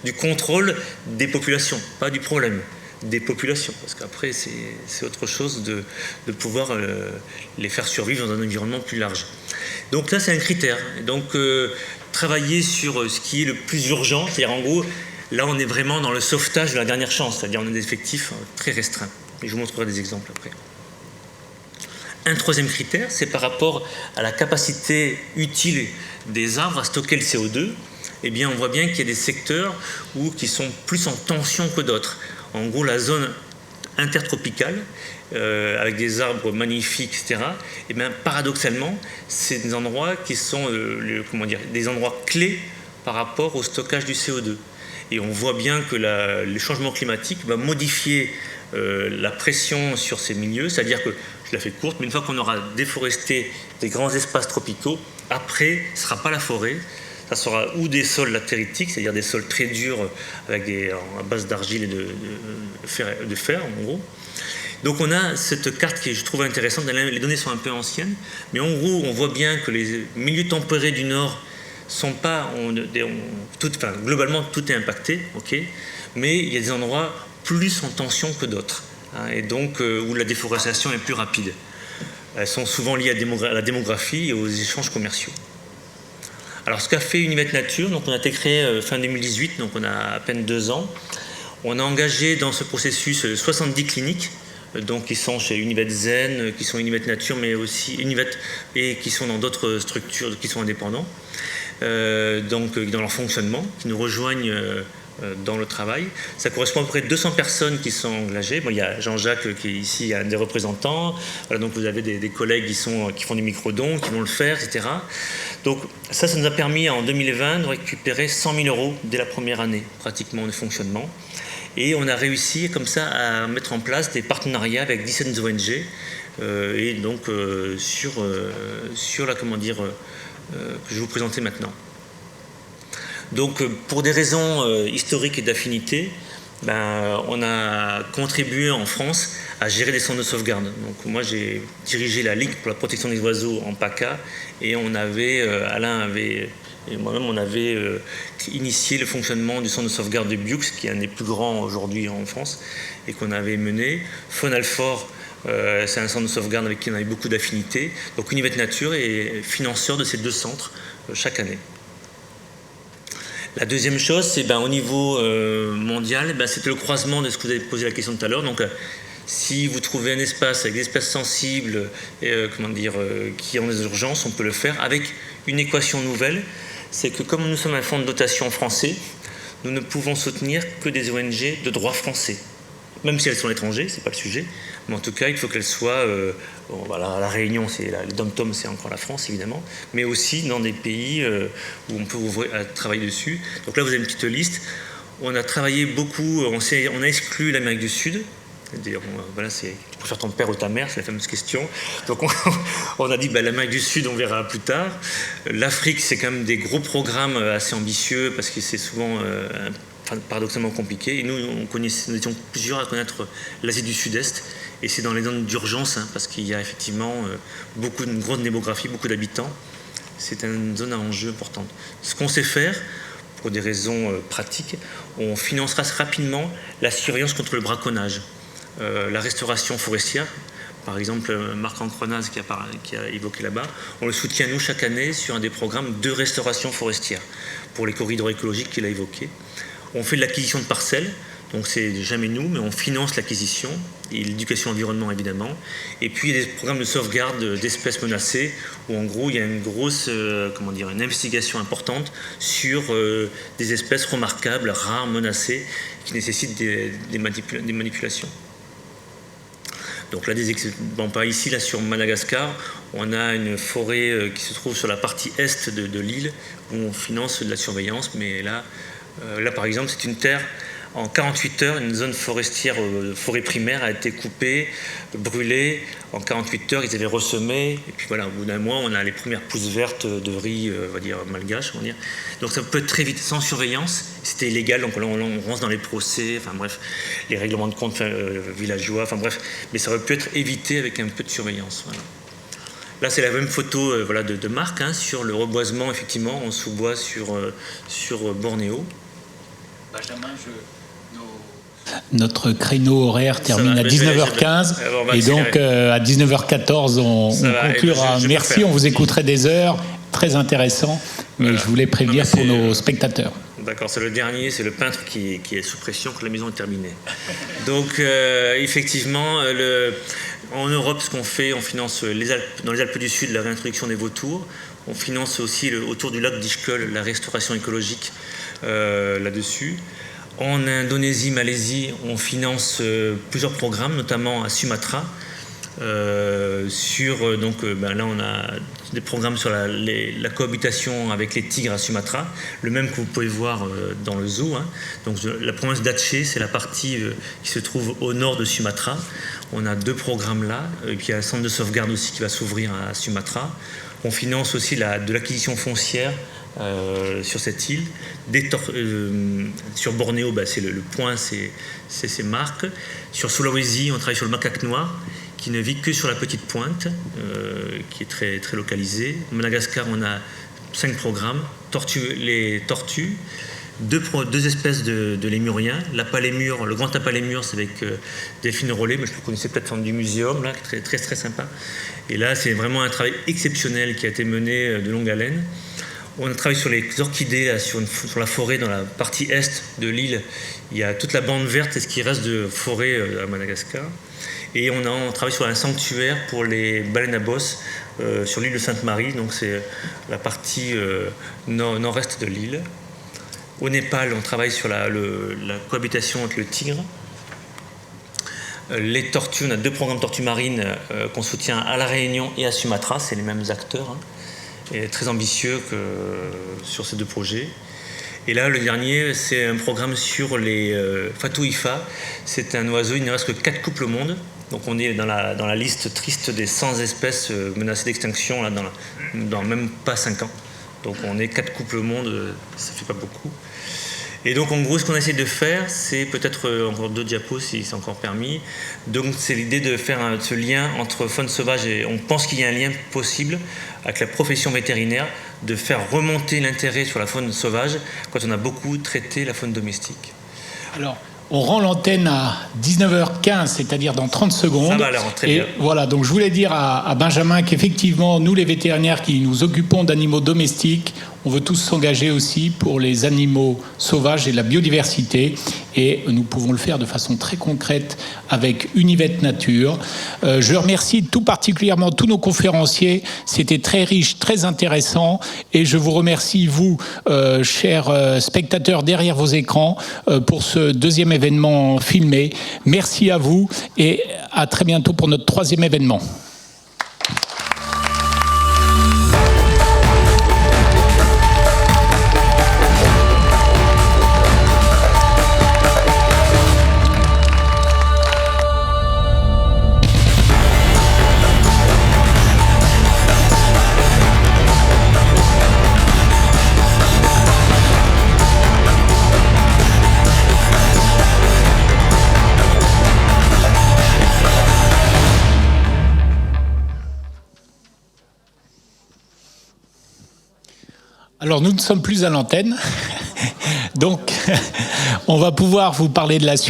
F: du contrôle des populations, pas du problème. Des populations, parce qu'après c'est autre chose de pouvoir les faire survivre dans un environnement plus large. Donc là c'est un critère. Donc travailler sur ce qui est le plus urgent, c'est-à-dire en gros, là on est vraiment dans le sauvetage de la dernière chance, c'est-à-dire on a des effectifs très restreints. Et je vous montrerai des exemples après. Un troisième critère, c'est par rapport à la capacité utile des arbres à stocker le CO2. Eh bien on voit bien qu'il y a des secteurs qui sont plus en tension que d'autres. En gros, la zone intertropicale, avec des arbres magnifiques, etc., et bien, paradoxalement, c'est des endroits qui sont des endroits clés par rapport au stockage du CO2. Et on voit bien que le changement climatique va modifier la pression sur ces milieux, c'est-à-dire que, je la fais courte, mais une fois qu'on aura déforesté des grands espaces tropicaux, après, ce ne sera pas la forêt, ça sera ou des sols latéritiques, c'est-à-dire des sols très durs avec à base d'argile et de fer, en gros. Donc on a cette carte qui je trouve intéressante. Les données sont un peu anciennes, mais en gros on voit bien que les milieux tempérés du Nord sont pas, globalement tout est impacté, ok, mais il y a des endroits plus en tension que d'autres. hein, et donc où la déforestation est plus rapide. Elles sont souvent liées à la démographie et aux échanges commerciaux. Alors ce qu'a fait Univette Nature, donc on a été créé fin 2018, donc on a à peine 2 ans. On a engagé dans ce processus 70 cliniques, donc qui sont chez Univette Zen, qui sont Univette Nature, mais aussi Univette et qui sont dans d'autres structures qui sont indépendants, donc dans leur fonctionnement, qui nous rejoignent dans le travail. Ça correspond à peu près 200 personnes qui sont engagées. Bon, il y a Jean-Jacques qui est ici, un des représentants. Voilà, donc vous avez des collègues qui font des micro-dons, qui vont le faire, etc. Donc ça nous a permis en 2020 de récupérer 100 000 € dès la première année, pratiquement, de fonctionnement. Et on a réussi comme ça à mettre en place des partenariats avec 17 ONG et donc sur la, comment dire, que je vais vous présenter maintenant. Donc pour des raisons historiques et d'affinité, on a contribué en France à gérer des centres de sauvegarde. Donc moi j'ai dirigé la Ligue pour la protection des oiseaux en PACA et Alain avait et moi-même on avait initié le fonctionnement du centre de sauvegarde de Bioux, qui est un des plus grands aujourd'hui en France et qu'on avait mené. Faune-Alfort, c'est un centre de sauvegarde avec qui on avait beaucoup d'affinités. Donc Univette Nature est financeur de ces 2 centres chaque année. La deuxième chose, c'est au niveau mondial, c'était le croisement de ce que vous avez posé la question tout à l'heure. Donc, si vous trouvez un espace avec des espèces sensibles, qui ont des urgences, on peut le faire avec une équation nouvelle. C'est que comme nous sommes un fonds de dotation français, nous ne pouvons soutenir que des ONG de droit français. Même si elles sont à l'étranger, c'est pas le sujet. Mais en tout cas, il faut qu'elles soient... la Réunion, les DOM-TOM, c'est encore la France, évidemment. Mais aussi dans des pays où on peut travailler dessus. Donc là, vous avez une petite liste. On a travaillé beaucoup, on a exclu l'Amérique du Sud. D'ailleurs, voilà, c'est pour faire ton père ou ta mère, c'est la fameuse question. Donc on a dit l'Amérique du Sud, on verra plus tard. L'Afrique, c'est quand même des gros programmes assez ambitieux parce que c'est souvent... paradoxalement compliqué. Et nous étions plusieurs à connaître l'Asie du Sud-Est. Et c'est dans les zones d'urgence, parce qu'il y a effectivement une grande démographie, beaucoup d'habitants. C'est une zone à enjeu importante. Ce qu'on sait faire, pour des raisons pratiques, on financera rapidement la surveillance contre le braconnage, la restauration forestière. Par exemple, Marc Ancrenaz qui a évoqué là-bas, on le soutient nous chaque année sur un des programmes de restauration forestière pour les corridors écologiques qu'il a évoqués. On fait de l'acquisition de parcelles, donc c'est jamais nous, mais on finance l'acquisition et l'éducation environnement évidemment. Et puis il y a des programmes de sauvegarde d'espèces menacées où en gros il y a une grosse, une investigation importante sur des espèces remarquables, rares, menacées, qui nécessitent des manipulations. Donc là, pas ici, là sur Madagascar, on a une forêt qui se trouve sur la partie est de l'île où on finance de la surveillance, mais là, par exemple, c'est une terre, en 48 heures, une zone forestière, forêt primaire, a été coupée, brûlée. En 48 heures, ils avaient ressemé. Et puis voilà, au bout d'un mois, on a les premières pousses vertes de riz, on va dire, malgache. Donc ça peut être très vite, sans surveillance. C'était illégal, donc là, on rentre dans les procès, enfin bref, les règlements de compte villageois, enfin bref. Mais ça aurait pu être évité avec un peu de surveillance. Voilà. Là, c'est la même photo de Marc, sur le reboisement, effectivement, en sous-bois sur Bornéo.
A: Benjamin, notre créneau horaire termine à 19h15 et donc à 19h14 on conclura. Merci, on vous écouterait des heures, très intéressant, mais voilà. Je voulais prévenir pour nos spectateurs.
F: D'accord, c'est le dernier, c'est le peintre qui est sous pression que la maison est terminée. Donc effectivement, en Europe, ce qu'on fait, on finance dans les Alpes du Sud la réintroduction des vautours. On finance aussi autour du lac d'Ischkol la restauration écologique là-dessus. En Indonésie, Malaisie, on finance plusieurs programmes, notamment à Sumatra. Là, on a des programmes sur la cohabitation avec les tigres à Sumatra, le même que vous pouvez voir dans le zoo. Donc, la province d'Aceh, c'est la partie qui se trouve au nord de Sumatra. On a 2 programmes là, et puis il y a un centre de sauvegarde aussi qui va s'ouvrir à Sumatra. On finance aussi de l'acquisition foncière sur cette île. Sur Bornéo, c'est le point, c'est Marc. Sur Sulawesi, on travaille sur le macaque noir, qui ne vit que sur la petite pointe, qui est très, très localisée. Madagascar, on a 5 programmes. Les tortues, deux espèces de lémuriens. L'apalémure, le grand apalémure, c'est avec Delphine Rollet, mais je le connaissais peut-être du muséum, là, très, très, très sympa. Et là, c'est vraiment un travail exceptionnel qui a été mené de longue haleine. On a travaillé sur les orchidées, là, sur la forêt, dans la partie est de l'île. Il y a toute la bande verte et ce qui reste de forêt à Madagascar. Et on travaille sur un sanctuaire pour les baleines à bosse sur l'île de Sainte-Marie, donc c'est la partie nord-est de l'île. Au Népal, on travaille sur la cohabitation avec le tigre. Les tortues, on a 2 programmes de tortues marines qu'on soutient à La Réunion et à Sumatra, c'est les mêmes acteurs, et très ambitieux sur ces 2 projets. Et là, le dernier, c'est un programme sur les Fatou Ifa. C'est un oiseau, il ne reste que 4 couples au monde. Donc on est dans la liste triste des 100 espèces menacées d'extinction, là, dans même pas 5 ans. Donc on est 4 couples au monde, ça fait pas beaucoup. Et donc en gros, ce qu'on essaie de faire, c'est peut-être encore 2 diapos si c'est encore permis. Donc c'est l'idée de faire ce lien entre faune sauvage et on pense qu'il y a un lien possible avec la profession vétérinaire, de faire remonter l'intérêt sur la faune sauvage quand on a beaucoup traité la faune domestique.
A: Alors, on rend l'antenne à 19h15, c'est-à-dire dans 30 secondes.
F: Ça va alors, très bien.
A: Voilà, donc je voulais dire à Benjamin qu'effectivement, nous les vétérinaires qui nous occupons d'animaux domestiques, on veut tous s'engager aussi pour les animaux sauvages et la biodiversité. Et nous pouvons le faire de façon très concrète avec Univet Nature. Je remercie tout particulièrement tous nos conférenciers. C'était très riche, très intéressant. Et je vous remercie, vous, chers spectateurs derrière vos écrans, pour ce 2e événement filmé. Merci à vous et à très bientôt pour notre 3e événement. Alors, nous ne sommes plus à l'antenne, donc on va pouvoir vous parler de la suite.